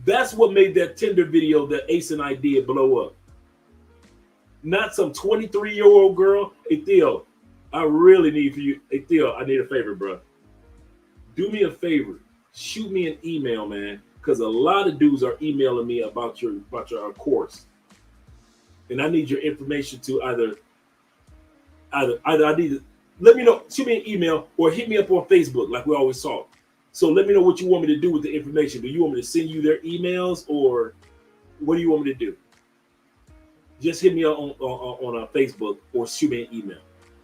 That's what made that Tinder video that Ace and I did blow up. Not some 23-year-old girl. Hey, Theo, I really need for you. Hey, Theo, I need a favor, bro. Do me a favor. Shoot me an email, man. because a lot of dudes are emailing me about your course, and I need your information to either I need to let me know, shoot me an email or hit me up on Facebook like we always talk. So let me know what you want me to do with the information. Do you want me to send you their emails, or what do you want me to do? Just hit me on Facebook or shoot me an email,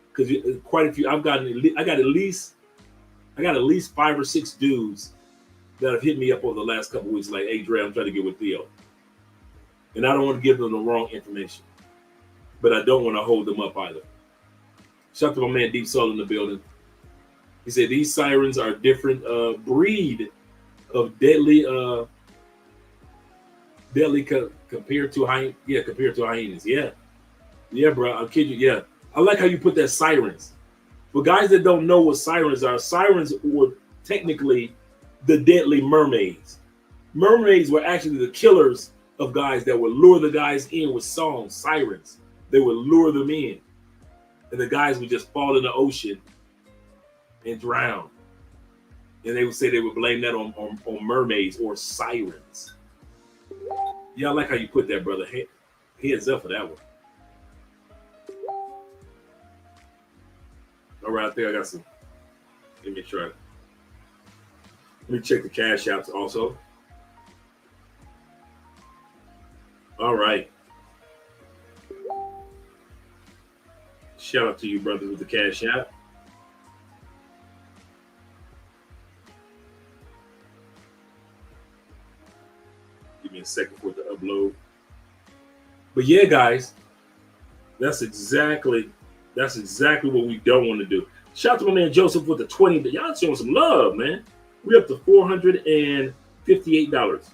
because quite a few. I got at least 5 or 6 dudes that have hit me up over the last couple of weeks. Like, hey Dre, I'm trying to get with Theo, and I don't want to give them the wrong information, but I don't want to hold them up either. Shout out to my man Deep Soul in the building. He said these sirens are a different breed of deadly compared to hyenas. Yeah, bro. I'll kid you. Yeah, I like how you put that sirens. For guys that don't know what sirens were technically the deadly mermaids. Mermaids were actually the killers of guys that would lure the guys in with songs. Sirens. They would lure them in, and the guys would just fall in the ocean and drown. And they would say they would blame that on mermaids or sirens. Yeah, I like how you put that, brother. Heads up for that one. All right, I think I got some. Let me try. Let me check the cash apps also. All right. Shout out to you, brother, with the cash app. Give me a second for it to upload. But yeah, guys, that's exactly what we don't want to do. Shout out to my man Joseph with the 20. Y'all showing some love, man. We're up to $458.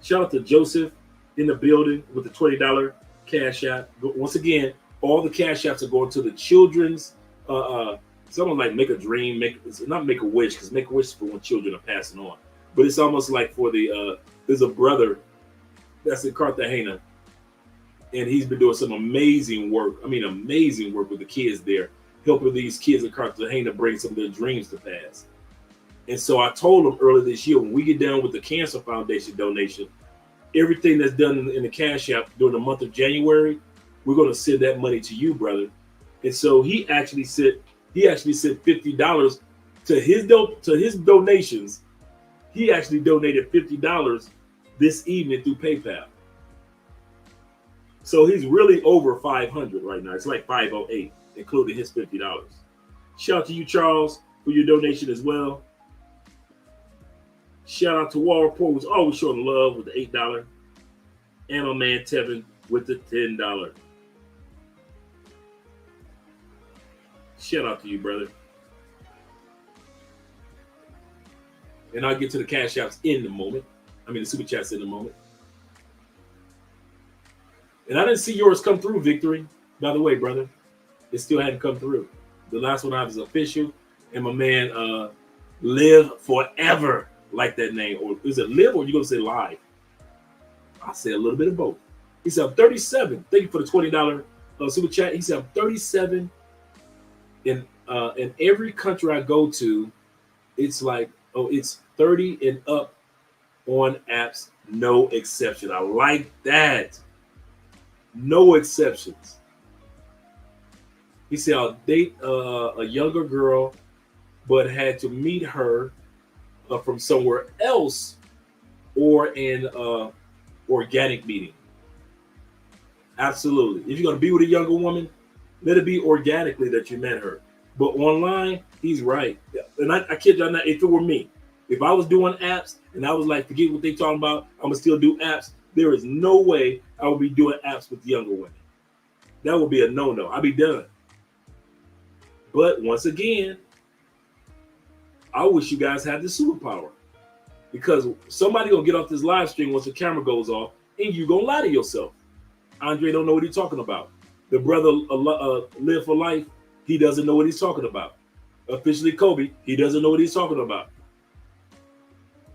Shout out to Joseph in the building with the $20 cash app. Once again, all the cash apps are going to the children's. Someone like Make a Dream, not Make a Wish, because Make a Wish is for when children are passing on. But it's almost like for the there's a brother that's in Cartagena, and he's been doing some amazing work. I mean, amazing work with the kids there, helping these kids in Cartagena bring some of their dreams to pass. And so I told him earlier this year, when we get done with the Cancer Foundation donation, everything that's done in the Cash App during the month of January, we're going to send that money to you, brother. And so he actually sent $50 to his donations. He actually donated $50 this evening through PayPal. So he's really over 500 right now. It's like 508, including his $50. Shout out to you, Charles, for your donation as well. Shout out to Wall Report, who's always showing love with the $8. And my man Tevin with the $10. Shout out to you, brother. And I'll get to the cash apps in a moment. I mean, the super chats in a moment. And I didn't see yours come through, Victory. By the way, brother, it still hadn't come through. The last one I have is official. And my man, Live Forever, like that name. Or is it Live or are you going to say Live? I say a little bit of both. He said, I'm 37. Thank you for the $20 super chat. He said, I'm 37. In every country I go to, it's like, it's 30 and up on apps, no exception. I like that. No exceptions. He said, I'll date a younger girl, but had to meet her from somewhere else or in organic meeting. Absolutely. If you're going to be with a younger woman, let it be organically that you met her. But online, he's right. And I kid you not, if it were me, if I was doing apps and I was like, forget what they talking about, I'm going to still do apps, there is no way I would be doing apps with younger women. That would be a no-no. I'd be done. But once again, I wish you guys had the superpower. Because somebody going to get off this live stream once the camera goes off and you going to lie to yourself. Andre don't know what he's talking about. The brother Live for Life, he doesn't know what he's talking about. Officially Kobe, he doesn't know what he's talking about.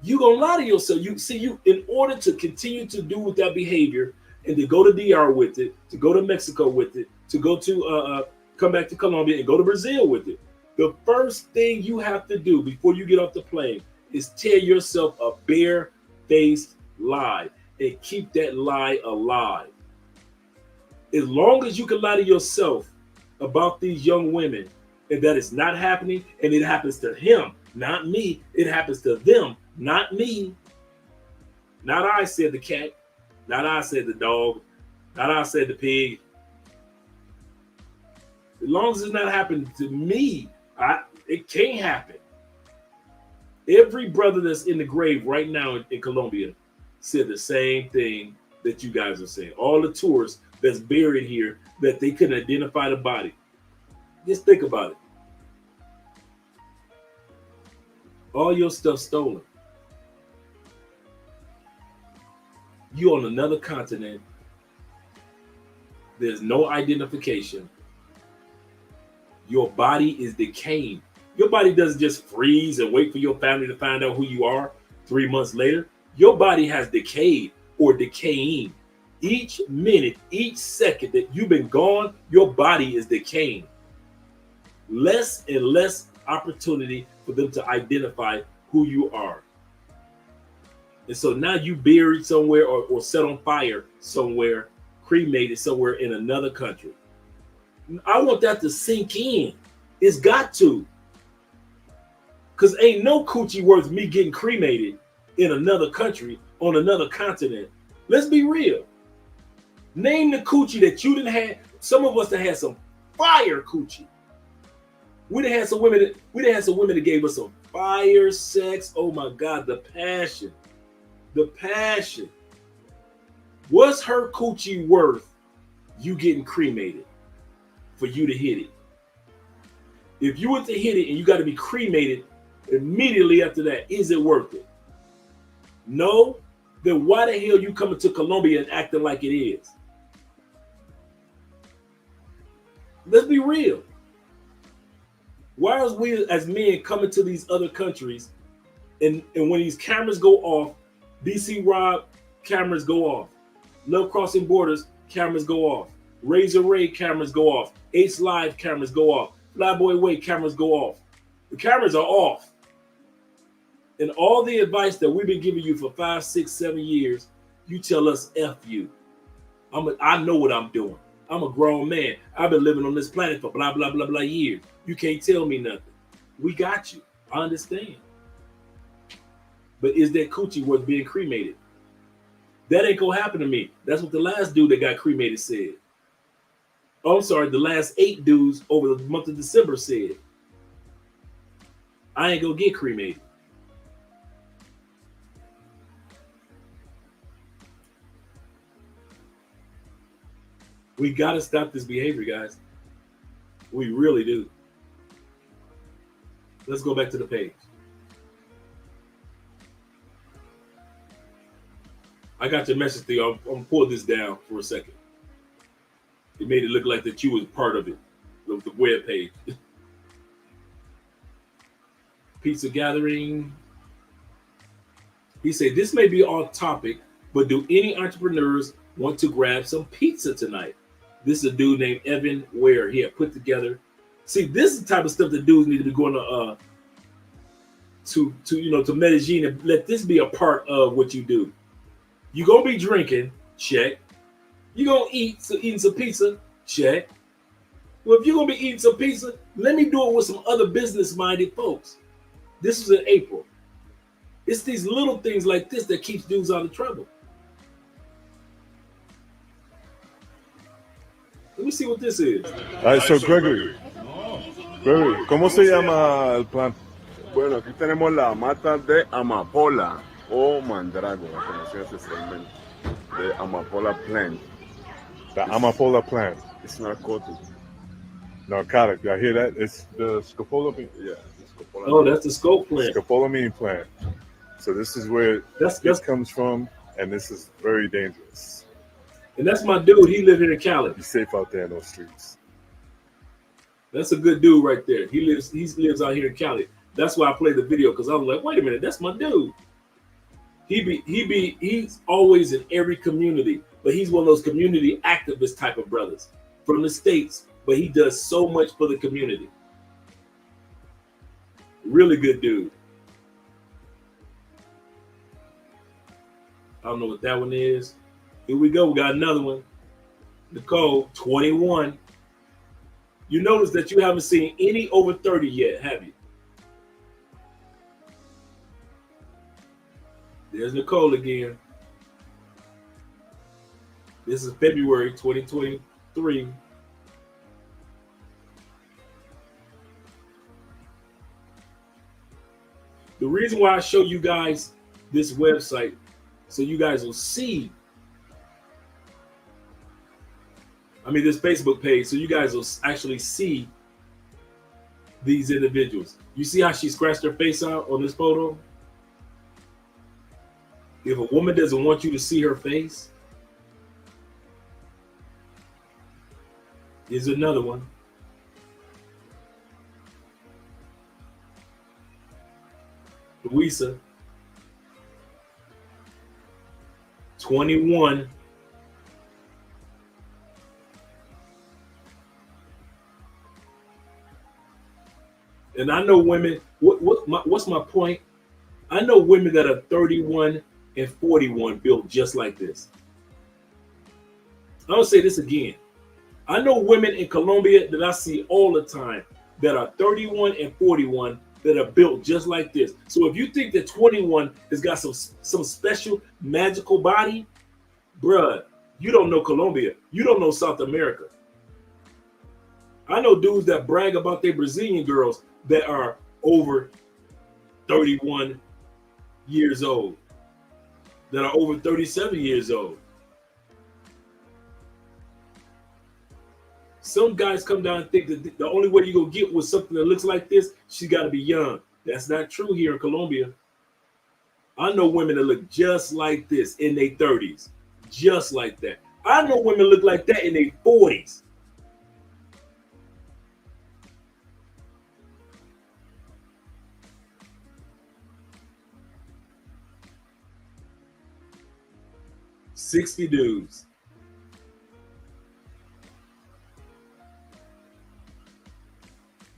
You gonna lie to yourself. You in order to continue to do with that behavior and to go to DR with it, to go to Mexico with it, to go to come back to Colombia and go to Brazil with it. The first thing you have to do before you get off the plane is tear yourself a bare faced lie and keep that lie alive. As long as you can lie to yourself about these young women and that it's not happening, and it happens to him, not me, it happens to them, not me. Not I said the cat, not I said the dog, not I said the pig. As long as it's not happening to me, it can't happen. Every brother that's in the grave right now in Colombia said the same thing that you guys are saying. All the tourists that's buried here that they couldn't identify the body. Just think about it. All your stuff stolen. You on another continent. There's no identification. Your body is decaying. Your body doesn't just freeze and wait for your family to find out who you are 3 months later. Your body has decayed or decaying. Each minute, each second that you've been gone, your body is decaying. Less and less opportunity for them to identify who you are. And so now you buried somewhere or set on fire somewhere, cremated somewhere in another country. I want that to sink in. It's got to. Because ain't no coochie worth me getting cremated in another country on another continent. Let's be real. Name the coochie that you didn't have. Some of us that had some fire coochie. We done had some women that gave us some fire sex. Oh my God, the passion. The passion. What's her coochie worth you getting cremated for you to hit it? If you were to hit it and you got to be cremated immediately after that, is it worth it? No? Then why the hell you coming to Colombia and acting like it is? Let's be real. Why is we as men coming to these other countries and when these cameras go off, BC Rob cameras go off, Love Crossing Borders cameras go off, Razor Ray cameras go off, Ace Live cameras go off, Flyboy Way cameras go off. The cameras are off. And all the advice that we've been giving you for 5, 6, 7 years, you tell us F you. I know what I'm doing. I'm a grown man. I've been living on this planet for blah, blah, blah, blah years. You can't tell me nothing. We got you. I understand. But is that coochie worth being cremated? That ain't gonna happen to me. That's what the last dude that got cremated said. Oh, I'm sorry, the last 8 dudes over the month of December said. I ain't gonna get cremated. We gotta stop this behavior, guys. We really do. Let's go back to the page. I got your message thing. I'm gonna pull this down for a second. It made it look like that you was part of it, the web page. Pizza gathering. He said, this may be off topic, but do any entrepreneurs want to grab some pizza tonight? This is a dude named Evan Ware. He had put together. See, this is the type of stuff that dudes need to be going to Medellin and let this be a part of what you do. You're gonna be drinking, check. You're gonna eating some pizza, check. Well, if you're gonna be eating some pizza, let me do it with some other business-minded folks. This was in April. It's these little things like this that keeps dudes out of trouble. Let me see what this is. All right, so Gregory, ¿cómo se llama el plan? Bueno, aquí tenemos la mata de amapola o mandrago, la conocemos oficialmente, de amapola plant. The amapola plant. It's narcotic. Narcotic. Y'all hear that? It's the scopolamine. Yeah, scopolamine. Oh, that's the scope plant. Scopolamine plant. So this is where this comes from, and this is very dangerous. And that's my dude. He lives here in Cali. Be safe out there in those streets. That's a good dude right there. He lives out here in Cali. That's why I played the video, because I was like, wait a minute, that's my dude. He's always in every community, but he's one of those community activist type of brothers from the States, but he does so much for the community. Really good dude. I don't know what that one is. Here we go. We got another one. Nicole, 21. You notice that you haven't seen any over 30 yet, have you? There's Nicole again. This is February 2023. The reason why I show you guys this website, so you guys will see, this Facebook page, so you guys will actually see these individuals. You see how she scratched her face out on this photo? If a woman doesn't want you to see her face, here's another one. Louisa, 21. And I know women, what's my point? I know women that are 31 and 41 built just like this. I'll say this again. I know women in Colombia that I see all the time that are 31 and 41 that are built just like this. So if you think that 21 has got some special magical body, bruh, you don't know Colombia. You don't know South America. I know dudes that brag about their Brazilian girls that are over 31 years old, that are over 37 years old. Some guys come down and think that the only way you're going to get with something that looks like this, she got to be young. That's not true here in Colombia. I know women that look just like this in their 30s, just like that. I know women look like that in their 40s. $60 dudes.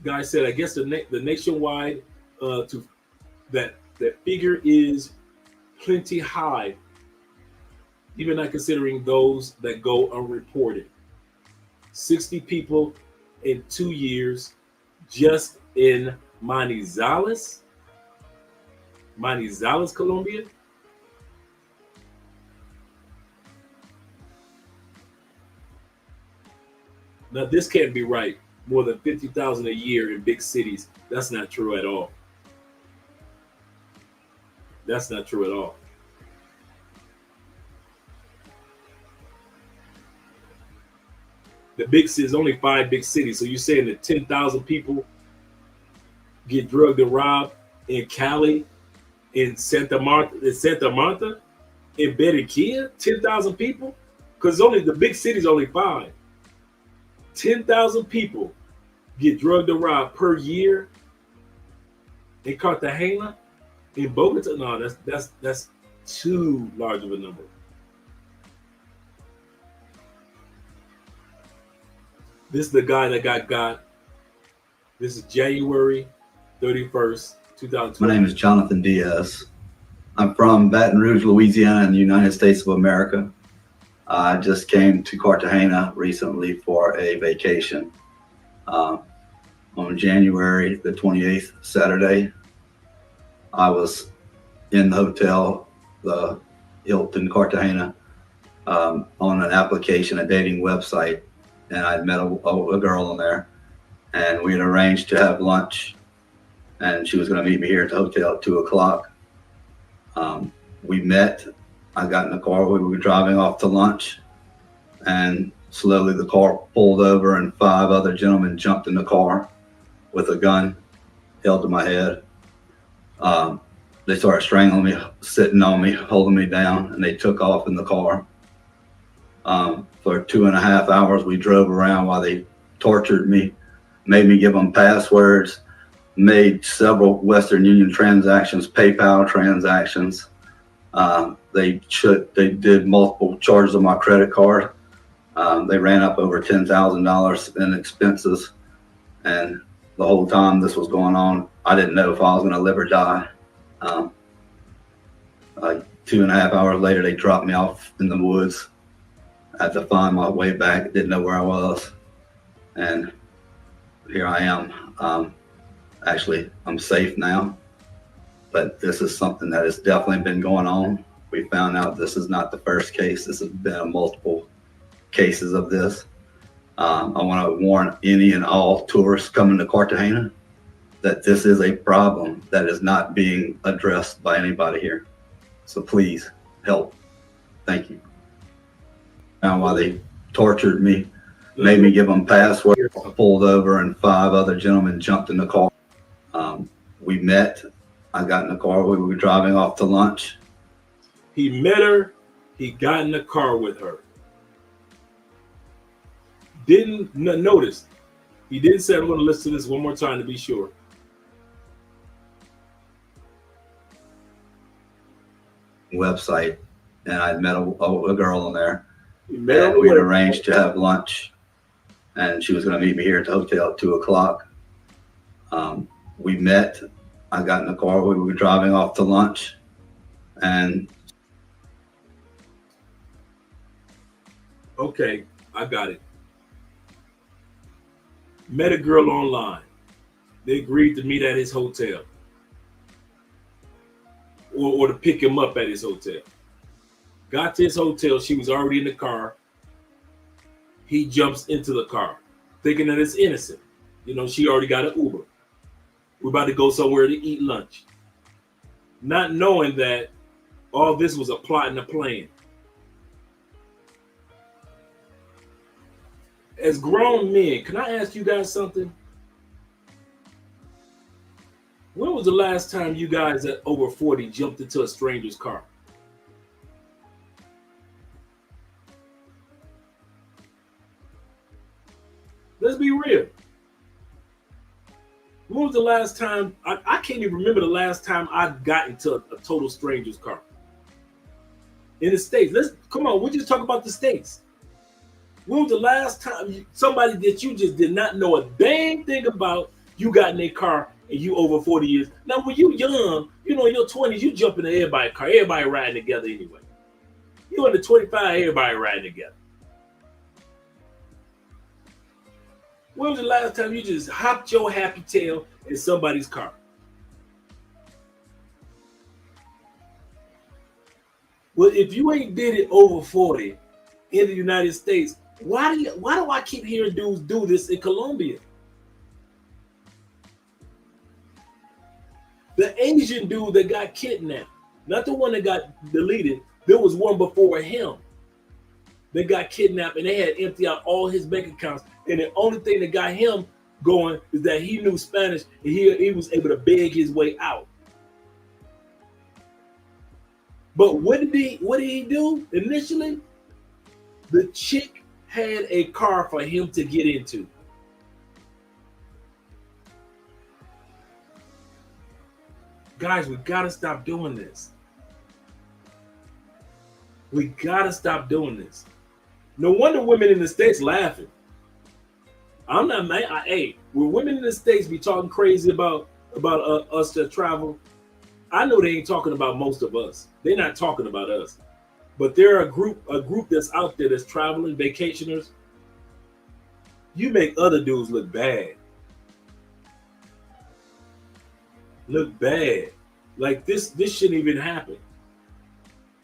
Guy said, I guess the nationwide that figure is plenty high, even not considering those that go unreported. 60 people in 2 years just in Manizales, Colombia. Now this can't be right. More than 50,000 a year in big cities. That's not true at all. That's not true at all. The big cities, only 5 big cities. So you're saying that 10,000 people get drugged and robbed in Cali, in Santa Marta, in Barranquilla, 10,000 people? Because only the big cities only 5. 10,000 people get drugged and robbed per year in Cartagena, in Bogota. No, that's too large of a number. This is the guy that got. This is January 31st, 2020. My name is Jonathan Diaz. I'm from Baton Rouge, Louisiana, in the United States of America. I just came to Cartagena recently for a vacation. On January the 28th, Saturday, I was in the hotel, the Hilton Cartagena, on an application, a dating website, and I'd met a girl on there, and we had arranged to have lunch, and she was going to meet me here at the hotel at 2 o'clock. We met. I got in the car. We were driving off to lunch, and slowly the car pulled over, and 5 other gentlemen jumped in the car with a gun held to my head. They started strangling me, sitting on me, holding me down, and they took off in the car. For 2.5 hours, we drove around while they tortured me, made me give them passwords, made several Western Union transactions, PayPal transactions. They did multiple charges on my credit card. They ran up over $10,000 in expenses, and the whole time this was going on, I didn't know if I was going to live or die. 2.5 hours later, they dropped me off in the woods. I had to find my way back. Didn't know where I was. And here I am. Actually, I'm safe now. But this is something that has definitely been going on. We found out this is not the first case. This has been multiple cases of this. I want to warn any and all tourists coming to Cartagena that this is a problem that is not being addressed by anybody here. So please help. Thank you. Now, while they tortured me, made me give them passwords, pulled over, and 5 other gentlemen jumped in the car. We met. I got in the car. We were driving off to lunch. He met her. He got in the car with her. Didn't notice. He didn't say, I'm going to listen to this one more time to be sure. Website, and I met a girl on there. And we arranged to have lunch, and she was going to meet me here at the hotel at 2 o'clock. We met. I got in the car. We were driving off to lunch, and okay, I got it. Met a girl online. They agreed to meet at his hotel, or to pick him up at his hotel. Got to his hotel. She was already in the car. He jumps into the car, thinking that it's innocent. You know, she already got an Uber. We're about to go somewhere to eat lunch. Not knowing that all this was a plot and a plan. As grown men, can I ask you guys something? When was the last time you guys at over 40 jumped into a stranger's car? Let's be real. When was the last time? I can't even remember the last time I got into a total stranger's car. In the States. Come on, we just talk about the States. When was the last time somebody that you just did not know a dang thing about, you got in their car and you over 40 years? Now, when you young, you know, in your 20s, you jump into everybody's car. Everybody riding together anyway. You under 25, everybody riding together. When was the last time you just hopped your happy tail in somebody's car? Well, if you ain't did it over 40 in the United States, why do I keep hearing dudes do this in Colombia? The Asian dude that got kidnapped, not the one that got deleted, there was one before him. They got kidnapped and they had emptied out all his bank accounts. And the only thing that got him going is that he knew Spanish and he was able to beg his way out. But what did he do initially? The chick had a car for him to get into. Guys, we gotta stop doing this. We gotta stop doing this. No wonder women in the States laughing. I'm not mad. Hey, when women in the States be talking crazy about us that travel, I know they ain't talking about most of us. They're not talking about us. But there are a group that's out there that's traveling, vacationers. You make other dudes look bad. Look bad. Like this shouldn't even happen.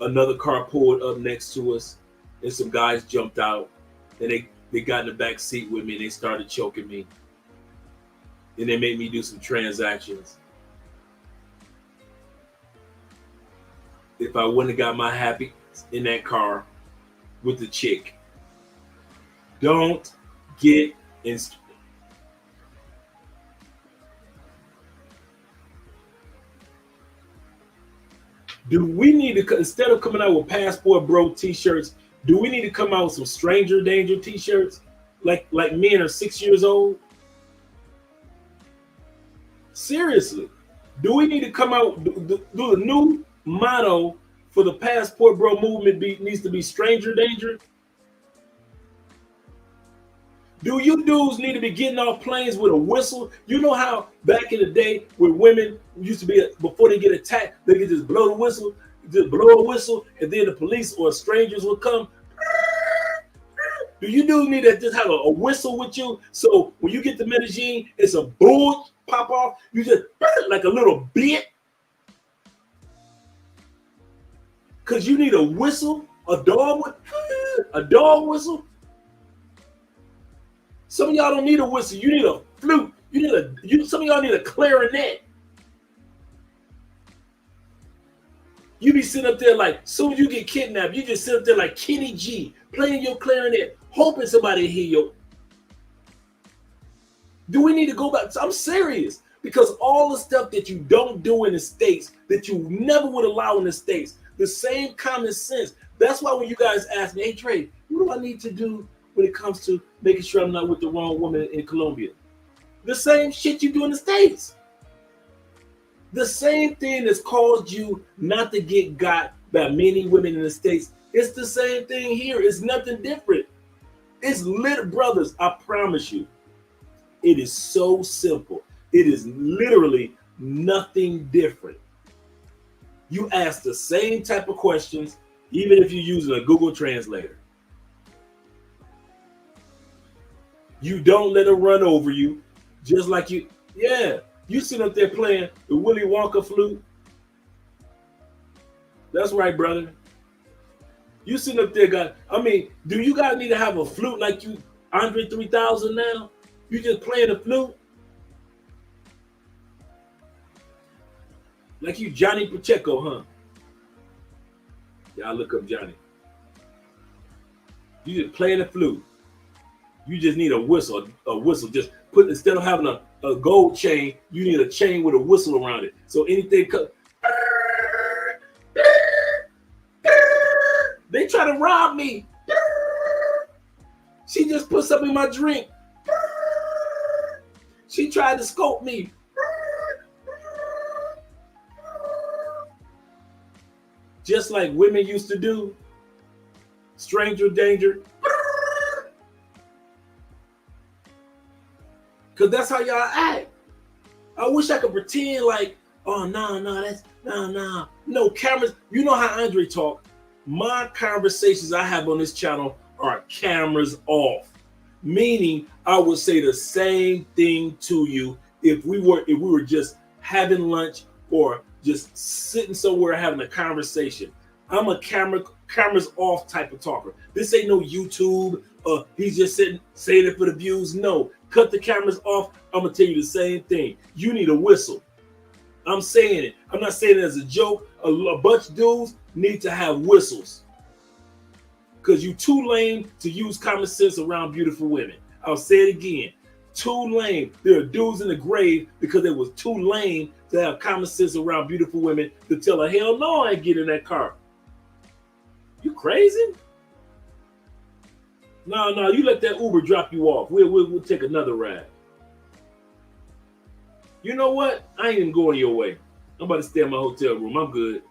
Another car pulled up next to us and some guys jumped out and they got in the back seat with me and they started choking me. And they made me do some transactions. If I wouldn't have got my happy in that car with the chick, don't get in. Do we need to, instead of coming out with passport bro t-shirts, do we need to come out with some stranger danger t-shirts? Like men are 6 years old? Seriously. Do we need to come out, do the new motto for the passport bro movement needs to be stranger danger? Do you dudes need to be getting off planes with a whistle? You know how back in the day when women used to be, before they get attacked, they could just blow the whistle just blow a whistle, and then the police or strangers will come. Do you need to just have a whistle with you? So when you get to Medellin, it's a boom pop off. You just like a little bit. Because you need a whistle, a dog whistle. Some of y'all don't need a whistle. You need a flute. Some of y'all need a clarinet. You be sitting up there like, soon as you get kidnapped, you just sit up there like Kenny G, playing your clarinet, hoping somebody hear you. Do we need to go back? I'm serious. Because all the stuff that you don't do in the States, that you never would allow in the States, the same common sense. That's why when you guys ask me, hey, Trey, what do I need to do when it comes to making sure I'm not with the wrong woman in Colombia? The same shit you do in the States. The same thing that's caused you not to get got by many women in the States. It's the same thing here. It's nothing different. It's lit, brothers. I promise you. It is so simple. It is literally nothing different. You ask the same type of questions, even if you're using a Google Translator. You don't let her run over you, just like you. Yeah. You sit up there playing the Willy Wonka flute. That's right, brother. You sitting up there, guys. I mean, do you guys need to have a flute like you, Andre 3000 now? You just playing the flute? Like you Johnny Pacheco, huh? Y'all look up Johnny. You just playing the flute. You just need a whistle. Just put, instead of having a gold chain, you need a chain with a whistle around it. So anything they try to rob me. She just put something in my drink. She tried to scope me. Just like women used to do. Stranger danger. Because that's how y'all act. I wish I could pretend like, oh, no, cameras. You know how Andre talk. My conversations I have on this channel are cameras off. Meaning I would say the same thing to you if we were just having lunch or just sitting somewhere having a conversation. I'm a cameras off type of talker. This ain't no YouTube. He's just sitting saying it for the views. No, cut the cameras off. I'm gonna tell you the same thing. You need a whistle. I'm saying it. I'm not saying it as a joke. A bunch of dudes need to have whistles. Because you too lame to use common sense around beautiful women. I'll say it again. Too lame. There are dudes in the grave because they was too lame to have common sense around beautiful women to tell her, hell no, I ain't getting in that car. You crazy? No, you let that Uber drop you off. We'll take another ride. You know what? I ain't even going your way. I'm about to stay in my hotel room. I'm good.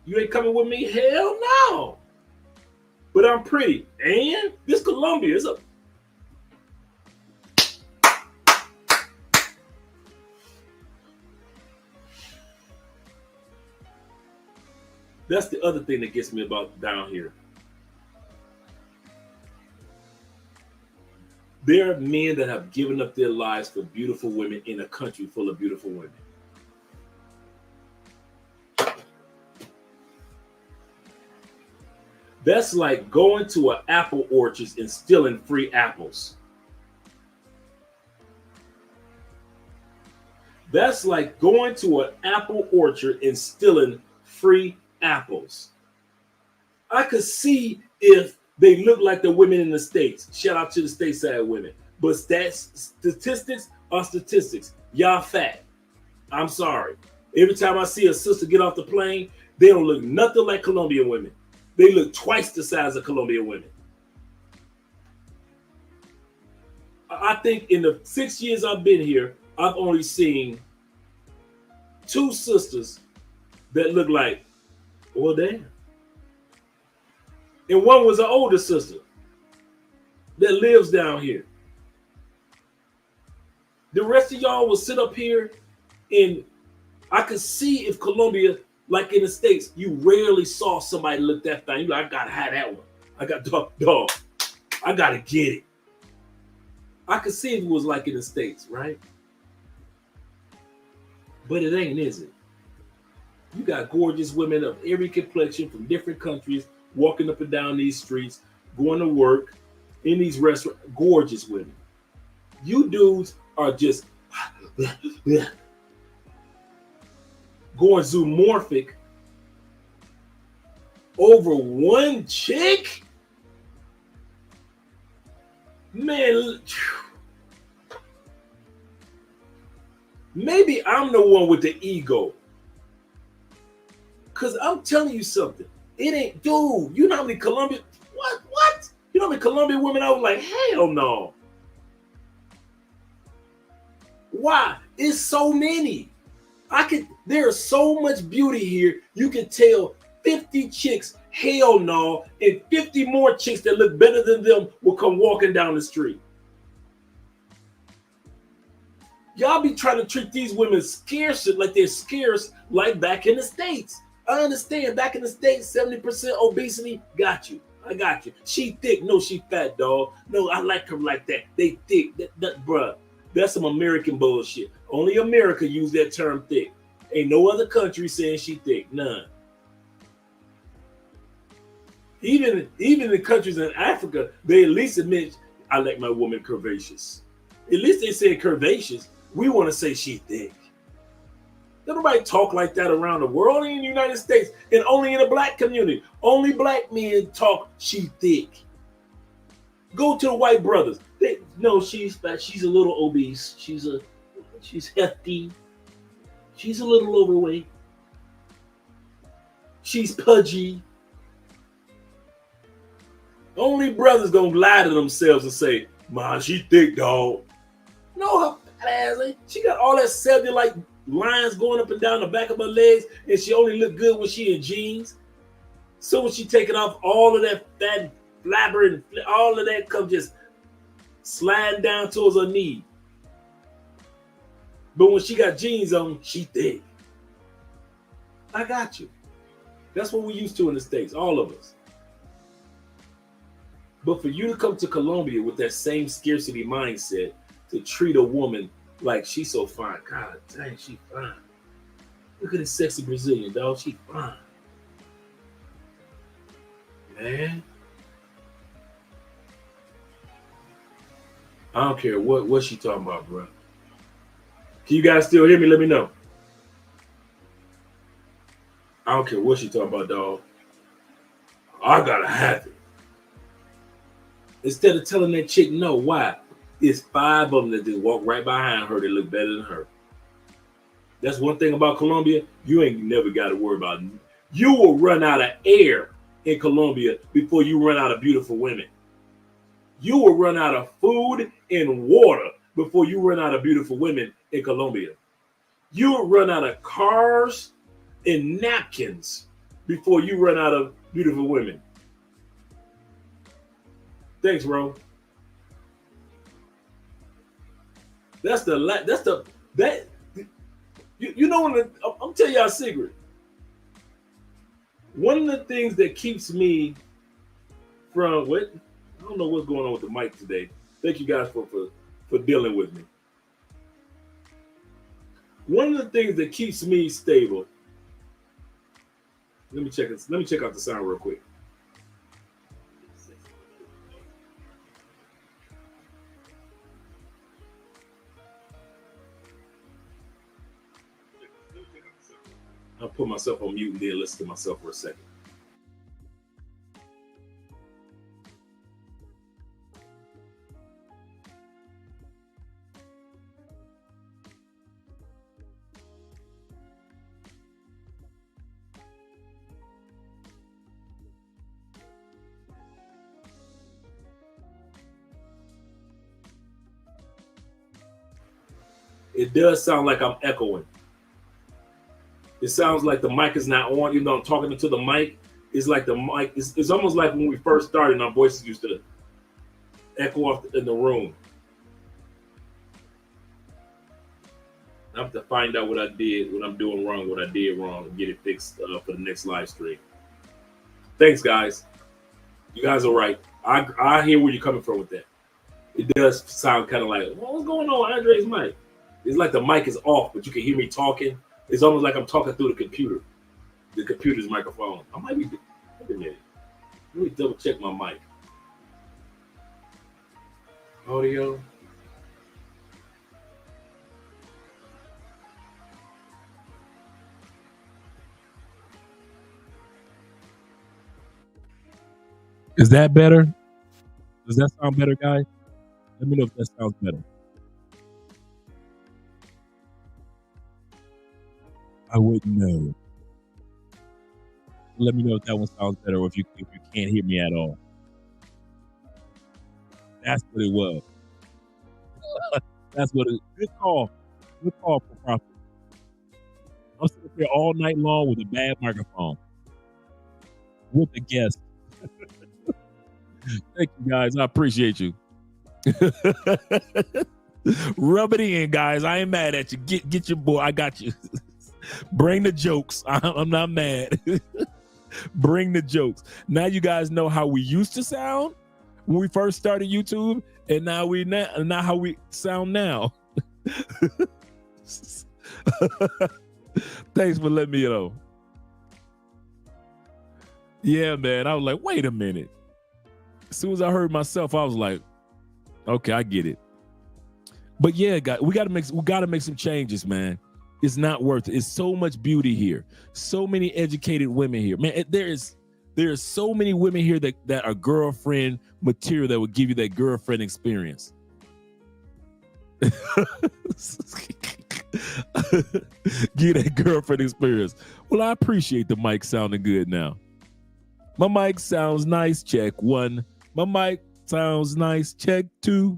You ain't coming with me? Hell no. But I'm pretty. And this Colombia is a... That's the other thing that gets me about down here. There are men that have given up their lives for beautiful women in a country full of beautiful women. That's like going to an apple orchard and stealing free apples. That's like going to an apple orchard and stealing free apples. I could see if they look like the women in the States. Shout out to the stateside women. But statistics are statistics. Y'all fat. I'm sorry. Every time I see a sister get off the plane, they don't look nothing like Colombian women. They look twice the size of Colombian women. I think in the 6 years I've been here, I've only seen 2 sisters that look like, well, damn. And one was an older sister that lives down here. The rest of y'all will sit up here and I could see if Colombia Like in the States, you rarely saw somebody look that fine. You like, I gotta have that one. I got dog. I gotta get it. I could see if it was like in the States, right? But it ain't, is it? You got gorgeous women of every complexion from different countries walking up and down these streets, going to work in these restaurants. Gorgeous women. You dudes are just going zoomorphic over one chick? Man, maybe I'm the one with the ego. Because I'm telling you something. It ain't, dude, you know how many Colombian, what? You know how many Colombian women I was like, hell no. Why? It's so many. There's so much beauty here. You can tell 50 chicks, hell no, and 50 more chicks that look better than them will come walking down the street. Y'all be trying to treat these women scarce like they're scarce, like back in the States. I understand back in the States, 70% obesity, got you. I got you. She thick, no, she fat, dog. No, I like her like that. They thick, bruh. That's some American bullshit. Only America use that term thick. Ain't no other country saying she thick, none. Even in countries in Africa, they at least admit, I like my woman curvaceous. At least they say curvaceous. We want to say she thick. Nobody talk like that around the world. Only in the United States and only in the black community. Only black men talk she thick. Go to the white brothers. No, she's fat. She's a little obese. She's hefty. She's a little overweight. She's pudgy. Only brothers gonna lie to themselves and say, "Man, she thick, dog." No, her fat ass. She got all that cellulite lines going up and down the back of her legs, and she only look good when she in jeans. So when she taking off, all of that fat flabber and all of that come just sliding down towards her knee. But when she got jeans on, she thick. I got you. That's what we used to in the States, all of us. But for you to come to Colombia with that same scarcity mindset to treat a woman like she's so fine. God dang, she fine. Look at this sexy Brazilian, dog. She fine. Man. I don't care what she talking about, bro. Can you guys still hear me? Let me know. I don't care what she talking about, dog. I gotta have it. Instead of telling that chick no, why? It's 5 of them that just walk right behind her that look better than her. That's one thing about Colombia. You ain't never got to worry about it. You will run out of air in Colombia before you run out of beautiful women. You will run out of food and water before you run out of beautiful women in Colombia. You will run out of cars and napkins before you run out of beautiful women. Thanks, bro. You know what? I'm telling y'all a secret. One of the things that keeps me from what I don't know what's going on with the mic today. Thank you guys for dealing with me. One of the things that keeps me stable. Let me check out the sound real quick. I'll put myself on mute and then listen to myself for a second. It does sound like I'm echoing. It sounds like the mic is not on, even though I'm talking into the mic. It's like the mic, it's almost like when we first started and our voices used to echo off in the room. I have to find out what I did, what I'm doing wrong, what I did wrong, and get it fixed for the next live stream. Thanks, guys. You guys are right. I hear where you're coming from with that. It does sound kind of like, well, what's going on, Andre's mic? It's like the mic is off, but you can hear me talking. It's almost like I'm talking through the computer's microphone. I might be, wait a minute. Let me double check my mic. Audio. Is that better? Does that sound better, guys? Let me know if that sounds better. I wouldn't know. Let me know if that one sounds better, or if you can't hear me at all. That's what it was. That's what it. Good call. Good call for Prophet. I'm sitting here all night long with a bad microphone with the guest. Thank you, guys. I appreciate you. Rub it in, guys. I ain't mad at you. Get your boy. I got you. Bring the jokes. I'm not mad. Bring the jokes. Now you guys know how we used to sound when we first started YouTube, and now how we sound now. Thanks for letting me know. Yeah, man. I was like, wait a minute. As soon as I heard myself, I was like, okay, I get it. But yeah, guys, we gotta make some changes, man. It's not worth it. It's so much beauty here. So many educated women here. Man, there is so many women here that are girlfriend material that would give you that girlfriend experience. Give that girlfriend experience. Well, I appreciate the mic sounding good now. My mic sounds nice. Check 1. My mic sounds nice. Check 2.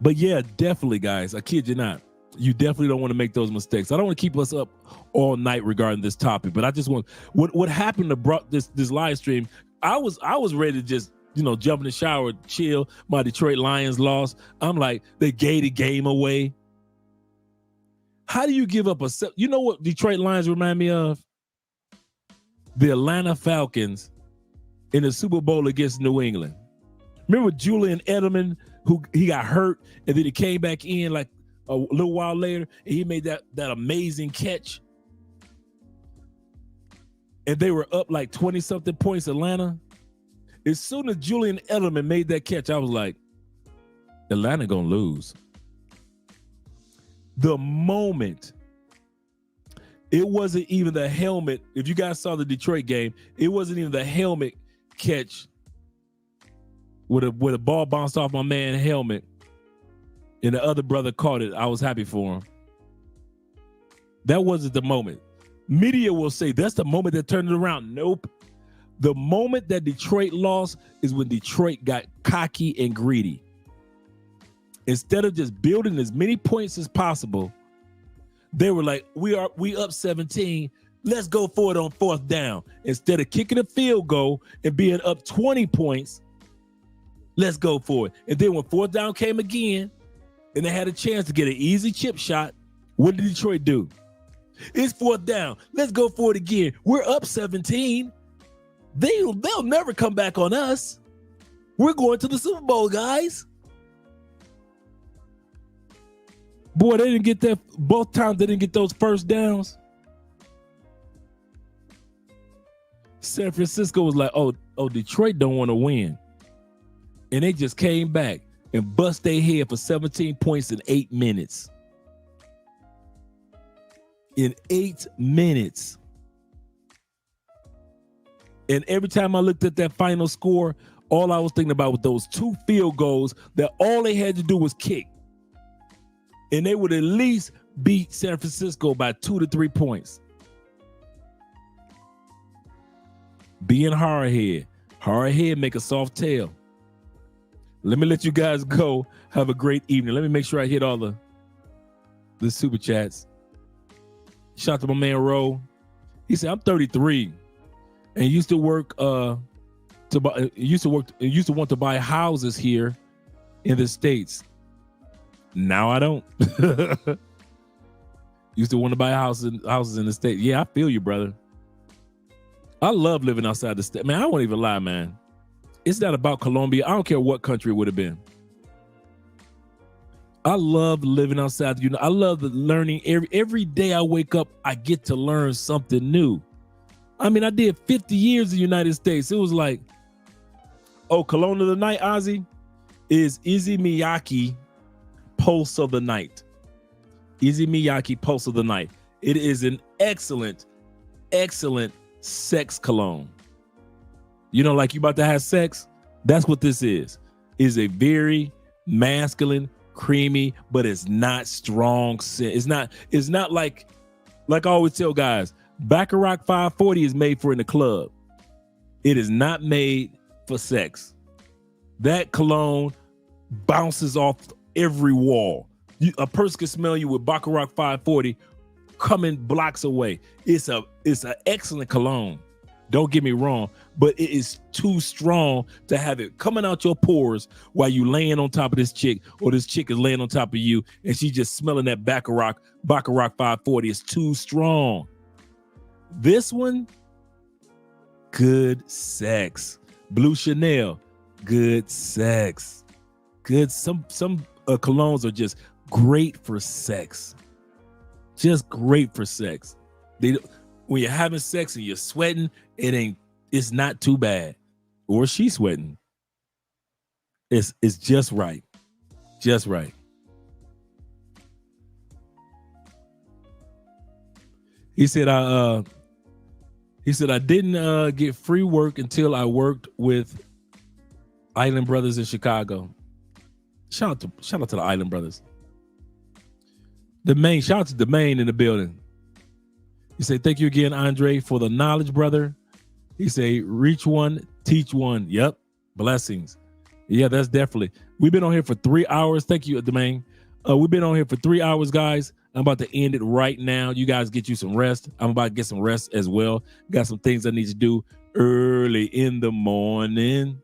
But yeah, definitely, guys. I kid you not. You definitely don't want to make those mistakes. I don't want to keep us up all night regarding this topic, but I just want what happened to brought this live stream. I was ready to just jump in the shower, chill. My Detroit Lions lost. I'm like, they gave the game away. How do you give up you know what Detroit Lions remind me of? The Atlanta Falcons in the Super Bowl against New England. Remember Julian Edelman, who he got hurt, and then he came back in like a little while later, and he made that amazing catch. And they were up like 20-something points, Atlanta. As soon as Julian Edelman made that catch, I was like, Atlanta gonna lose. The moment, it wasn't even the helmet. If you guys saw the Detroit game, it wasn't even the helmet catch with a ball bounced off my man's helmet and the other brother caught it. I was happy for him. That wasn't the moment. Media will say that's the moment that turned it around. Nope. The moment that Detroit lost is when Detroit got cocky and greedy. Instead of just building as many points as possible, they were like, we up 17. Let's go for it on 4th down. Instead of kicking a field goal and being up 20 points, let's go for it. And then when 4th down came again, and they had a chance to get an easy chip shot, what did Detroit do? It's 4th down. Let's go for it again. We're up 17. They'll never come back on us. We're going to the Super Bowl, guys. Boy, they didn't get that both times. They didn't get those first downs. San Francisco was like, oh, Detroit don't want to win. And they just came back and bust their head for 17 points in 8 minutes. In 8 minutes. And every time I looked at that final score, all I was thinking about was those 2 field goals that all they had to do was kick. And they would at least beat San Francisco by 2 to 3 points. Being hard head make a soft tail. Let me let you guys go. Have a great evening. Let me make sure I hit all the super chats. Shout out to my man Ro. He said, I'm 33 and used to work used to want to buy houses here in the States. Now I don't. Used to want to buy houses in the state. Yeah, I feel you, brother. I love living outside the state. Man, I won't even lie, man. It's not about Colombia. I don't care what country it would have been. I love living outside. I love the learning. Every day I wake up, I get to learn something new. I mean, I did 50 years in the United States. It was like, oh, Cologne of the night, Ozzy, is Izzy Miyake Pulse of the Night. Izzy Miyake Pulse of the Night. It is an excellent, excellent sex cologne. You know, like you about to have sex? That's what this is. It's a very masculine, creamy, but it's not strong scent. It's not like I always tell guys, Baccarat 540 is made for in the club. It is not made for sex. That cologne bounces off every wall. A person can smell you with Baccarat 540 coming blocks away. It's an excellent cologne. Don't get me wrong, but it is too strong to have it coming out your pores while you laying on top of this chick, or this chick is laying on top of you and she's just smelling that Baccarat 540. It's too strong. This one, good sex. Blue Chanel, good sex. Good. Some colognes are just great for sex. Just great for sex. When you're having sex and you're sweating, it's not too bad. Or she's sweating. It's just right. Just right. He said I didn't get free work until I worked with Island Brothers in Chicago. Shout out to the Island Brothers. Shout out to the main in the building. He said, thank you again, Andre, for the knowledge, brother. He said, reach one, teach one. Yep. Blessings. Yeah, that's definitely. We've been on here for 3 hours. Thank you, Domain. We've been on here for 3 hours, guys. I'm about to end it right now. You guys get you some rest. I'm about to get some rest as well. Got some things I need to do early in the morning.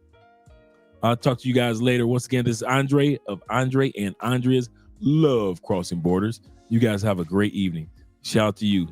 I'll talk to you guys later. Once again, this is Andre of Andre and Andrea's Love Crossing Borders. You guys have a great evening. Shout out to you.